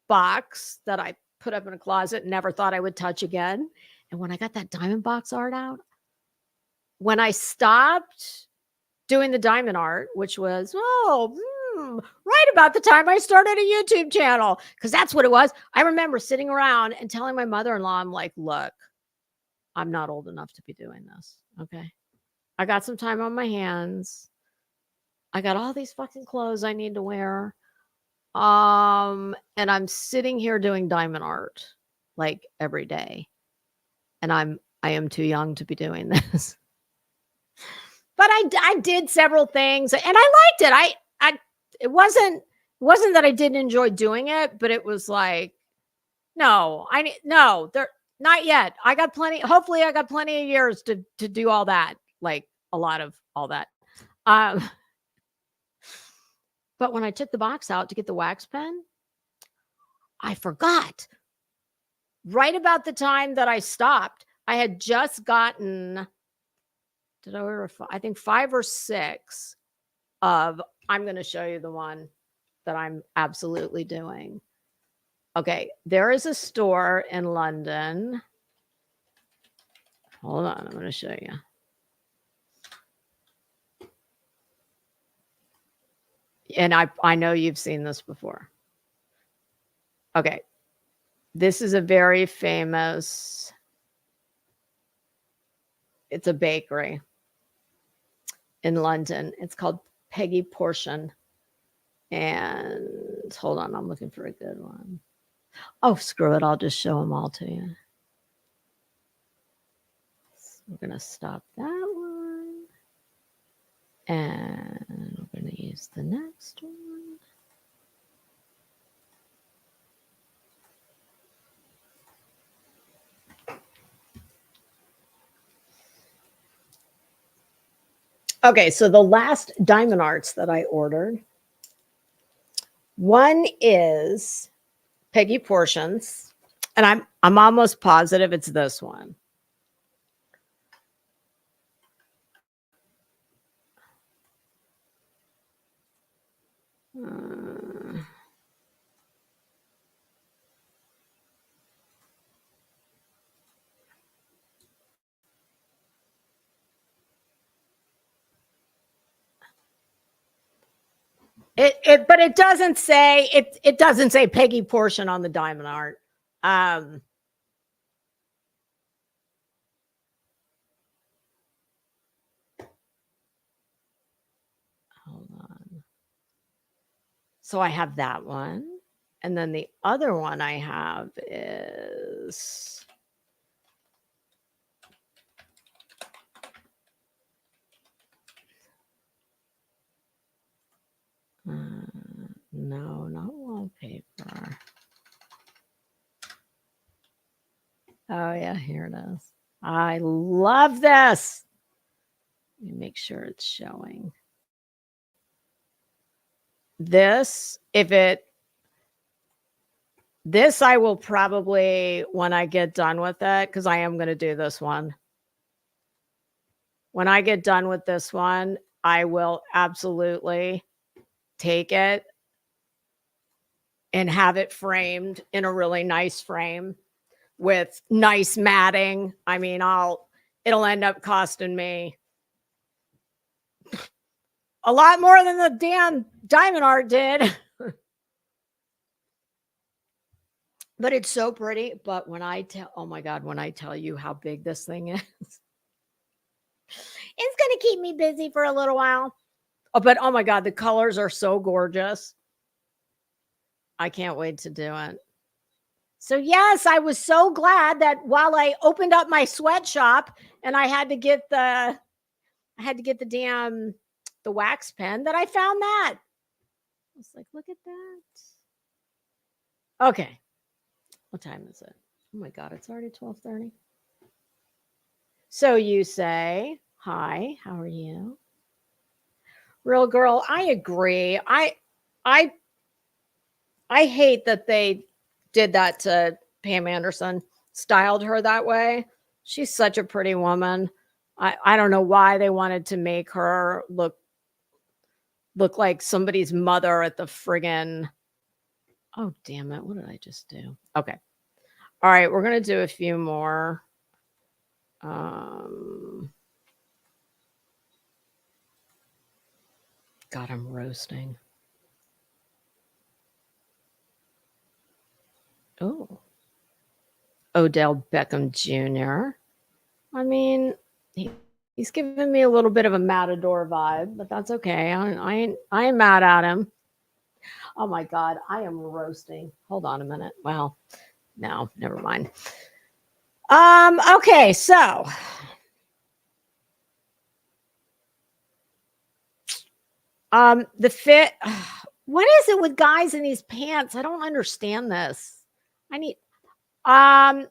box that I put up in a closet and never thought I would touch again. And when I got that diamond box art out, when I stopped doing the diamond art, which was right about the time I started a YouTube channel, because that's what it was. I remember sitting around and telling my mother-in-law, I'm like, look, I'm not old enough to be doing this. Okay. I got some time on my hands. I got all these fucking clothes I need to wear. And I'm sitting here doing diamond art like every day. And I am too young to be doing this. But I did several things and I liked it. It wasn't that I didn't enjoy doing it, but it was like, no, they're not yet. I got plenty. Hopefully I got plenty of years to do all that. Like a lot of all that. But when I took the box out to get the wax pen, I forgot. Right about the time that I stopped, I had just gotten, did I order, I think 5 or 6 of, I'm going to show you the one that I'm absolutely doing. Okay, there is a store in London. Hold on, I'm going to show you. And I know you've seen this before. Okay. This is a very famous, it's a bakery in London. It's called Peggy Portion. And hold on, I'm looking for a good one. Oh, screw it. I'll just show them all to you. So we're going to stop that one. And we're going use the next one. Okay, so the last diamond arts that I ordered, one is Peggy Portions, and I'm almost positive it's this one. But it doesn't say it doesn't say Peggy Portion on the diamond art. Hold on. So I have that one, and then the other one I have is no, not wallpaper. Oh yeah, here it is. I love this. Let me make sure it's showing. This I will probably, when I get done with it, because I am going to do this one. When I get done with this one, I will absolutely take it and have it framed in a really nice frame with nice matting. I mean, it'll end up costing me a lot more than the damn diamond art did. But it's so pretty. But when I oh my God, when I tell you how big this thing is, it's going to keep me busy for a little while. Oh, but oh my God, the colors are so gorgeous. I can't wait to do it. So yes, I was so glad that while I opened up my sweatshop and I had to get the damn the wax pen, that I found that. I was like, look at that. Okay. What time is it? Oh my God, it's already 12:30. So you say, hi, how are you? Real girl, I agree. I hate that they did that to Pam Anderson, styled her that way. She's such a pretty woman. I don't know why they wanted to make her look like somebody's mother at the friggin'. Oh, damn it. What did I just do? Okay. All right. We're going to do a few more. God, I'm roasting. Oh. Odell Beckham Jr. I mean, he's giving me a little bit of a Matador vibe, but that's okay. I ain't mad at him. Oh my God, I am roasting. Hold on a minute. Well, no, never mind. Okay, so the fit. What is it with guys in these pants? I don't understand this. I'm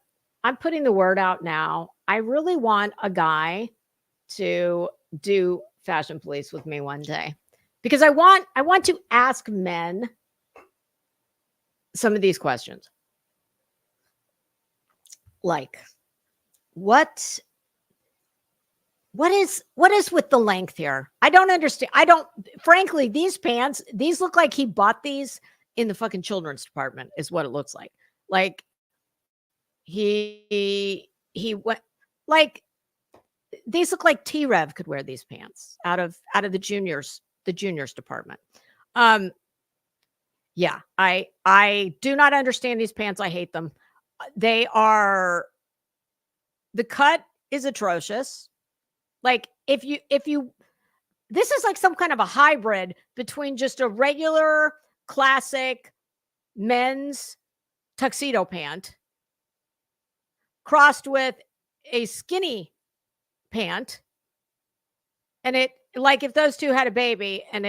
putting the word out now. I really want a guy to do Fashion Police with me one day, because I want to ask men some of these questions. Like, what is with the length here? I don't understand. Frankly, these pants, these look like he bought these in the fucking children's department, is what it looks like. Like he went, like, these look like T-Rev could wear these pants out of the juniors department. Yeah, I do not understand these pants. I hate them. The cut is atrocious. Like, if you this is like some kind of a hybrid between just a regular classic men's tuxedo pant crossed with a skinny pant. And it, like, if those two had a baby, and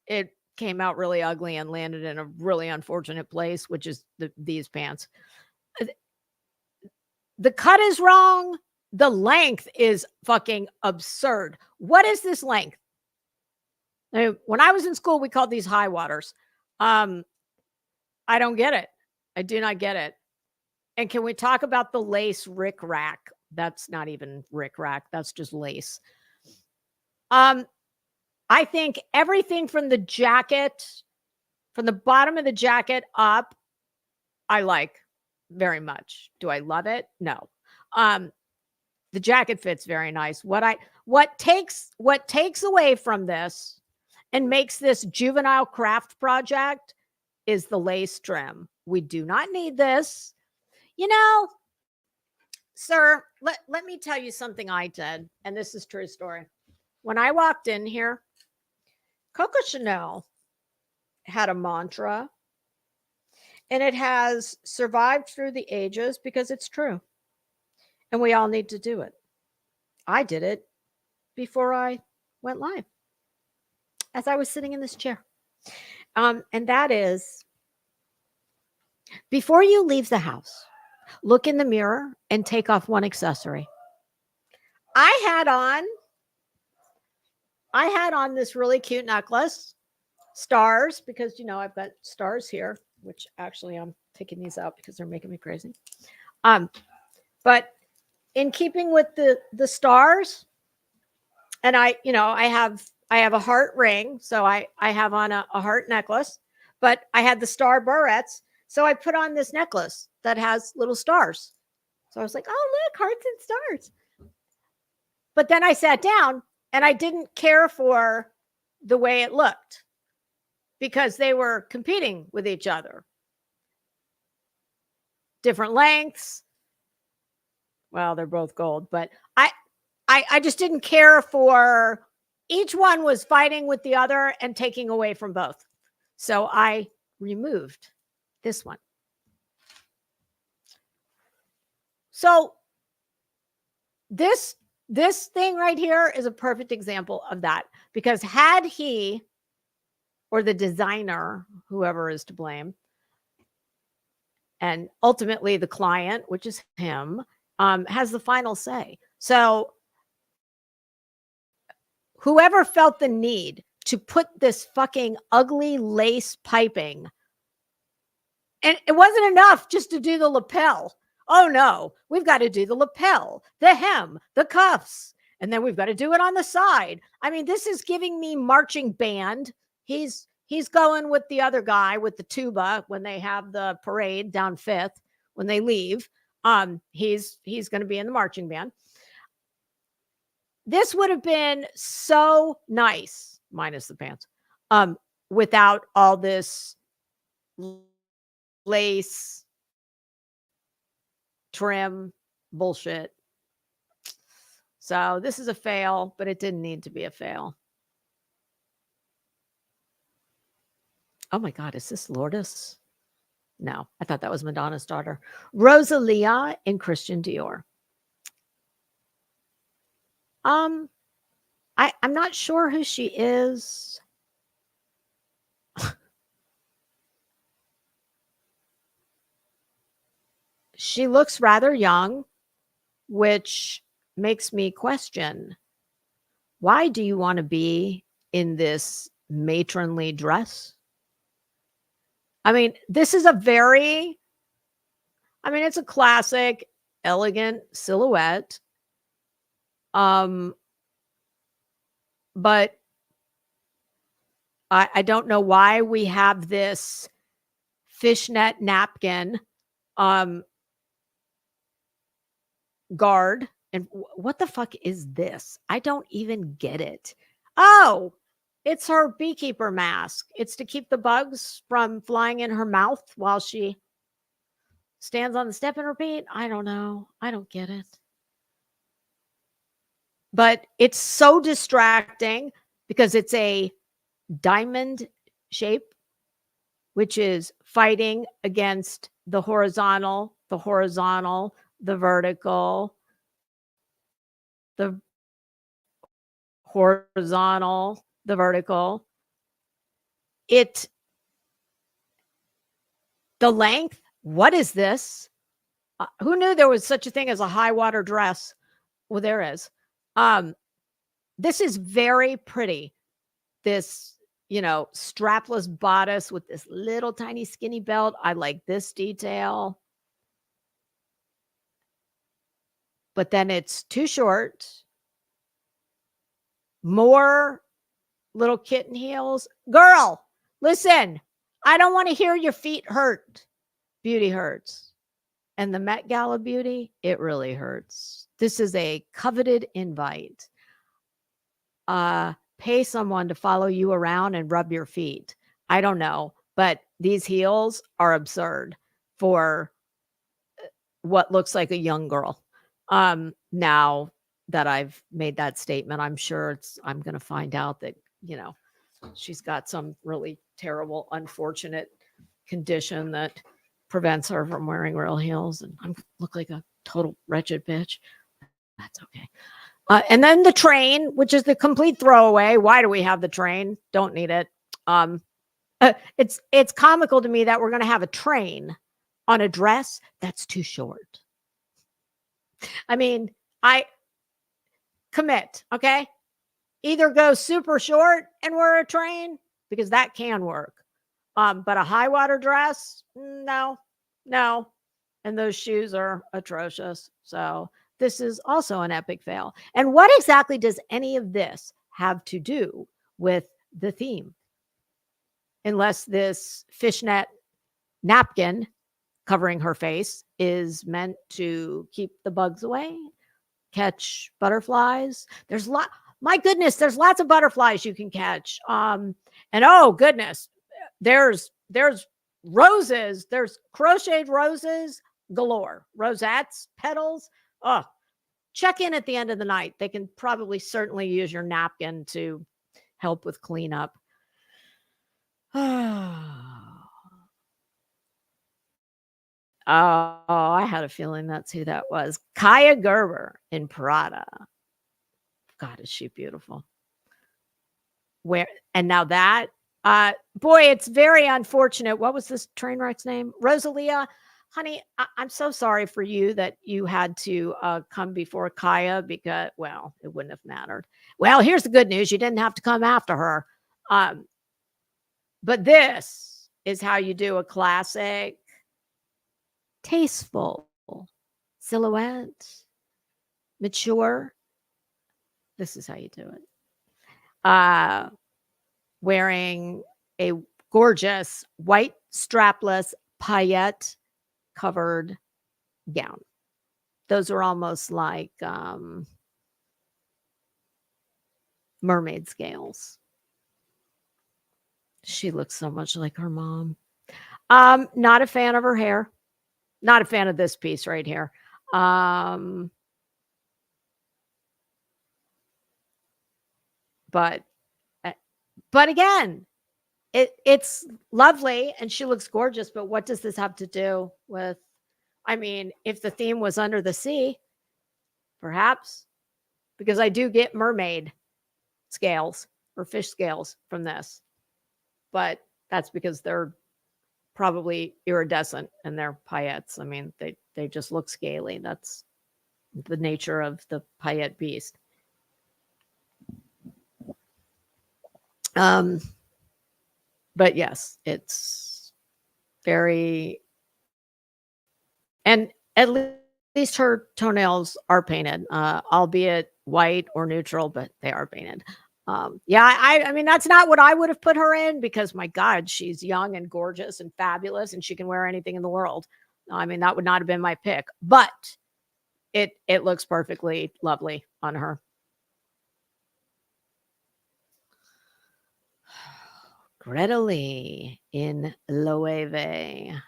it came out really ugly and landed in a really unfortunate place, which is these pants. The cut is wrong. The length is fucking absurd. What is this length? When I was in school, we called these high waters. I don't get it. I do not get it. And can we talk about the lace rick rack? That's not even rick rack. That's just lace. I think everything from the jacket, from the bottom of the jacket up, I like very much. Do I love it? No. The jacket fits very nice. What takes away from this and makes this juvenile craft project is the lace trim. We do not need this. You know, sir, let me tell you something I did, and this is true story. When I walked in here, Coco Chanel had a mantra, and it has survived through the ages because it's true. And we all need to do it. I did it before I went live as I was sitting in this chair. And that is, before you leave the house, look in the mirror and take off one accessory. I had on this really cute necklace, stars, because, I've got stars here, which actually I'm taking these out because they're making me crazy. But in keeping with the stars, and I have a heart ring, so I have on a heart necklace, but I had the star barrettes, so I put on this necklace that has little stars. So I was like, oh, look, hearts and stars. But then I sat down and I didn't care for the way it looked because they were competing with each other. Different lengths. Well, they're both gold, but I just didn't care for, each one was fighting with the other and taking away from both. So I removed this one. So this thing right here is a perfect example of that, because had he, or the designer, whoever is to blame, and ultimately the client, which is him, has the final say. So whoever felt the need to put this fucking ugly lace piping, and it wasn't enough just to do the lapel. Oh no, we've got to do the lapel, the hem, the cuffs, and then we've got to do it on the side. I mean, this is giving me marching band. He's going with the other guy with the tuba when they have the parade down 5th when they leave. He's going to be in the marching band. This would have been so nice, minus the pants, without all this lace trim bullshit. So this is a fail, but it didn't need to be a fail. Oh my God, is this Lourdes? No, I thought that was Madonna's daughter. Rosalia in Christian Dior. I'm not sure who she is. She looks rather young, which makes me question, why do you want to be in this matronly dress? I mean, this is it's a classic, elegant silhouette. But I don't know why we have this fishnet napkin guard. And what the fuck is this? I don't even get it. Oh, it's her beekeeper mask. It's to keep the bugs from flying in her mouth while she stands on the step and repeat. I don't know. I don't get it. But it's so distracting because it's a diamond shape, which is fighting against the horizontal, the vertical, the horizontal, the vertical. the length, what is this? Who knew there was such a thing as a high water dress? Well, there is. This is very pretty. This, strapless bodice with this little tiny skinny belt. I like this detail. But then it's too short. More little kitten heels. Girl, listen, I don't want to hear your feet hurt. Beauty hurts. And the Met Gala beauty, it really hurts. This is a coveted invite. Pay someone to follow you around and rub your feet. I don't know, but these heels are absurd for what looks like a young girl. Now that I've made that statement, I'm sure I'm going to find out that, she's got some really terrible, unfortunate condition that prevents her from wearing real heels, and I look like a total wretched bitch. That's okay. And then the train, which is the complete throwaway. Why do we have the train? Don't need it. It's comical to me that we're going to have a train on a dress that's too short. I mean, I commit, okay? Either go super short and wear a train, because that can work. But a high water dress, no. And those shoes are atrocious. So this is also an epic fail. And what exactly does any of this have to do with the theme? Unless this fishnet napkin covering her face is meant to keep the bugs away, catch butterflies. My goodness, there's lots of butterflies you can catch. And oh goodness, there's roses, there's crocheted roses galore, rosettes, petals. Oh, check in at the end of the night. They can certainly use your napkin to help with cleanup. Oh, I had a feeling that's who that was. Kaya Gerber in Prada. God, is she beautiful. And now that, boy, it's very unfortunate. What was this train wreck's name? Rosalia. Honey, I'm so sorry for you that you had to come before Kaya, because, well, it wouldn't have mattered. Well, here's the good news. You didn't have to come after her. But this is how you do a classic, tasteful silhouette, mature. This is how you do it. Wearing a gorgeous white strapless paillette covered gown. Those are almost like mermaid scales. She looks so much like her mom. Not a fan of her hair. Not a fan of this piece right here. But again, it's lovely and she looks gorgeous, but what does this have to do with, I mean, if the theme was under the sea, perhaps, because I do get mermaid scales or fish scales from this, but that's because they're probably iridescent and they're paillettes. I mean, they just look scaly. That's the nature of the paillette beast. But yes, it's very, and at least her toenails are painted, albeit white or neutral, but they are painted. Yeah, I mean, that's not what I would have put her in, because my God, she's young and gorgeous and fabulous and she can wear anything in the world. I mean, that would not have been my pick, but it looks perfectly lovely on her. Greta Lee in Loewe.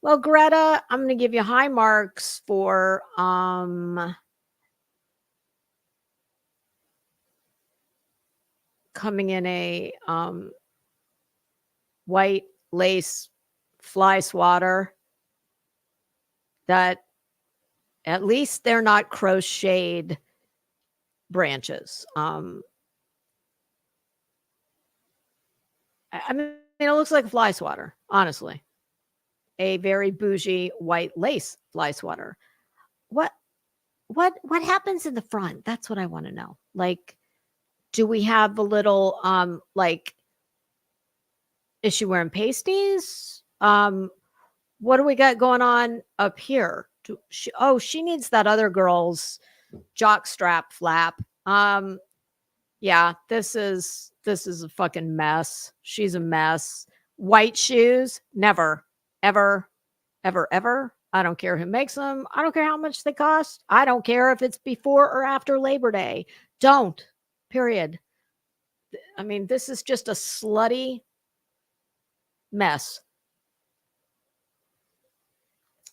Well, Greta, I'm going to give you high marks for coming in a white lace fly swatter that at least they're not crocheted branches. I mean, it looks like a fly swatter, honestly. A very bougie white lace fly swatter. What what happens in the front? That's what I want to know. Like, do we have a little like, is she wearing pasties? What do we got going on up here? She needs that other girl's jock strap flap. Yeah, this is a fucking mess. She's a mess. White shoes, never, ever, ever, ever. I don't care who makes them. I don't care how much they cost. I don't care if it's before or after Labor Day. Don't. Period. I mean, this is just a slutty mess.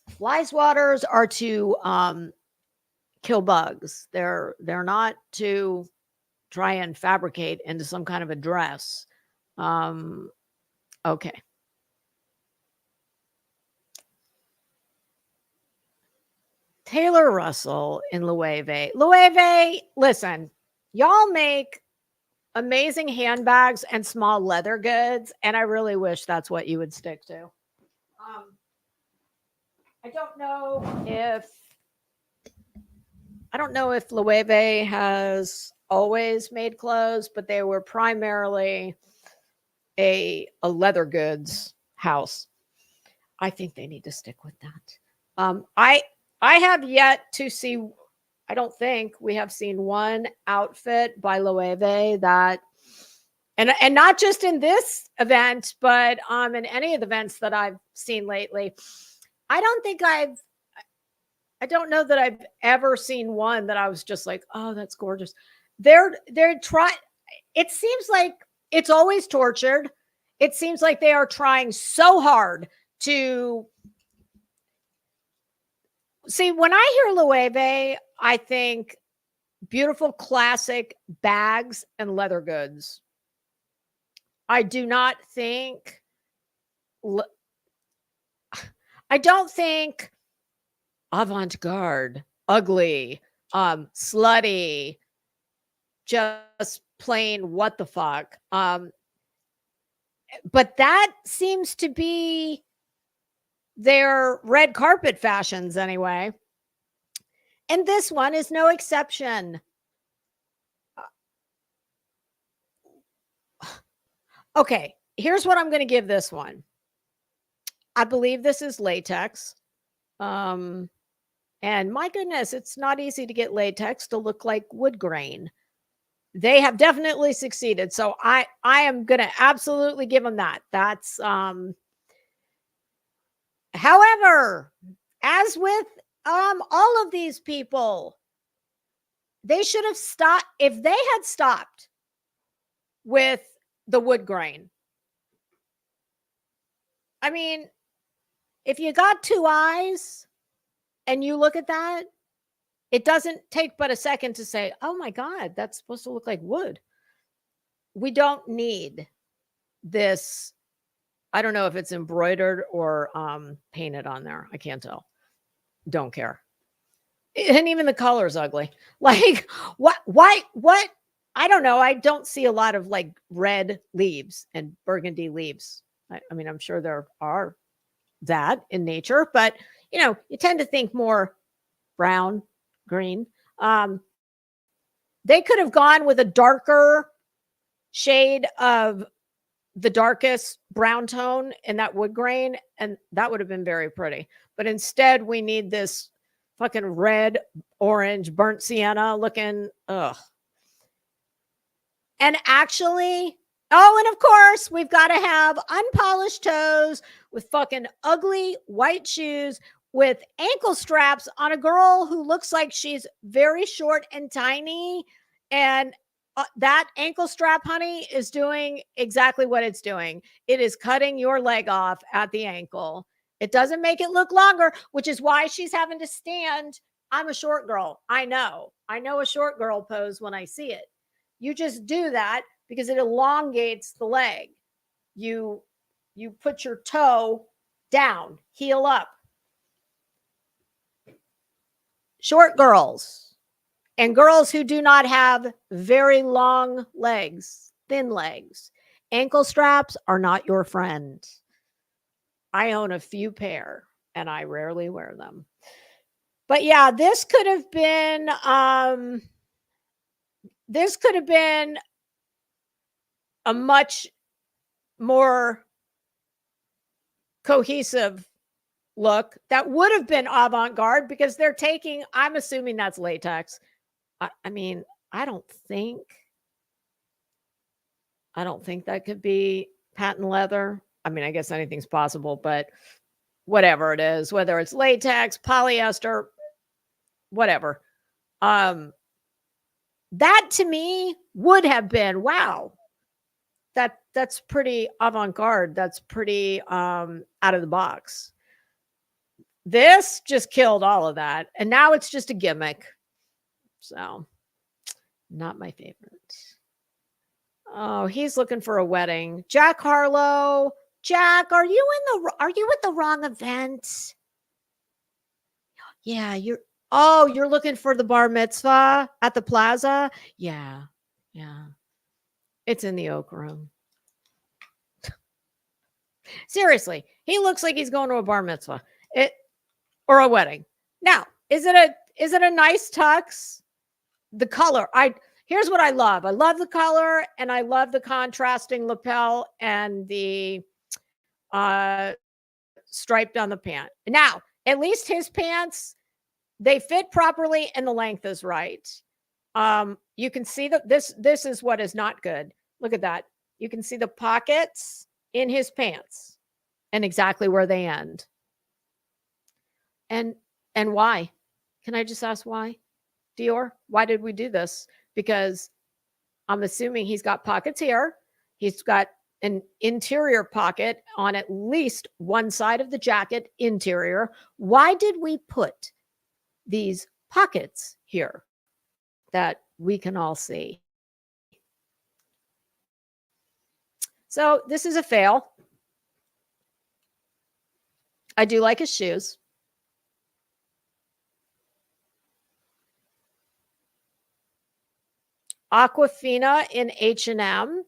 Fly swatters are to kill bugs. They're not to try and fabricate into some kind of a dress. Okay. Taylor Russell in Loewe. Loewe, listen, y'all make amazing handbags and small leather goods, and I really wish that's what you would stick to. I don't know if Loewe has always made clothes, but they were primarily a leather goods house. I think they need to stick with that. I have yet to see. I don't think we have seen one outfit by Loewe that, and not just in this event, but in any of the events that I've seen lately. I don't know that I've ever seen one that I was just like, oh, that's gorgeous. They're trying. It seems like it's always tortured. It seems like they are trying so hard to see. When I hear Loewe, I think beautiful classic bags and leather goods. I do not think. I don't think avant-garde, ugly, slutty, just plain what the fuck. But that seems to be their red carpet fashions anyway. And this one is no exception. Okay, here's what I'm going to give this one. I believe this is latex. And my goodness, it's not easy to get latex to look like wood grain. They have definitely succeeded. So I am going to absolutely give them that. That's however, as with all of these people, they should have stopped. If they had stopped with the wood grain, I mean, if you got two eyes and you look at that, it doesn't take but a second to say, oh my God, that's supposed to look like wood. We don't need this. I don't know if it's embroidered or painted on there. I can't tell. Don't care. And even the color's ugly. Like, what? Why? What? I don't know. I don't see a lot of like red leaves and burgundy leaves. I mean, I'm sure there are that in nature, but you tend to think more brown, green. They could have gone with a darker shade of the darkest brown tone in that wood grain, and that would have been very pretty. But instead, we need this fucking red, orange, burnt sienna looking. Ugh. And actually, and of course, we've got to have unpolished toes with fucking ugly white shoes with ankle straps on a girl who looks like she's very short and tiny. And that ankle strap, honey, is doing exactly what it's doing. It is cutting your leg off at the ankle. It doesn't make it look longer, which is why she's having to stand. I'm a short girl. I know a short girl pose when I see it. You just do that because it elongates the leg. You put your toe down, heel up. Short girls and girls who do not have very long legs, thin legs, ankle straps are not your friend. I own a few pair and I rarely wear them. But yeah, this could have been a much more cohesive look that would have been avant-garde because they're taking, I'm assuming that's latex. I mean, I don't think that could be patent leather. I mean, I guess anything's possible, but whatever it is, whether it's latex, polyester, whatever. That to me would have been, wow, that's pretty avant-garde. That's pretty out of the box. This just killed all of that. And now it's just a gimmick. So, not my favorite. Oh, he's looking for a wedding. Jack Harlow. Jack, are you at the wrong event? Yeah, you're looking for the bar mitzvah at the plaza? Yeah. Yeah. It's in the Oak Room. Seriously, he looks like he's going to a bar mitzvah. Or a wedding. Now, is it a nice tux? The color. Here's what I love. I love the color and I love the contrasting lapel and the stripe down the pant. Now, at least his pants, they fit properly and the length is right. You can see that this is what is not good. Look at that. You can see the pockets in his pants and exactly where they end. And why? Can I just ask why? Dior, why did we do this? Because I'm assuming he's got pockets here. He's got an interior pocket on at least one side of the jacket, interior. Why did we put these pockets here that we can all see? So this is a fail. I do like his shoes. Aquafina in H&M.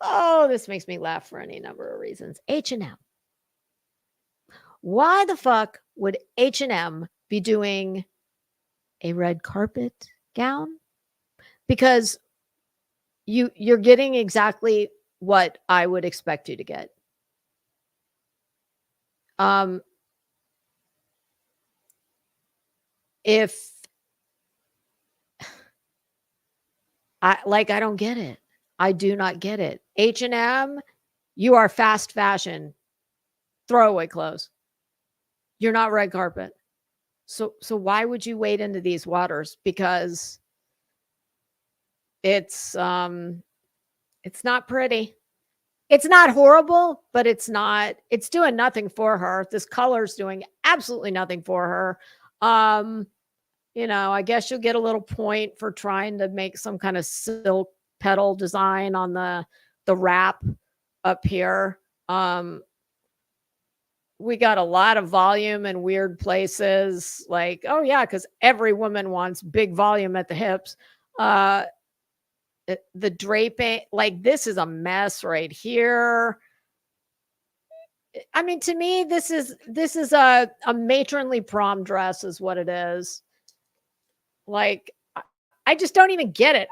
Oh, this makes me laugh for any number of reasons. H&M. Why the fuck would H&M be doing a red carpet gown? Because you're getting exactly what I would expect you to get. If I don't get it. I do not get it. H&M, you are fast fashion, throwaway clothes. You're not red carpet. So why would you wade into these waters? Because it's not pretty. It's not horrible, but it's doing nothing for her. This color's doing absolutely nothing for her. I guess you'll get a little point for trying to make some kind of silk petal design on the wrap up here. We got a lot of volume in weird places. Like, oh yeah, because every woman wants big volume at the hips. The draping, like this is a mess right here. I mean, to me, this is a matronly prom dress is what it is. Like, I just don't even get it.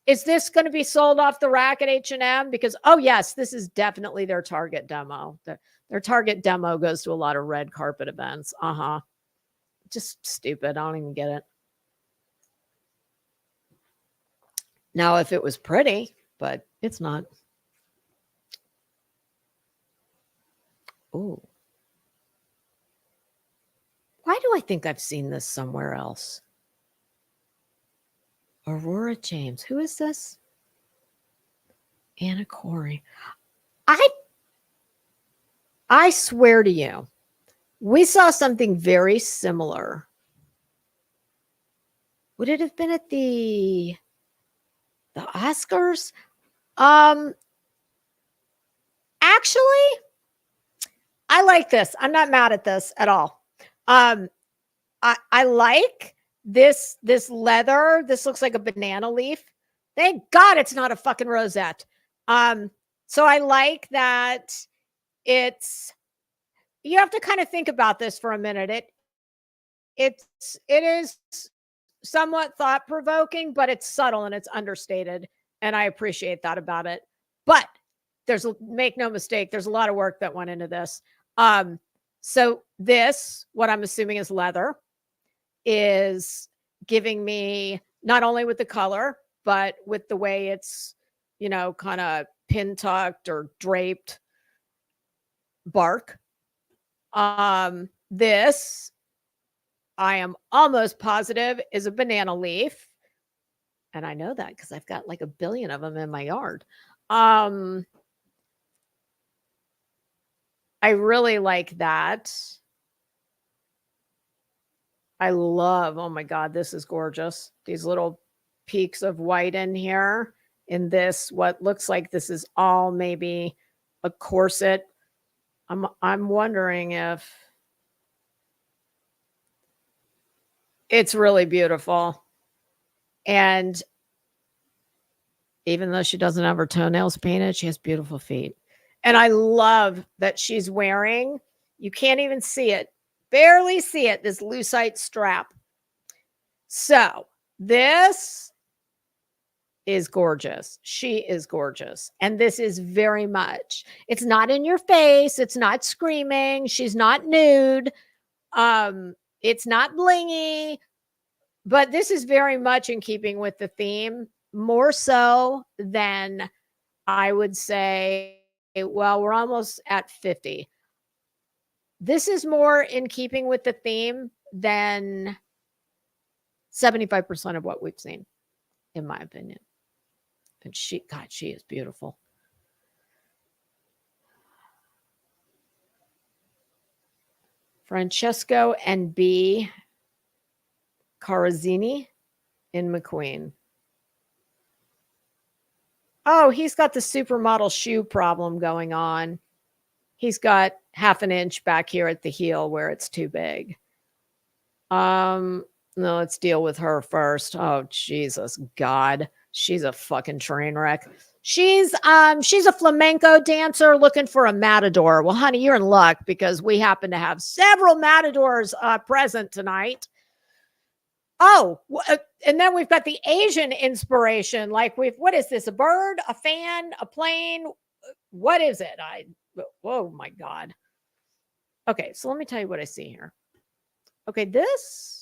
Is this going to be sold off the rack at H&M? Because, oh yes, this is definitely their target demo. Their target demo goes to a lot of red carpet events. Just stupid. I don't even get it. Now, if it was pretty, but it's not. Oh. Why do I think I've seen this somewhere else? Aurora James. Who is this? Anna Corey. I swear to you, we saw something very similar. Would it have been at the Oscars? Actually, I like this. I'm not mad at this at all. I like this leather, this looks like a banana leaf. Thank God it's not a fucking rosette. So I like that you have to kind of think about this for a minute. It is somewhat thought provoking, but it's subtle and it's understated, and I appreciate that about it. But make no mistake, there's a lot of work that went into this. So this, what I'm assuming is leather, is giving me not only with the color, but with the way it's, kind of pin tucked or draped bark. This I am almost positive is a banana leaf. And I know that because I've got like a billion of them in my yard. I really like that. I love, oh my God, this is gorgeous. These little peaks of white in here in this, what looks like this is all maybe a corset. I'm wondering if it's really beautiful. And even though she doesn't have her toenails painted, she has beautiful feet. And I love that she's wearing, you can't even see it, barely see it, this lucite strap. So this is gorgeous. She is gorgeous. And this is very much, it's not in your face. It's not screaming. She's not nude. It's not blingy, but this is very much in keeping with the theme, more so than I would say, well, we're almost at 50. This is more in keeping with the theme than 75% of what we've seen, in my opinion. And she is beautiful. Francesco and B. Carazzini in McQueen. Oh, he's got the supermodel shoe problem going on. He's got half an inch back here at the heel where it's too big. No, let's deal with her first. Oh, Jesus God. She's a fucking train wreck. She's a flamenco dancer looking for a matador. Well, honey, you're in luck because we happen to have several matadors present tonight. Oh, and then we've got the Asian inspiration. Like what is this? A bird, a fan, a plane? What is it? Oh my God. Okay, so let me tell you what I see here. Okay, this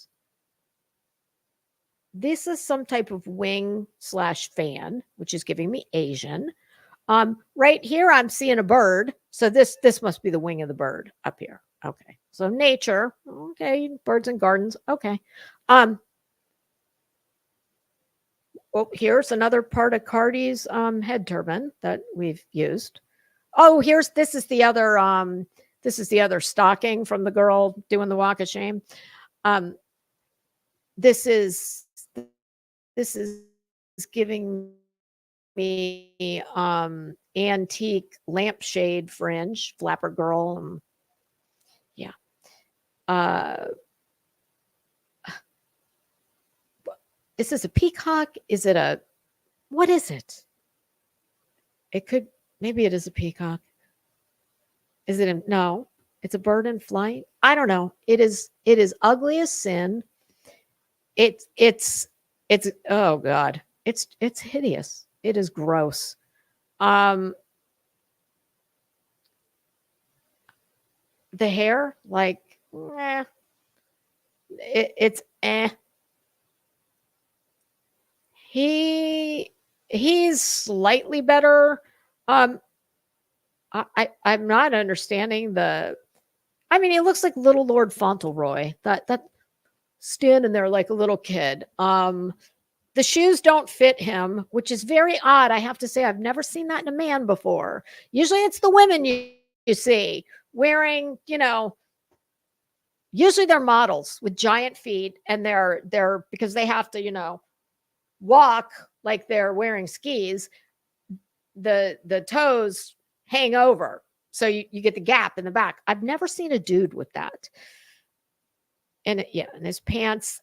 is some type of wing / fan, which is giving me Asian. Right here, I'm seeing a bird. So this must be the wing of the bird up here. Okay, so nature. Okay, birds and gardens. Okay. Well, here's another part of Cardi's head turban that we've used. Oh, this is the other stocking from the girl doing the walk of shame. This is giving me antique lampshade fringe, flapper girl. Yeah. Is this a peacock? Is it what is it? Maybe it is a peacock. Is it no, it's a bird in flight. I don't know. It is ugly as sin. It's oh God. It's hideous. It is gross. The hair, like, it's he's slightly better. I'm not understanding he looks like little Lord Fauntleroy. That standing there like a little kid. The shoes don't fit him, which is very odd. I have to say, I've never seen that in a man before. Usually it's the women you see wearing, usually they're models with giant feet, and they're because they have to, walk like they're wearing skis. The toes hang over. So you get the gap in the back. I've never seen a dude with that. And and his pants,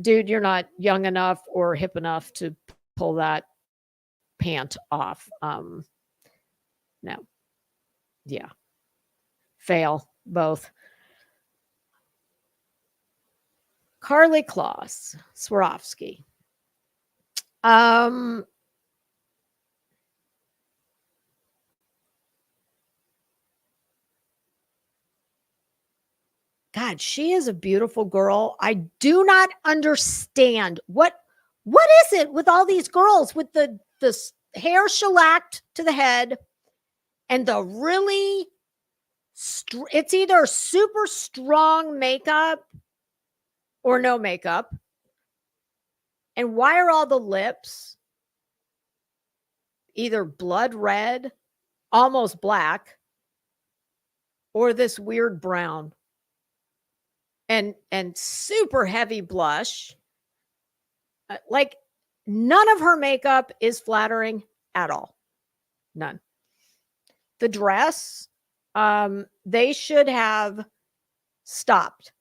dude, you're not young enough or hip enough to pull that pant off. No. Yeah. Fail both. Carly Kloss, Swarovski. Um, God, she is a beautiful girl. I do not understand what is it with all these girls with the hair shellacked to the head and the really it's either super strong makeup or no makeup. And why are all the lips either blood red, almost black, or this weird brown? And super heavy blush. Like none of her makeup is flattering at all. None. The dress, they should have stopped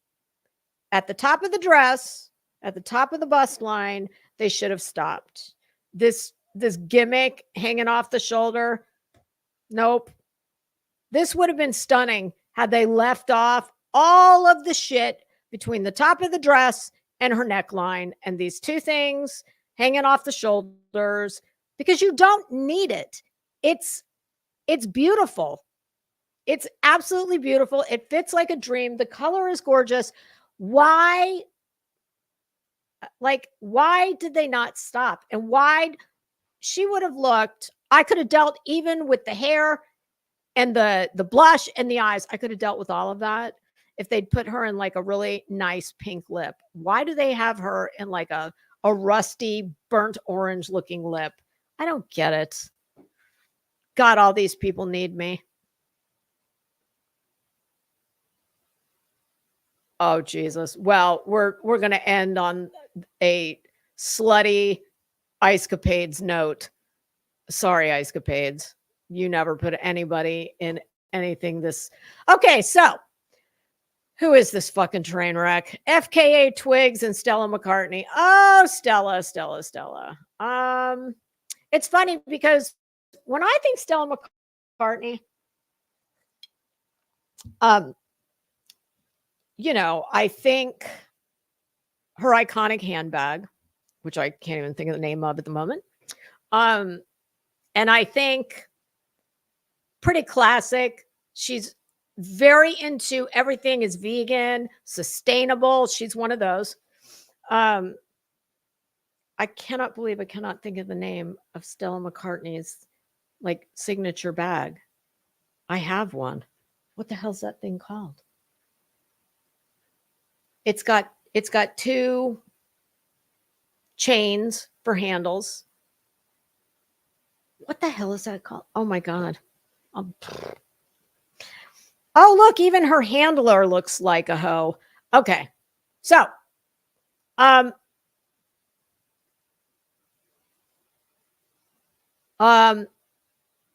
at the top of the dress, at the top of the bust line. They should have stopped. This gimmick hanging off the shoulder. Nope. This would have been stunning had they left off all of the shit between the top of the dress and her neckline and these two things hanging off the shoulders, because you don't need it. It's beautiful. It's absolutely beautiful. It fits like a dream. The color is gorgeous. Why did they not stop? And why she would have looked, I could have dealt even with the hair and the blush and the eyes. I could have dealt with all of that if they'd put her in like a really nice pink lip. Why do they have her in like a rusty burnt orange looking lip? I don't get it. God, all these people need me. Oh, Jesus. Well, we're going to end on a slutty Ice Capades note. Sorry, Ice Capades. You never put anybody in anything this. Okay, so who is this fucking train wreck? FKA Twigs and Stella McCartney. Oh, Stella. It's funny because when I think Stella McCartney, I think her iconic handbag, which I can't even think of the name of at the moment. And I think pretty classic. She's very into everything is vegan, sustainable. She's one of those. I cannot believe I cannot think of the name of Stella McCartney's like signature bag. I have one. What the hell's that thing called? It's got two chains for handles. What the hell is that called? Oh my God. Oh, look, even her handler looks like a hoe. Okay. So,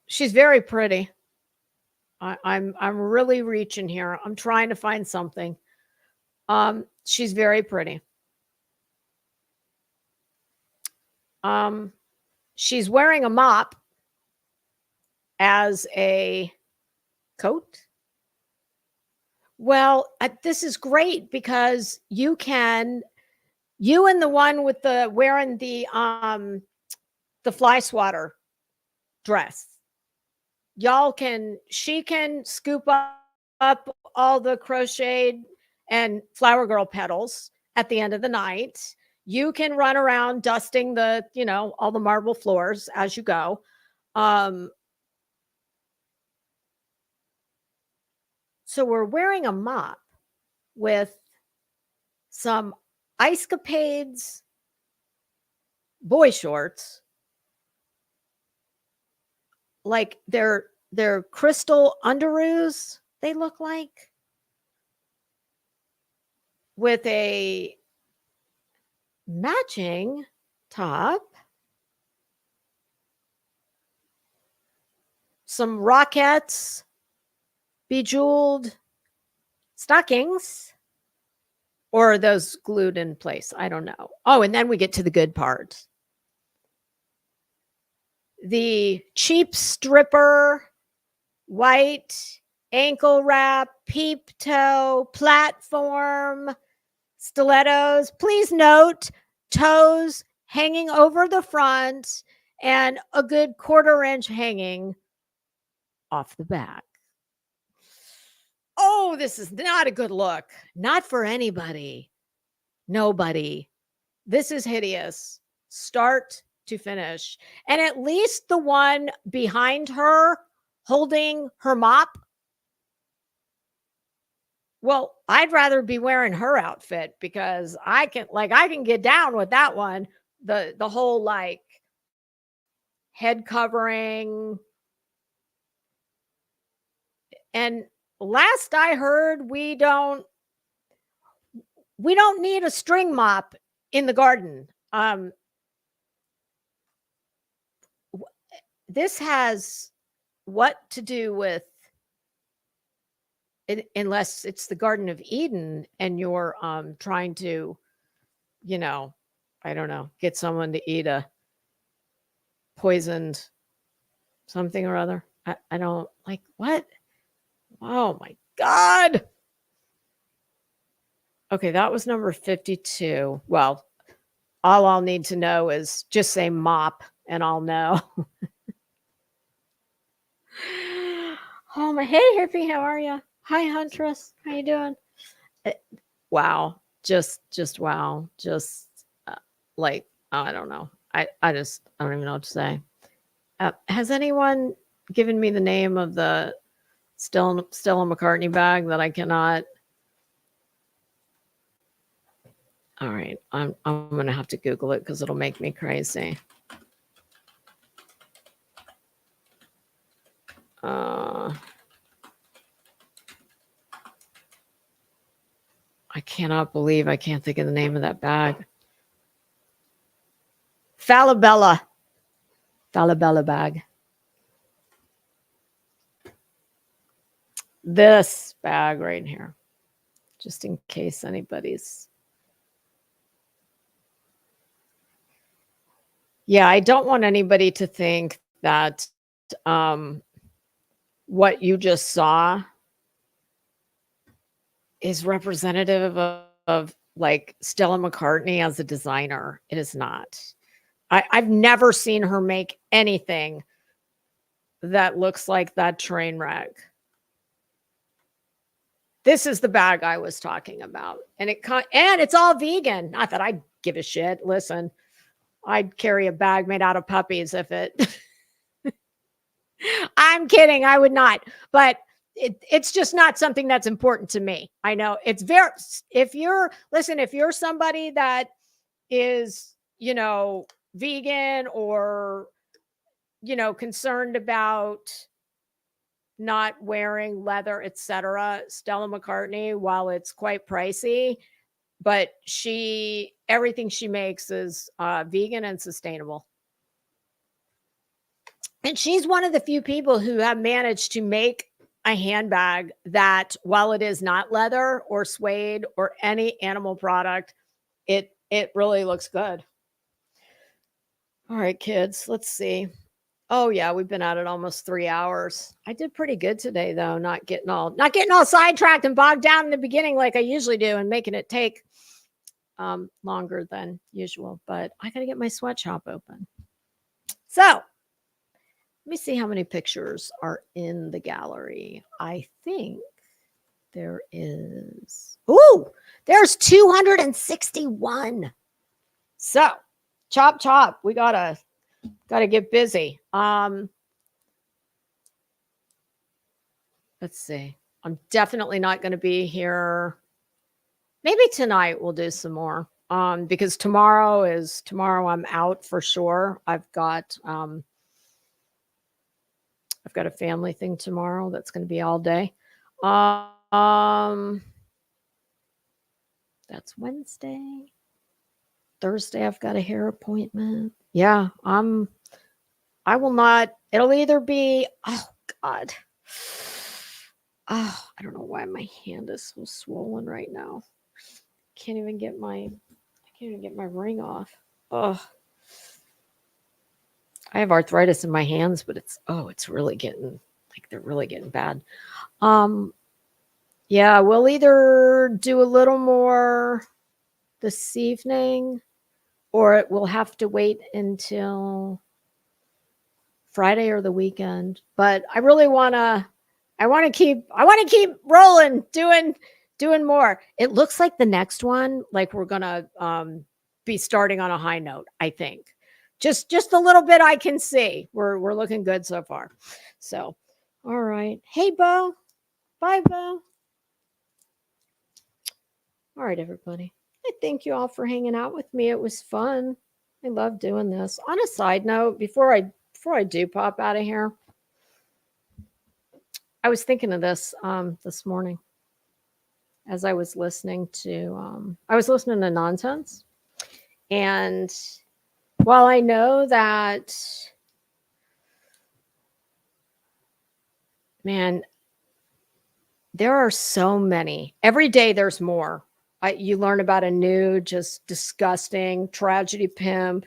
she's very pretty. I'm really reaching here. I'm trying to find something. She's very pretty. She's wearing a mop as a coat. Well, this is great because you and the one with the wearing the fly swatter dress, she can scoop up all the crocheted and flower girl petals at the end of the night. You can run around dusting the, all the marble floors as you go. So we're wearing a mop with some Ice Capades boy shorts. Like they're crystal underoos, they look like, with a matching top, some Rockettes bejeweled stockings, Or are those glued in place? I don't know. Oh, and then we get to the good part. The cheap stripper, white ankle wrap, peep toe, platform, stilettos. Please note toes hanging over the front and a good 1/4 inch hanging off the back. Oh, this is not a good look. Not for anybody. Nobody. This is hideous. Start to finish. And at least the one behind her holding her mop. Well, I'd rather be wearing her outfit because I can get down with that one. The whole like head covering. And last I heard, we don't need a string mop in the garden. This has what to do with it, unless it's the Garden of Eden and you're trying to, I don't know, get someone to eat a poisoned something or other. I don't like what? Oh my God. Okay, that was number 52. Well, all I'll need to know is just say mop and I'll know. Oh my, hey hippie, how are you? Hi Huntress, how you doing? Wow, just wow, just like I don't know. I don't even know what to say. Has anyone given me the name of the Stella McCartney bag that I cannot? All right, I'm gonna have to Google it because it'll make me crazy. I cannot believe I can't think of the name of that bag. Falabella bag. This bag right here, just in case anybody's. Yeah, I don't want anybody to think that what you just saw is representative of like Stella McCartney as a designer. It is not. I've never seen her make anything that looks like that train wreck. This is the bag I was talking about. And it's all vegan. Not that I give a shit. Listen, I'd carry a bag made out of puppies if it. I'm kidding. I would not. But it's just not something that's important to me. I know it's very, if you're somebody that is, vegan or, concerned about not wearing leather, etc. Stella McCartney, while it's quite pricey, but everything she makes is vegan and sustainable. And she's one of the few people who have managed to make a handbag that, while it is not leather or suede or any animal product, it really looks good. All right, kids, let's see. Oh yeah, we've been at it almost 3 hours. I did pretty good today though, not getting all sidetracked and bogged down in the beginning like I usually do and making it take longer than usual, but I got to get my sweatshop open. So, let me see how many pictures are in the gallery. I think there is, there's 261. So, chop, we gotta get busy. Let's see. I'm definitely not going to be here. Maybe tonight we'll do some more. Because tomorrow I'm out for sure. I've got a family thing tomorrow that's going to be all day. That's Wednesday. Thursday I've got a hair appointment. Yeah, I will not. It'll either be, oh God. Oh, I don't know why my hand is so swollen right now. can't even get my ring off. Oh, I have arthritis in my hands, but it's really getting like they're really getting bad. Um, yeah, we'll either do a little more this evening or it will have to wait until Friday or the weekend. But I want to keep rolling, doing more. It looks like the next one, like we're gonna be starting on a high note, I think. Just a little bit I can see. We're looking good so far. So all right. Hey Bo. Bye, Bo. All right, everybody. I thank you all for hanging out with me. It was fun. I love doing this. On a side note, before I do pop out of here, I was thinking of this morning as I was listening to nonsense. And while I know that, man, there are so many. Every day there's more. You learn about a new, just disgusting tragedy pimp.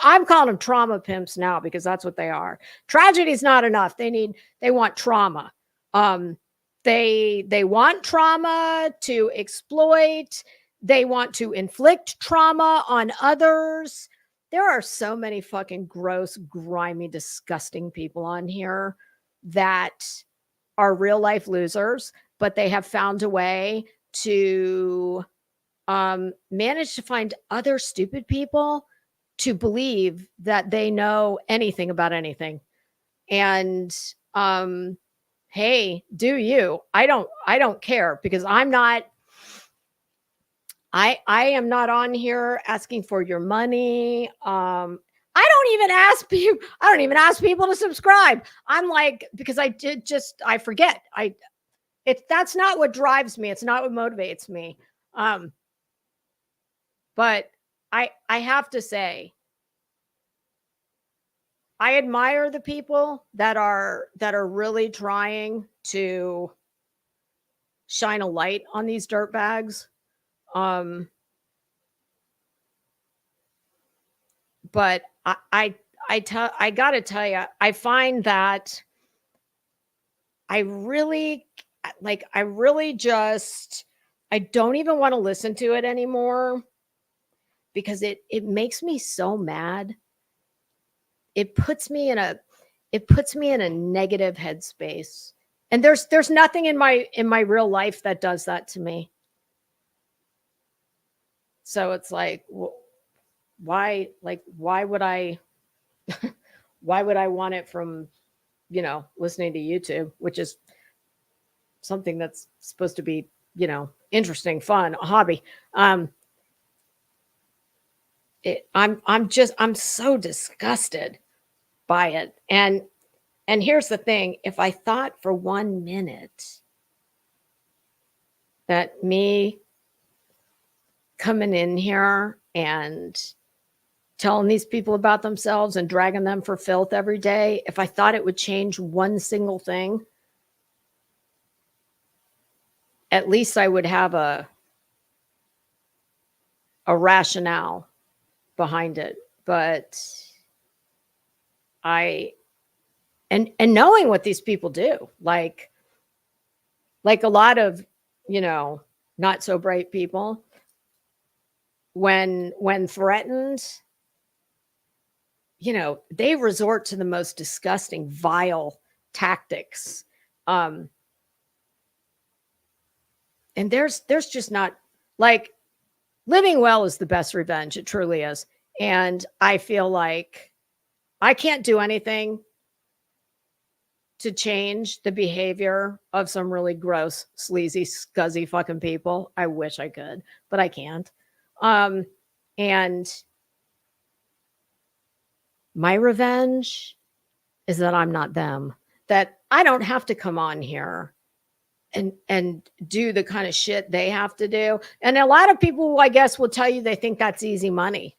I'm calling them trauma pimps now because that's what they are. Tragedy's not enough. They want trauma. Um, they want trauma to exploit. They want to inflict trauma on others. There are so many fucking gross, grimy, disgusting people on here that are real life losers, but they have found a way to manage to find other stupid people to believe that they know anything about anything. And hey, do you? I don't care because I am not on here asking for your money. I don't even ask people to subscribe. I'm like, because I forget. That's not what drives me. It's not what motivates me. But I have to say, I admire the people that are really trying to shine a light on these dirt bags. But I gotta tell you, I find that I really just I don't even want to listen to it anymore because it makes me so mad. It puts me in a negative headspace. And there's nothing in my real life that does that to me. So it's like why would I why would I want it from listening to YouTube, which is something that's supposed to be, interesting, fun, a hobby. I'm so disgusted by it. And here's the thing, if I thought for 1 minute that me coming in here and telling these people about themselves and dragging them for filth every day, if I thought it would change one single thing, at least I would have a rationale behind it. But and knowing what these people do, like a lot of, not so bright people, when threatened, they resort to the most disgusting, vile tactics. And there's just not, like, living well is the best revenge. It truly is. And I feel like I can't do anything to change the behavior of some really gross, sleazy, scuzzy fucking people. I wish I could, but I can't. And my revenge is that I'm not them, that I don't have to come on here and do the kind of shit they have to do. And a lot of people, I guess, will tell you they think that's easy money.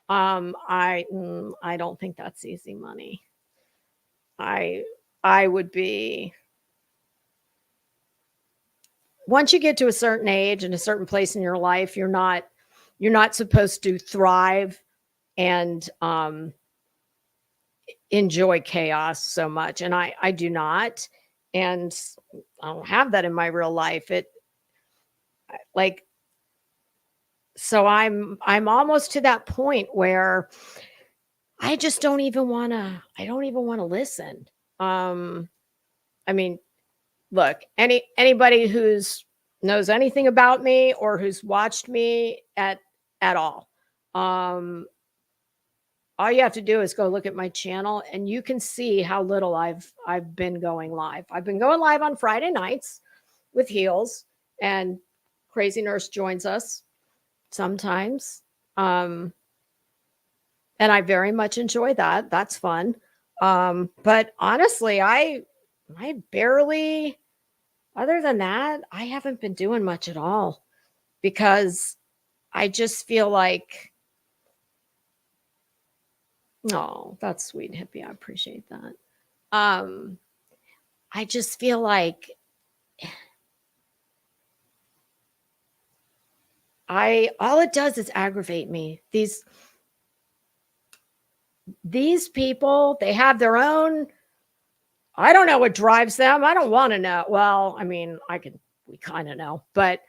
I don't think that's easy money. I would be once you get to a certain age and a certain place in your life, you're not supposed to thrive and enjoy chaos so much. And I do not. And I don't have that in my real life. It like so I'm almost to that point where I just don't even want to listen. Um I mean, look, anybody who's knows anything about me or who's watched me at all you have to do is go look at my channel and you can see how little I've been going live. I've been going live on Friday nights with Heels, and Crazy Nurse joins us sometimes. And I very much enjoy that. That's fun. But honestly, I barely, other than that, I haven't been doing much at all because I just feel like, oh, that's sweet, hippie. I appreciate that. I just feel like all it does is aggravate me. These people, they have their own, I don't know what drives them. I don't want to know. Well, I mean, we kind of know, but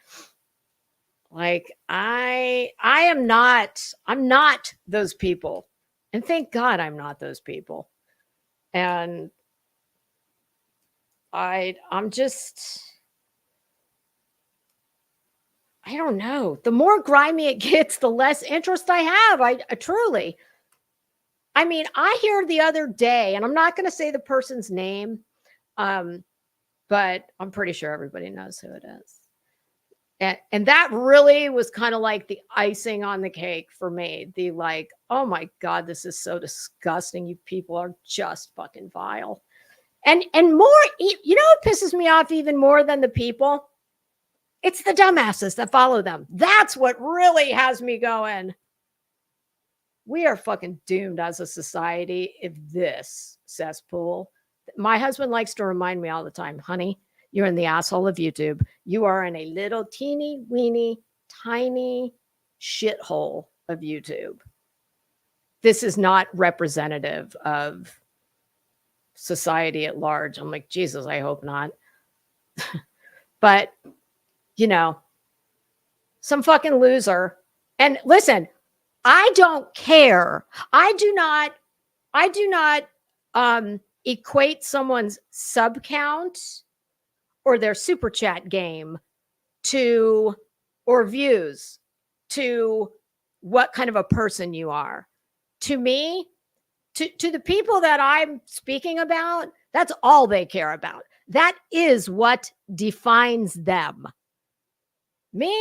like I'm not those people. And thank God I'm not those people. And I'm just, I don't know. The more grimy it gets, the less interest I have. I truly. I mean, I hear the other day, and I'm not going to say the person's name, but I'm pretty sure everybody knows who it is. And that really was kind of like the icing on the cake for me. The like, oh my God, this is so disgusting. You people are just fucking vile. And more, you know what pisses me off even more than the people? It's the dumbasses that follow them. That's what really has me going. We are fucking doomed as a society if this cesspool. My husband likes to remind me all the time, honey, you're in the asshole of YouTube. You are in a little teeny weeny tiny shithole of YouTube. This is not representative of society at large. I'm like, Jesus, I hope not. But, you know, some fucking loser. And listen, I don't care. I do not equate someone's sub count or their super chat game to, or views to what kind of a person you are. To me, to the people that I'm speaking about, that's all they care about. That is what defines them. Me,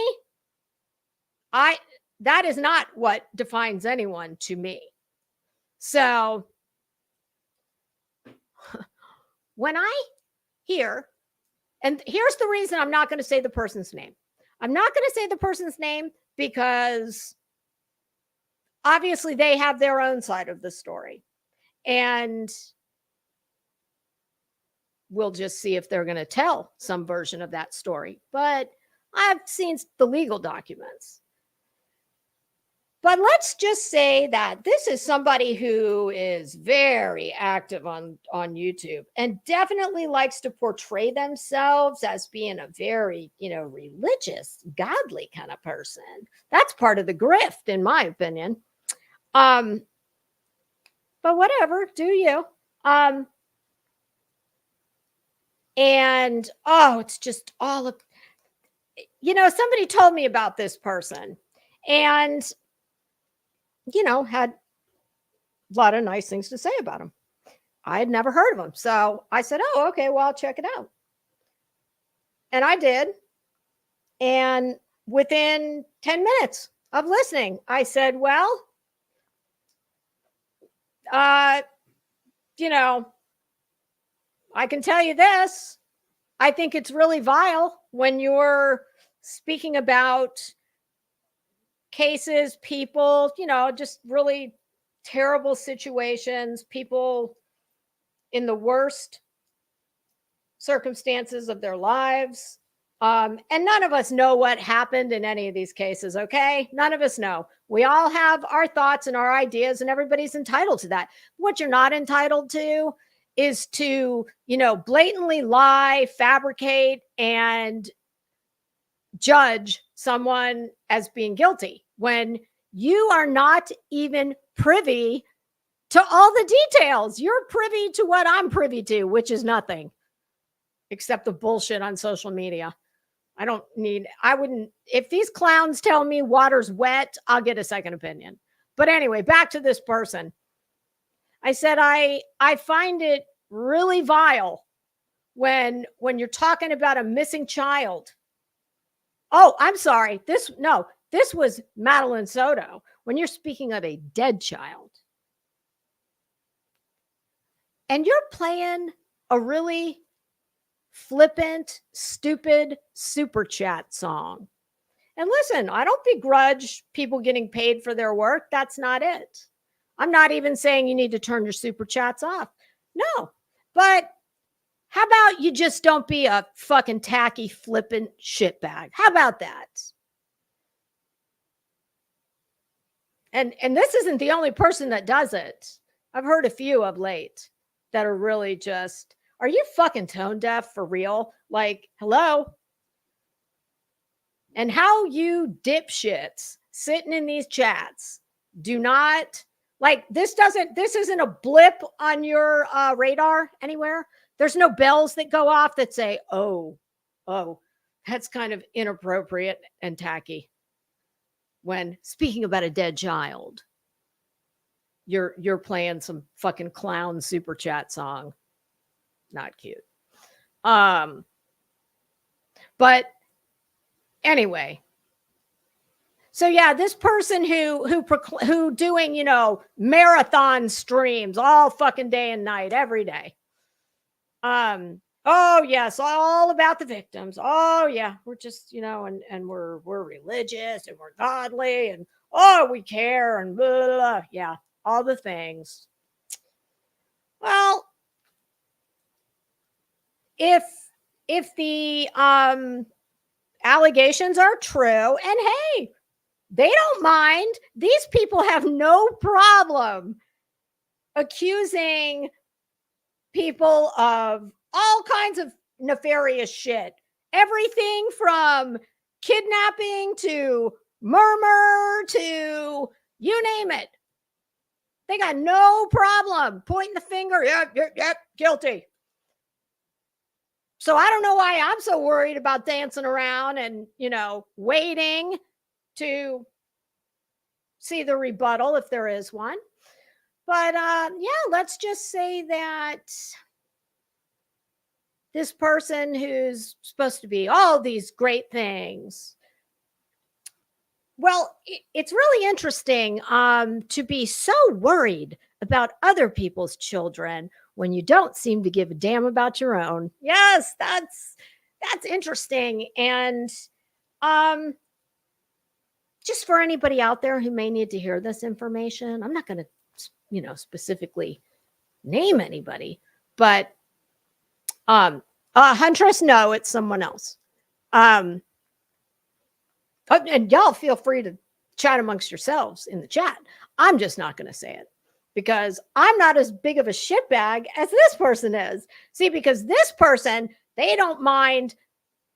that is not what defines anyone to me. So when I hear, and here's the reason I'm not going to say the person's name. I'm not going to say the person's name because obviously they have their own side of the story. And we'll just see if they're going to tell some version of that story. But I've seen the legal documents. But let's just say that this is somebody who is very active on YouTube and definitely likes to portray themselves as being a very, religious, godly kind of person. That's part of the grift, in my opinion. But whatever, do you? And it's just all of, somebody told me about this person and, had a lot of nice things to say about him. I had never heard of him. So I said, oh, okay, well, I'll check it out. And I did. And within 10 minutes of listening, I said, well, I can tell you this. I think it's really vile when you're speaking about cases, people, just really terrible situations, people in the worst circumstances of their lives. And none of us know what happened in any of these cases, okay? None of us know. We all have our thoughts and our ideas, and everybody's entitled to that. What you're not entitled to is to, blatantly lie, fabricate, and judge someone as being guilty when you are not even privy to all the details. You're privy to what I'm privy to, which is nothing except the bullshit on social media. If these clowns tell me water's wet, I'll get a second opinion. But anyway, back to this person. I said, I find it really vile when you're talking about a missing child. Oh, I'm sorry. This was Madeline Soto. When you're speaking of a dead child and you're playing a really flippant, stupid super chat song. And listen, I don't begrudge people getting paid for their work. That's not it. I'm not even saying you need to turn your super chats off. No, but how about you just don't be a fucking tacky, flippant shitbag? How about that? And this isn't the only person that does it. I've heard a few of late that are really just, are you fucking tone deaf for real? Like, hello? And how you dipshits sitting in these chats do not, like, this isn't a blip on your radar anywhere. There's no bells that go off that say, oh, that's kind of inappropriate and tacky. When speaking about a dead child, you're playing some fucking clown super chat song. Not cute. But anyway, so yeah, this person who doing, marathon streams all fucking day and night every day. Oh yes, all about the victims. Oh yeah, we're just, and we're religious and we're godly and we care and blah, blah, blah. Yeah, all the things. Well, if the allegations are true, and hey, they don't mind. These people have no problem accusing people of all kinds of nefarious shit. Everything from kidnapping to murder to you name it. They got no problem pointing the finger. Yep, guilty. So I don't know why I'm so worried about dancing around and, waiting to see the rebuttal if there is one. But let's just say that this person who's supposed to be all these great things, well, it's really interesting to be so worried about other people's children when you don't seem to give a damn about your own. Yes, that's interesting. And just for anybody out there who may need to hear this information, I'm not going to, specifically name anybody, but Huntress, no, it's someone else. And y'all feel free to chat amongst yourselves in the chat. I'm just not going to say it because I'm not as big of a shitbag as this person is. See, because this person, they don't mind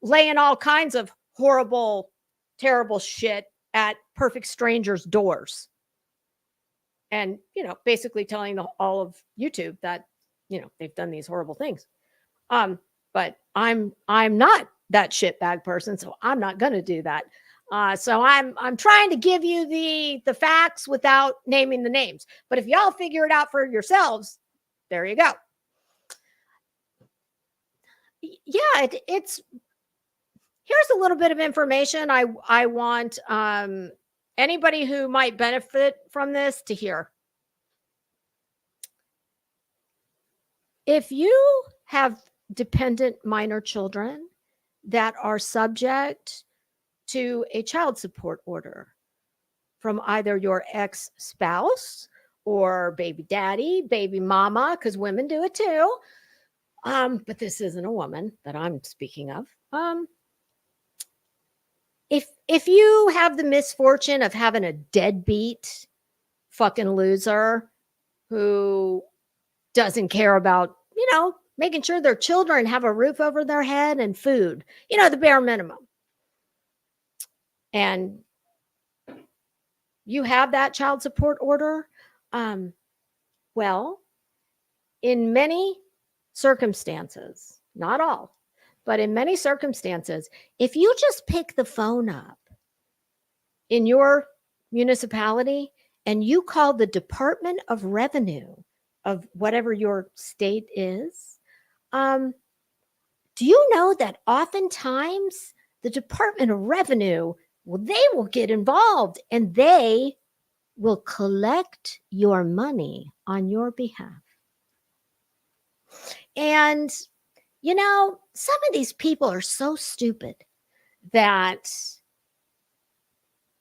laying all kinds of horrible, terrible shit at perfect strangers' doors. And, basically telling all of YouTube that, they've done these horrible things. But I'm not that shitbag person, so I'm not going to do that. So I'm trying to give you the facts without naming the names. But if y'all figure it out for yourselves, there you go. Yeah, it's here's a little bit of information I want anybody who might benefit from this to hear. If you have dependent minor children that are subject to a child support order from either your ex-spouse or baby daddy, baby mama, because women do it too. But this isn't a woman that I'm speaking of. if you have the misfortune of having a deadbeat fucking loser who doesn't care about, making sure their children have a roof over their head and food, the bare minimum. And you have that child support order. Well, in many circumstances, not all, but in many circumstances, if you just pick the phone up in your municipality and you call the Department of Revenue of whatever your state is, do you know that oftentimes the Department of Revenue, well, they will get involved and they will collect your money on your behalf. And, some of these people are so stupid that,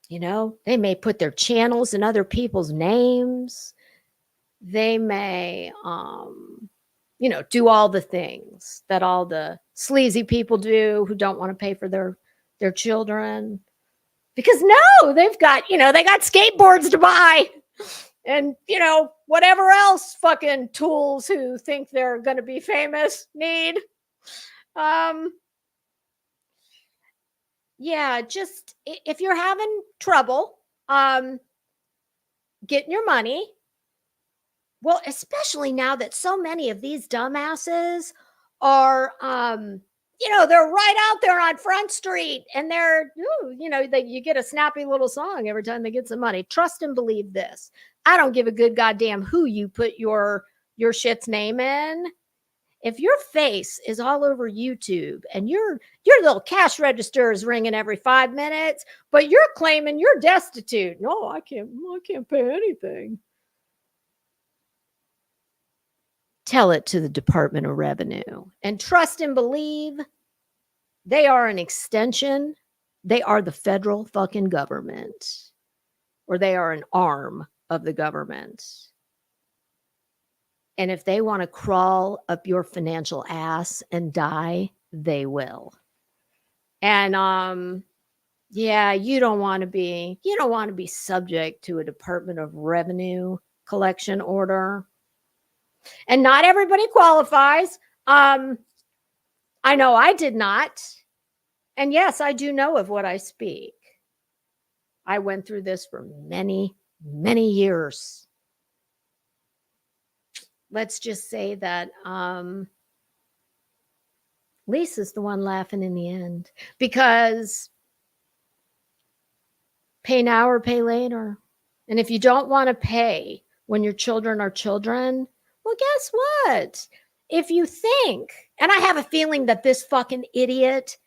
they may put their channels in other people's names. They may, do all the things that all the sleazy people do who don't want to pay for their children. Because no, they've got, they got skateboards to buy and, whatever else fucking tools who think they're going to be famous need. Yeah, just if you're having trouble getting your money, well, especially now that so many of these dumbasses are, they're right out there on Front Street and they're, you get a snappy little song every time they get some money. Trust and believe this. I don't give a good goddamn who you put your shit's name in. If your face is all over YouTube and your little cash register is ringing every 5 minutes, but you're claiming you're destitute. No, I can't pay anything. Tell it to the Department of Revenue and trust and believe they are an extension. They are the federal fucking government, or they are an arm of the government. And if they want to crawl up your financial ass and die, they will. And you don't want to be subject to a Department of Revenue collection order. And not everybody qualifies. I know I did not. And yes, I do know of what I speak. I went through this for many, many years. Let's just say that Lisa's the one laughing in the end, because pay now or pay later. And if you don't want to pay when your children are children, well, guess what? If you think, and I have a feeling that this fucking idiot,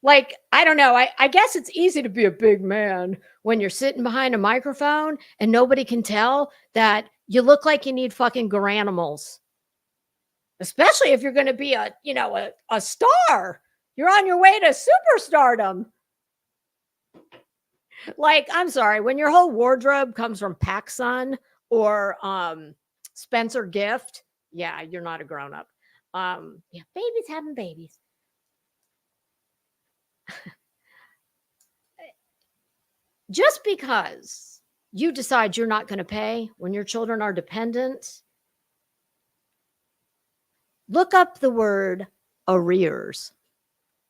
like, I don't know, I guess it's easy to be a big man when you're sitting behind a microphone and nobody can tell that you look like you need fucking granimals. Especially if you're going to be a star. You're on your way to superstardom. Like, I'm sorry, when your whole wardrobe comes from PacSun or Spencer Gift, yeah, you're not a grown-up. Babies having babies. Just because you decide you're not going to pay when your children are dependent, look up the word arrearage.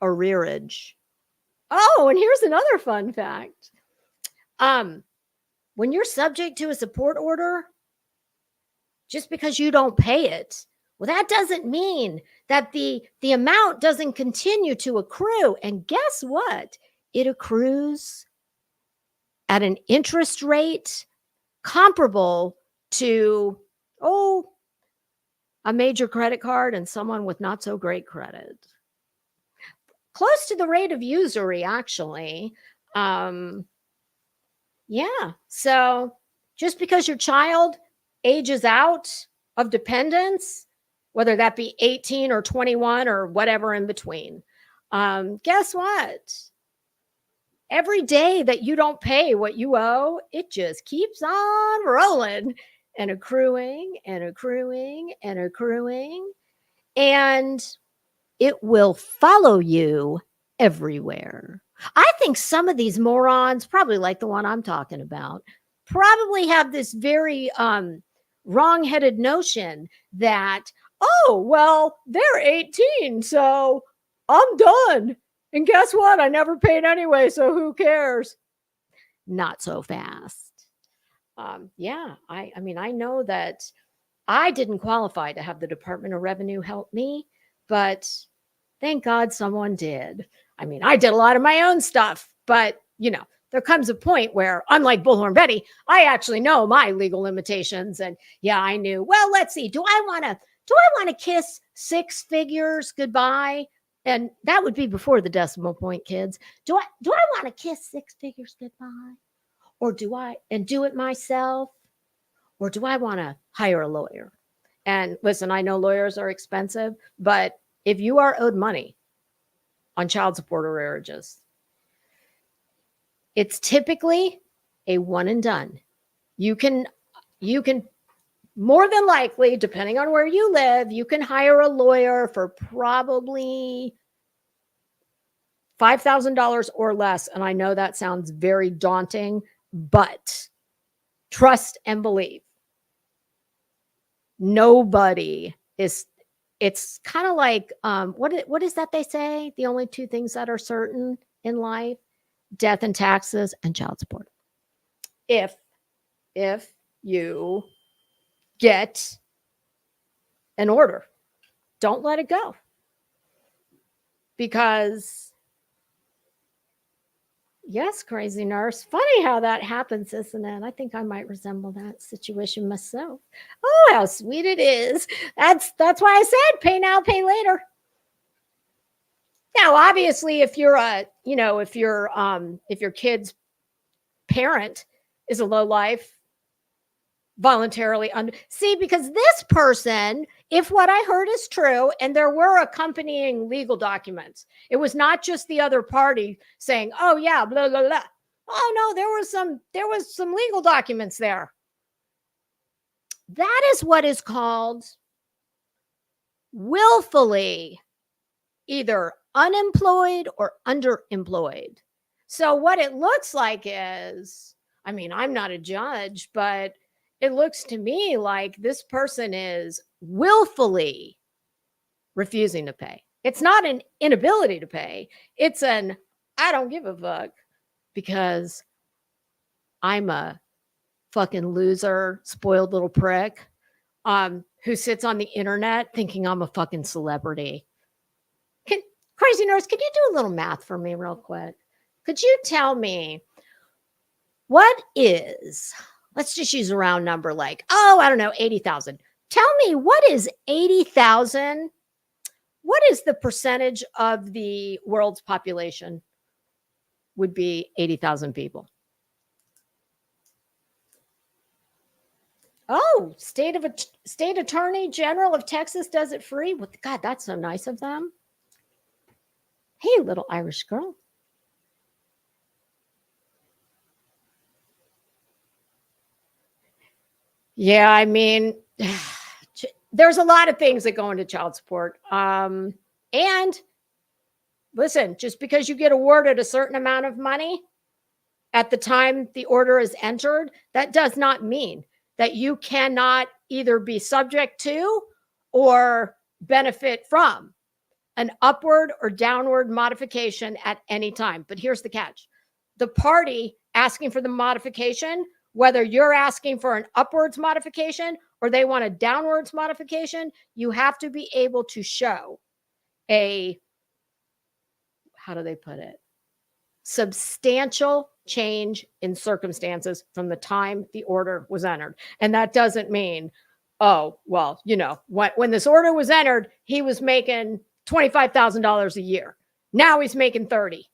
Oh, and here's another fun fact. When you're subject to a support order, just because you don't pay it, well, that doesn't mean that the amount doesn't continue to accrue. And guess what? It accrues at an interest rate comparable to, a major credit card and someone with not so great credit. Close to the rate of usury, actually. So just because your child ages out of dependence, whether that be 18 or 21 or whatever in between, guess what? Every day that you don't pay what you owe, it just keeps on rolling and accruing and accruing and accruing. And it will follow you everywhere. I think some of these morons, probably like the one I'm talking about, probably have this very wrong-headed notion that, oh, well, they're 18, so I'm done. And guess what? I never paid anyway, so who cares? Not so fast. Yeah, I mean, I know that I didn't qualify to have the Department of Revenue help me, but thank God someone did. I mean, I did a lot of my own stuff, but there comes a point where, unlike Bullhorn Betty, I actually know my legal limitations. And yeah, I knew, well, let's see, do I want to kiss six figures goodbye? And that would be before the decimal point, kids. Do I want to kiss six figures goodbye? Or do I do it myself? Or do I want to hire a lawyer? And listen, I know lawyers are expensive, but if you are owed money on child support or arrearages, it's typically a one and done. You can more than likely, depending on where you live, you can hire a lawyer for probably $5,000 or less. And I know that sounds very daunting, but trust and believe. Nobody is. It's kind of like what is that they say? The only two things that are certain in life: death and taxes and child support. If you get an order, don't let it go, because yes, crazy nurse. Funny how that happens, isn't it? I think I might resemble that situation myself. Oh, how sweet it is. That's why I said pay now, pay later. Now, obviously, if you're if your kid's parent is a low life, voluntarily see, because this person, if what I heard is true, and there were accompanying legal documents, it was not just the other party saying, oh yeah, blah blah blah. Oh no, there was some legal documents there. That is what is called willfully either unemployed or underemployed. So what it looks like is, I mean, I'm not a judge, but it looks to me like this person is willfully refusing to pay. It's not an inability to pay. It's an I don't give a fuck because I'm a fucking loser, spoiled little prick who sits on the internet thinking I'm a fucking celebrity. Crazy nurse, could you do a little math for me real quick? Could you tell me what is, let's just use a round number like, oh, I don't know, 80,000. Tell me, what is 80,000? What is the percentage of the world's population would be 80,000 people? Oh, state attorney general of Texas does it free. Well, God, that's so nice of them. Hey, little Irish girl. Yeah, I mean, there's a lot of things that go into child support. And listen, just because you get awarded a certain amount of money at the time the order is entered, that does not mean that you cannot either be subject to or benefit from an upward or downward modification at any time. But here's the catch. The party asking for the modification, whether you're asking for an upwards modification or they want a downwards modification, you have to be able to show a, how do they put it? Substantial change in circumstances from the time the order was entered. And that doesn't mean, oh, well, when this order was entered, he was making $25,000 a year. Now he's making 30.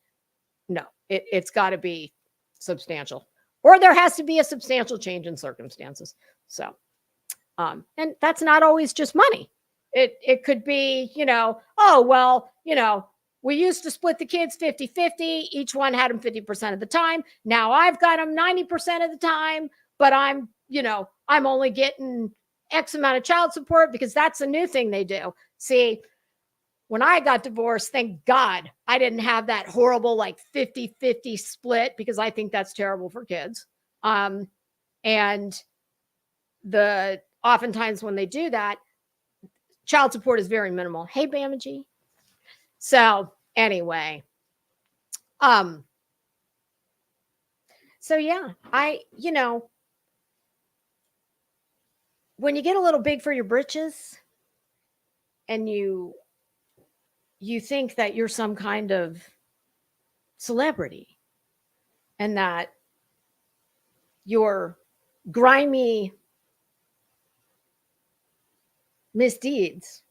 No, it's got to be substantial, or there has to be a substantial change in circumstances. So, and that's not always just money. It could be, oh, well, we used to split the kids 50-50. Each one had them 50% of the time. Now I've got them 90% of the time, but I'm only getting X amount of child support because that's a new thing they do. See, when I got divorced, thank God I didn't have that horrible like 50-50 split, because I think that's terrible for kids. And oftentimes when they do that, child support is very minimal. Hey, Bamaji. So anyway, so yeah, when you get a little big for your britches and you think that you're some kind of celebrity and that your grimy misdeeds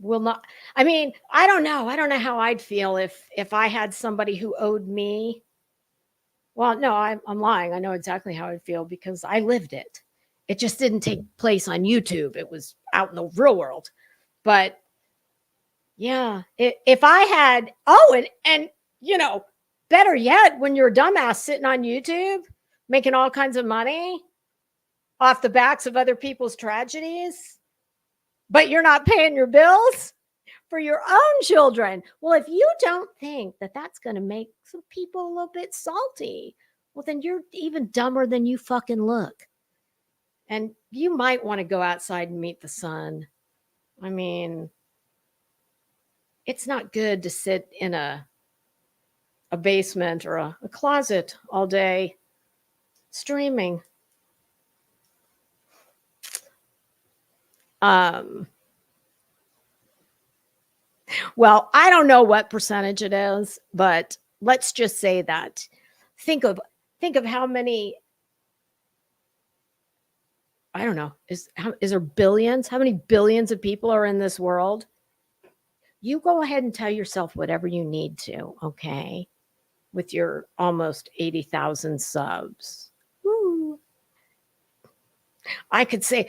will not, I mean, I don't know how I'd feel if I had somebody who owed me. Well, no, I'm lying. I know exactly how I'd feel because I lived it. It just didn't take place on YouTube. It was out in the real world. But yeah, if I had, and better yet, when you're a dumbass sitting on YouTube making all kinds of money off the backs of other people's tragedies, but you're not paying your bills for your own children. Well, if you don't think that that's going to make some people a little bit salty, well, then you're even dumber than you fucking look. And you might want to go outside and meet the sun. I mean, it's not good to sit in a basement or a closet all day streaming. Well, I don't know what percentage it is, but let's just say that think of how many, I don't know, is there billions? How many billions of people are in this world? You go ahead and tell yourself whatever you need to, okay? With your almost 80,000 subs. Woo. I could say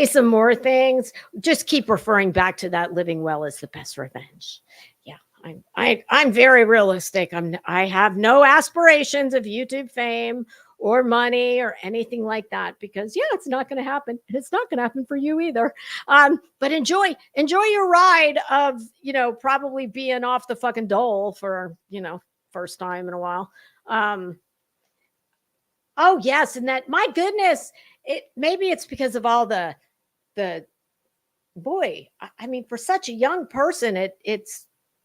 some more things. Just keep referring back to that living well is the best revenge. Yeah, I'm very realistic. I have no aspirations of YouTube fame or money or anything like that, because it's not going to happen. It's not going to happen for you either. But enjoy your ride of, probably being off the fucking dole for, first time in a while. Oh yes. And that, my goodness, maybe it's because of all the boy, I mean, for such a young person, it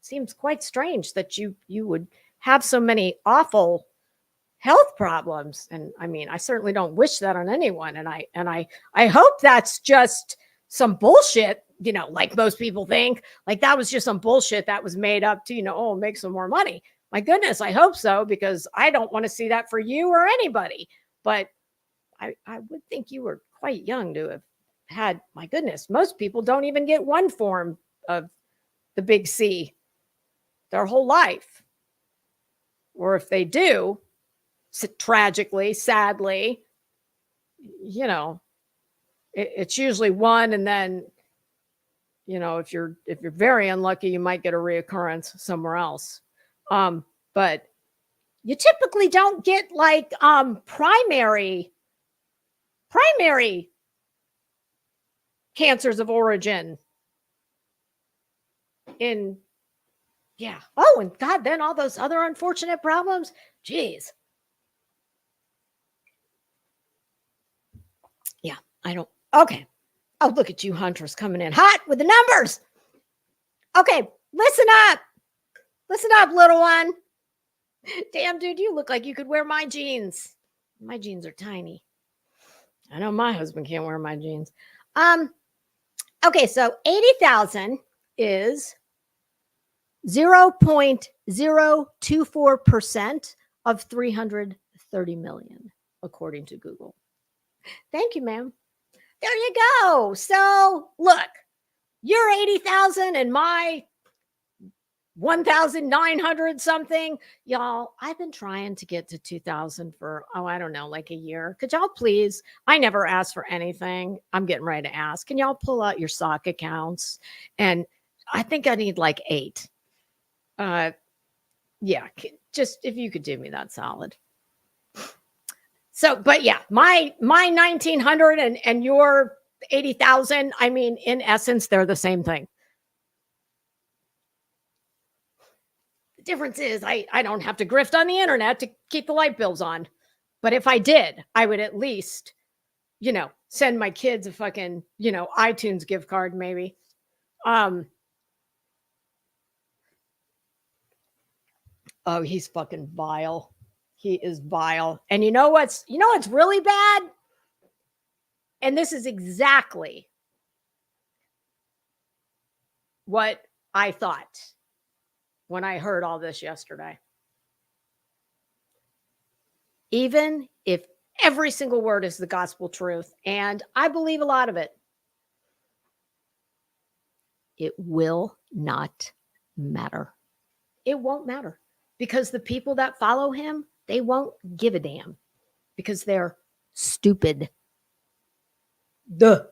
seems quite strange that you would have so many awful health problems. And I mean, I certainly don't wish that on anyone. And I hope that's just some bullshit, like most people think, like that was just some bullshit that was made up to, make some more money. My goodness, I hope so, because I don't want to see that for you or anybody. But I would think you were quite young to have had, my goodness, most people don't even get one form of the big C their whole life. Or if they do, tragically, sadly, it's usually one. And then, if you're very unlucky, you might get a reoccurrence somewhere else. But you typically don't get like primary cancers of origin in, yeah. Oh, and God, then all those other unfortunate problems. Jeez. Yeah, I don't. Okay. Oh, look at you, Huntress, coming in hot with the numbers. Okay, listen up. Listen up, little one. Damn, dude, you look like you could wear my jeans. My jeans are tiny. I know my husband can't wear my jeans. Okay, so 80,000 is 0.024% of 330 million, according to Google. Thank you, ma'am. There you go. So look, you're 80,000 and my 1,900 something. Y'all, I've been trying to get to 2,000 for, I don't know, like a year. Could y'all please, I never asked for anything. I'm getting ready to ask. Can y'all pull out your sock accounts? And I think I need like 8. Yeah, just if you could do me that solid. So, but yeah, my 1,900 and your 80,000. I mean, in essence, they're the same thing. The difference is I don't have to grift on the internet to keep the light bills on. But if I did, I would at least, send my kids a fucking, iTunes gift card maybe. Oh, he's fucking vile. He is vile. And you know what's really bad? And this is exactly what I thought when I heard all this yesterday. Even if every single word is the gospel truth, and I believe a lot of it, it will not matter. It won't matter because the people that follow him, they won't give a damn because they're stupid. Duh.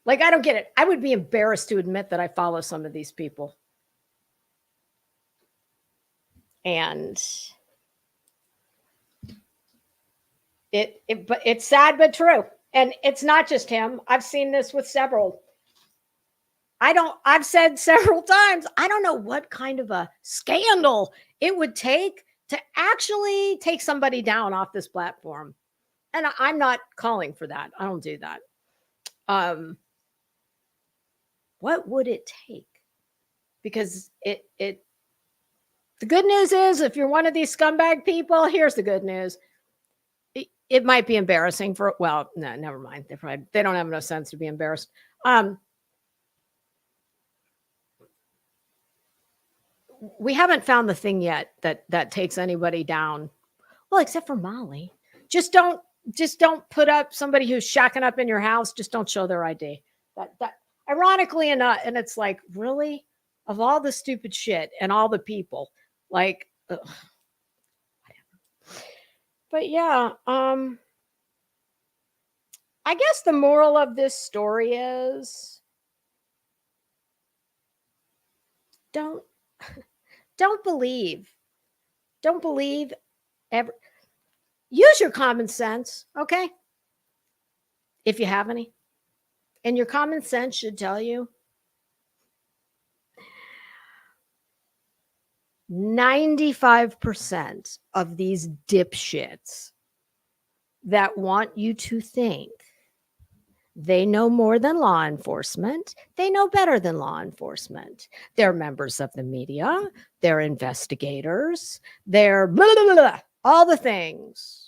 Like, I don't get it. I would be embarrassed to admit that I follow some of these people. And but it's sad but true. And it's not just him. I've seen this with several. I've said several times, I don't know what kind of a scandal it would take to actually take somebody down off this platform. And I'm not calling for that. I don't do that. What would it take? Because the good news is, if you're one of these scumbag people, here's the good news. It might be embarrassing no, never mind. They don't have enough sense to be embarrassed. We haven't found the thing yet that takes anybody down. Well, except for Molly. Just don't put up somebody who's shacking up in your house. Just don't show their ID. That ironically enough, and it's like, really, of all the stupid shit and all the people, like, ugh. But yeah, I guess the moral of this story is don't believe use your common sense, okay? If you have any. And your common sense should tell you 95% of these dipshits that want you to think they know more than law enforcement, they know better than law enforcement. They're members of the media, they're investigators, they're blah, blah, blah, blah, all the things.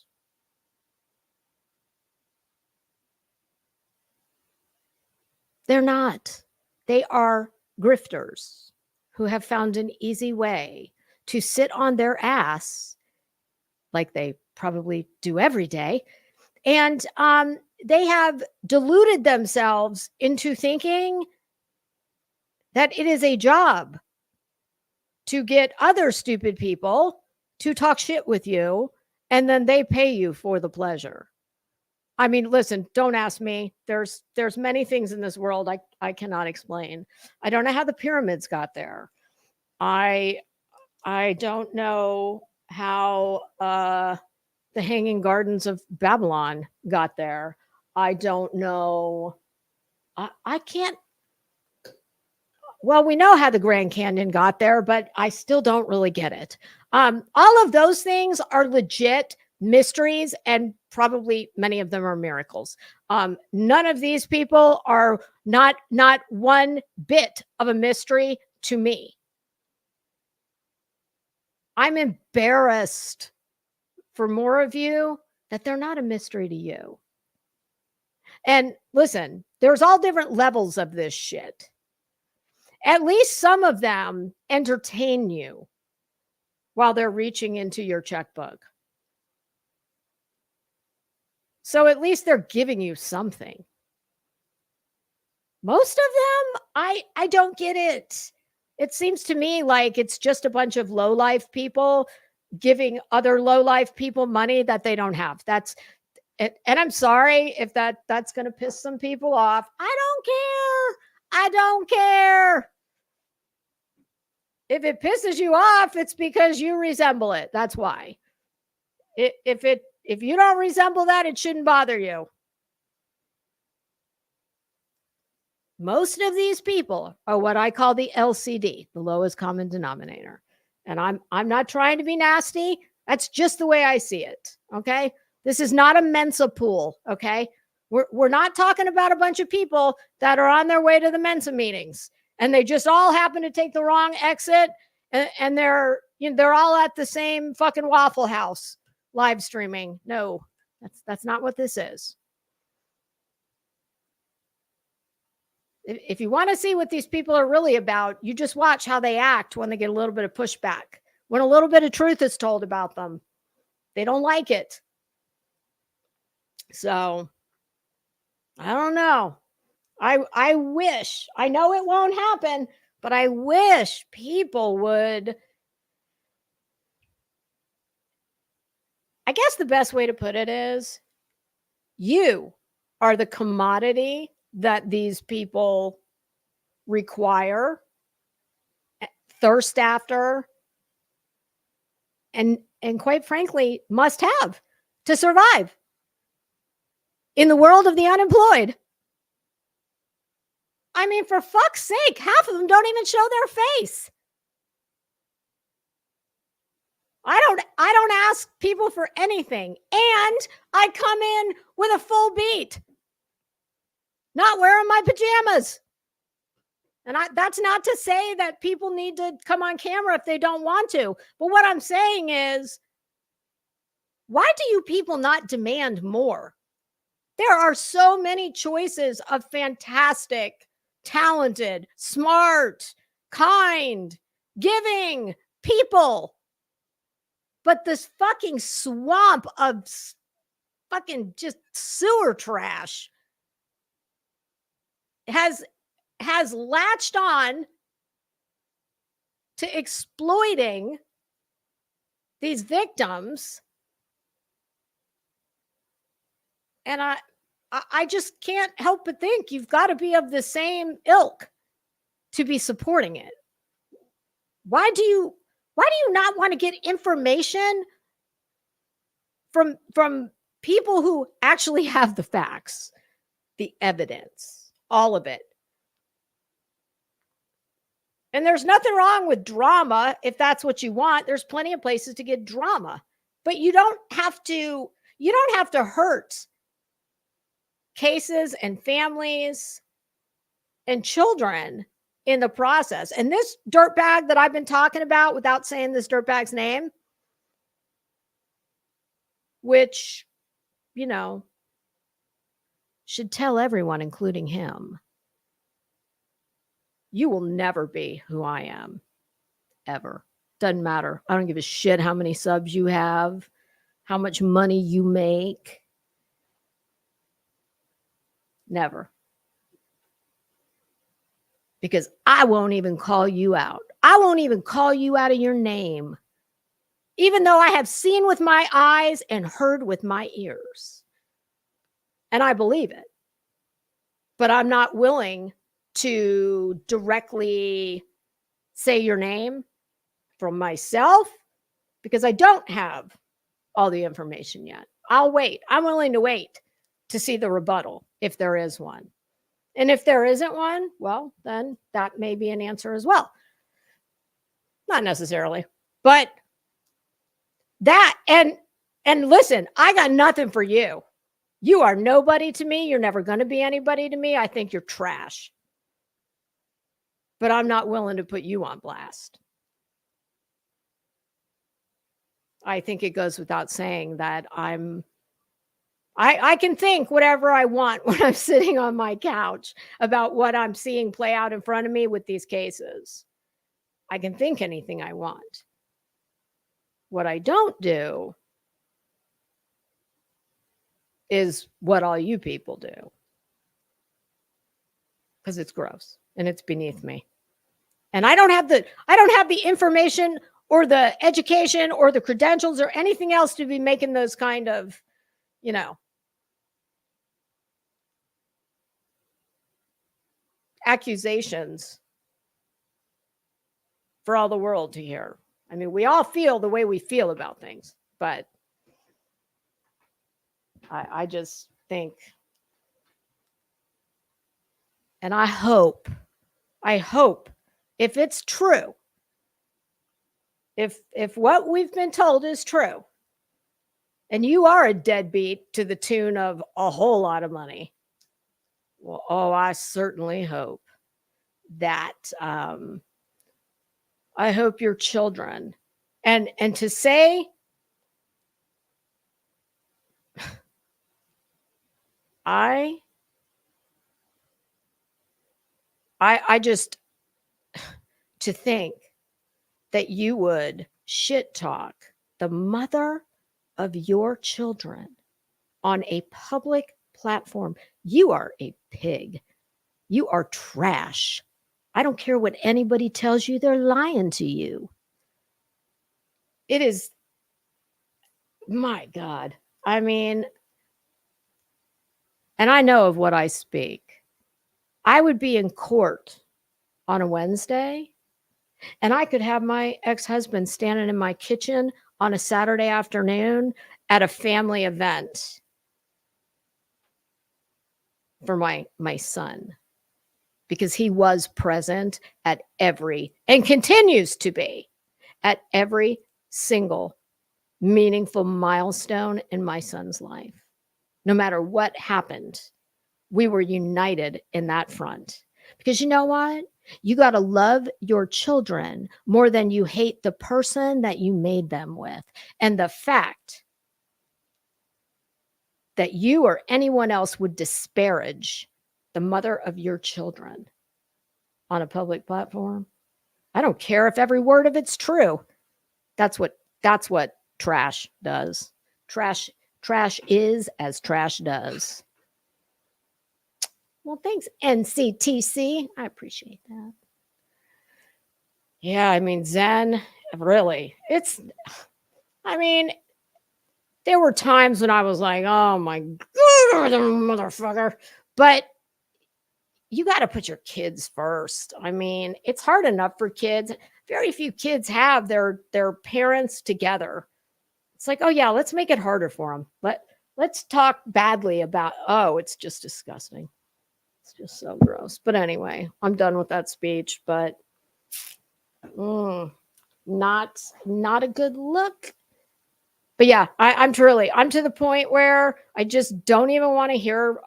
They're not. They are grifters who have found an easy way to sit on their ass, like they probably do every day. And they have deluded themselves into thinking that it is a job to get other stupid people to talk shit with you, and then they pay you for the pleasure. I mean, listen, don't ask me. There's many things in this world I cannot explain. I don't know how the pyramids got there. I don't know how the Hanging Gardens of Babylon got there. I don't know. I can't. Well, we know how the Grand Canyon got there, but I still don't really get it. All of those things are legit mysteries, and probably many of them are miracles. None of these people are not one bit of a mystery to me. I'm embarrassed for more of you that they're not a mystery to you. And listen, there's all different levels of this shit. At least some of them entertain you while they're reaching into your checkbook. So at least they're giving you something. Most of them, I don't get it. It seems to me like it's just a bunch of low-life people giving other low-life people money that they don't have. That's it. And I'm sorry if that's going to piss some people off. I don't care. If it pisses you off, it's because you resemble it. That's why. If you don't resemble that, it shouldn't bother you. Most of these people are what I call the LCD, the lowest common denominator. And I'm not trying to be nasty. That's just the way I see it. Okay. This is not a Mensa pool. Okay. We're not talking about a bunch of people that are on their way to the Mensa meetings and they just all happen to take the wrong exit and they're all at the same fucking Waffle House live streaming. No, that's not what this is. If you want to see what these people are really about, you just watch how they act when they get a little bit of pushback, when a little bit of truth is told about them. They don't like it. So I don't know. I wish, I know it won't happen, but I wish people would. I guess the best way to put it is you are the commodity that these people require, thirst after, and quite frankly, must have to survive in the world of the unemployed. I mean, for fuck's sake, half of them don't even show their face. I don't ask people for anything, and I come in with a full beat, not wearing my pajamas. And that's not to say that people need to come on camera if they don't want to. But what I'm saying is, why do you people not demand more? There are so many choices of fantastic, talented, smart, kind, giving people. But this fucking swamp of fucking just sewer trash has latched on to exploiting these victims. And I just can't help but think you've got to be of the same ilk to be supporting it. Why do you not want to get information from people who actually have the facts, the evidence, all of it? And there's nothing wrong with drama if that's what you want. There's plenty of places to get drama, but you don't have to hurt cases and families and children in the process. And this dirtbag that I've been talking about, without saying this dirtbag's name, which, should tell everyone, including him, you will never be who I am, ever. Doesn't matter. I don't give a shit how many subs you have, how much money you make. Never. Because I won't even call you out. I won't even call you out of your name, even though I have seen with my eyes and heard with my ears. And I believe it. But I'm not willing to directly say your name from myself because I don't have all the information yet. I'll wait. I'm willing to wait to see the rebuttal if there is one. And if there isn't one, well, then that may be an answer as well. Not necessarily, but that, and listen, I got nothing for you. You are nobody to me. You're never going to be anybody to me. I think you're trash. But I'm not willing to put you on blast. I think it goes without saying that I can think whatever I want when I'm sitting on my couch about what I'm seeing play out in front of me with these cases. I can think anything I want. What I don't do is what all you people do. Because it's gross and it's beneath me. And I don't have the information or the education or the credentials or anything else to be making those kind of, accusations for all the world to hear. I mean, we all feel the way we feel about things, but I just think And I hope if it's true, if what we've been told is true, and you are a deadbeat to the tune of a whole lot of money, well, I certainly hope that I hope your children, and to say I just, to think that you would shit talk the mother of your children on a public platform. You are a pig. You are trash. I don't care what anybody tells you, they're lying to you. It is, my God. I mean, and I know of what I speak. I would be in court on a Wednesday, and I could have my ex-husband standing in my kitchen on a Saturday afternoon at a family event for my son, because he was present at every, and continues to be, at every single meaningful milestone in my son's life. No matter what happened, we were united in that front. Because you know what? You got to love your children more than you hate the person that you made them with. And the fact that you or anyone else would disparage the mother of your children on a public platform, I don't care if every word of it's true. That's what trash does. Trash is as trash does. Well, thanks, NCTC. I appreciate that. Yeah, I mean, Zen, really, there were times when I was like, oh my God, motherfucker. But you got to put your kids first. I mean, it's hard enough for kids. Very few kids have their parents together. It's like, oh yeah, let's make it harder for them. Let's talk badly about, it's just disgusting. It's just so gross. But anyway, I'm done with that speech, but not a good look. But yeah, I'm to the point where I just don't even want to hear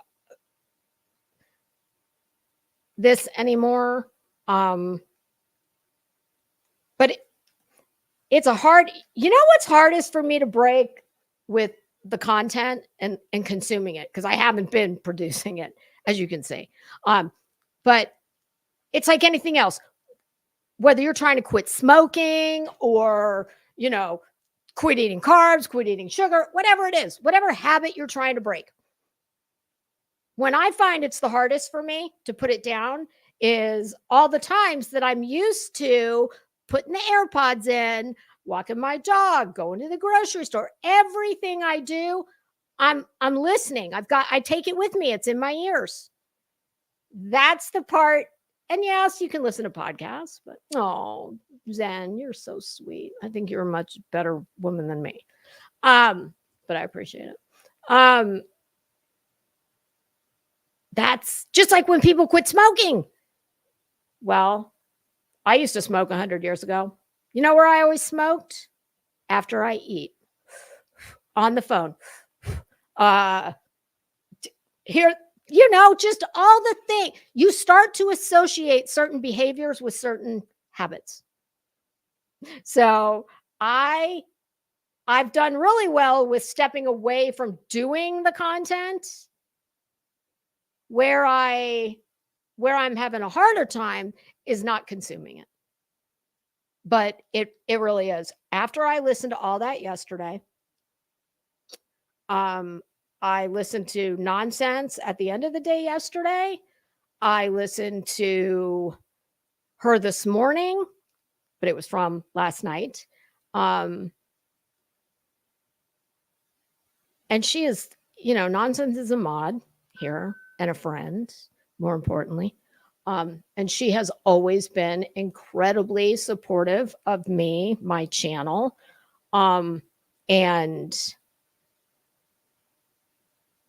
this anymore. But it's what's hardest for me to break with the content and consuming it, because I haven't been producing it, as you can see. But it's like anything else, whether you're trying to quit smoking or, quit eating carbs, quit eating sugar, whatever it is, whatever habit you're trying to break. When I find it's the hardest for me to put it down is all the times that I'm used to putting the AirPods in, walking my dog, going to the grocery store. Everything I do, I'm listening. I take it with me. It's in my ears. That's the part. And yes, you can listen to podcasts, but Zen, you're so sweet. I think you're a much better woman than me. But I appreciate it. That's just like when people quit smoking. Well, I used to smoke 100 years ago. You know where I always smoked? After I eat. On the phone. Here, just all the things. You start to associate certain behaviors with certain habits. So I've done really well with stepping away from doing the content. Where I'm having a harder time is not consuming it. But it really is. After I listened to all that yesterday, I listened to nonsense at the end of the day yesterday. I listened to her this morning, but it was from last night. And she is, nonsense is a mod here and a friend, more importantly. And she has always been incredibly supportive of me, my channel. And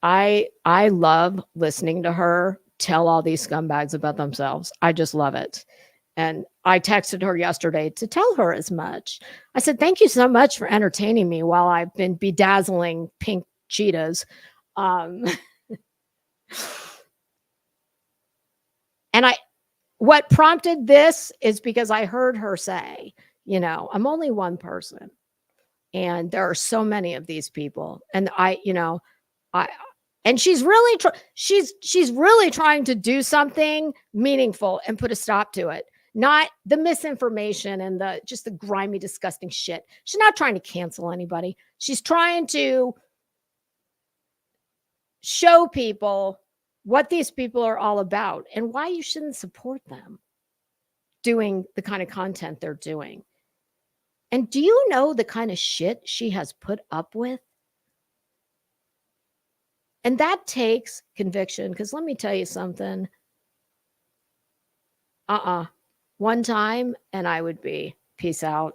I love listening to her tell all these scumbags about themselves. I just love it. And I texted her yesterday to tell her as much. I said, thank you so much for entertaining me while I've been bedazzling pink cheetahs. Um, and what prompted this is because I heard her say, I'm only one person and there are so many of these people. And I and she's really she's really trying to do something meaningful and put a stop to it. Not the misinformation and just the grimy, disgusting shit. She's not trying to cancel anybody. She's trying to show people what these people are all about and why you shouldn't support them doing the kind of content they're doing. And do you know the kind of shit she has put up with? And that takes conviction, because let me tell you something. One time and I would be, peace out.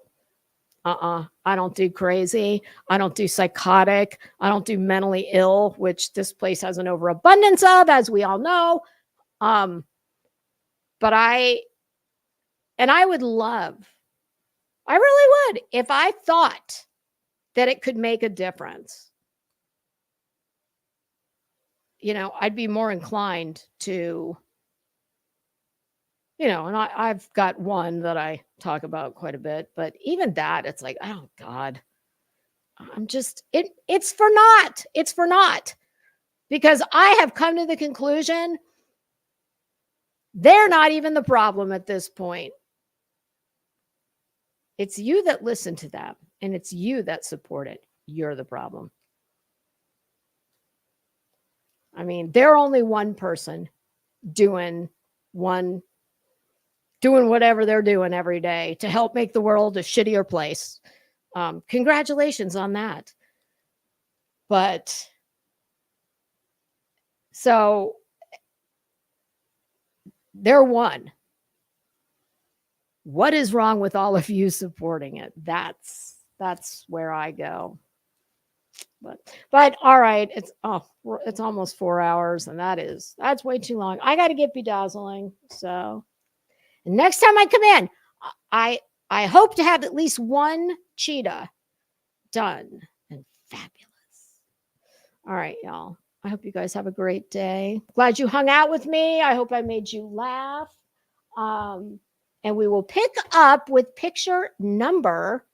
I don't do crazy. I don't do psychotic. I don't do mentally ill, which this place has an overabundance of, as we all know. But I would love, I really would, if I thought that it could make a difference. I'd be more inclined to, and I've got one that I talk about quite a bit, but even that, it's like, oh God, I'm just, it's for naught. It's for naught, because I have come to the conclusion they're not even the problem at this point. It's you that listen to them, and it's you that support it. You're the problem. I mean, they're only one person doing whatever they're doing every day to help make the world a shittier place. Congratulations on that. But so they're one. What is wrong with all of you supporting it? That's where I go. But all right, it's almost 4 hours, and that's way too long. I got to get bedazzling. So next time I come in, I hope to have at least one cheetah done and fabulous. All right, y'all. I hope you guys have a great day. Glad you hung out with me. I hope I made you laugh. And we will pick up with picture number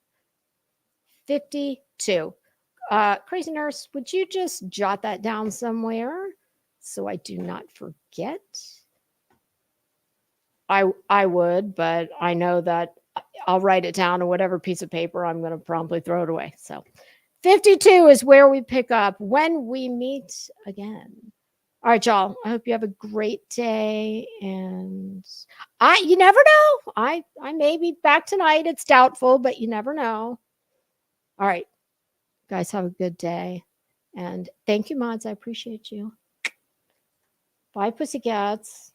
52. Crazy Nurse, would you just jot that down somewhere so I do not forget? I would, but I know that I'll write it down on whatever piece of paper, I'm going to promptly throw it away. So 52 is where we pick up when we meet again. All right, y'all. I hope you have a great day. And you never know. I may be back tonight. It's doubtful, but you never know. All right. Guys, have a good day. And thank you, mods. I appreciate you. Bye, pussycats.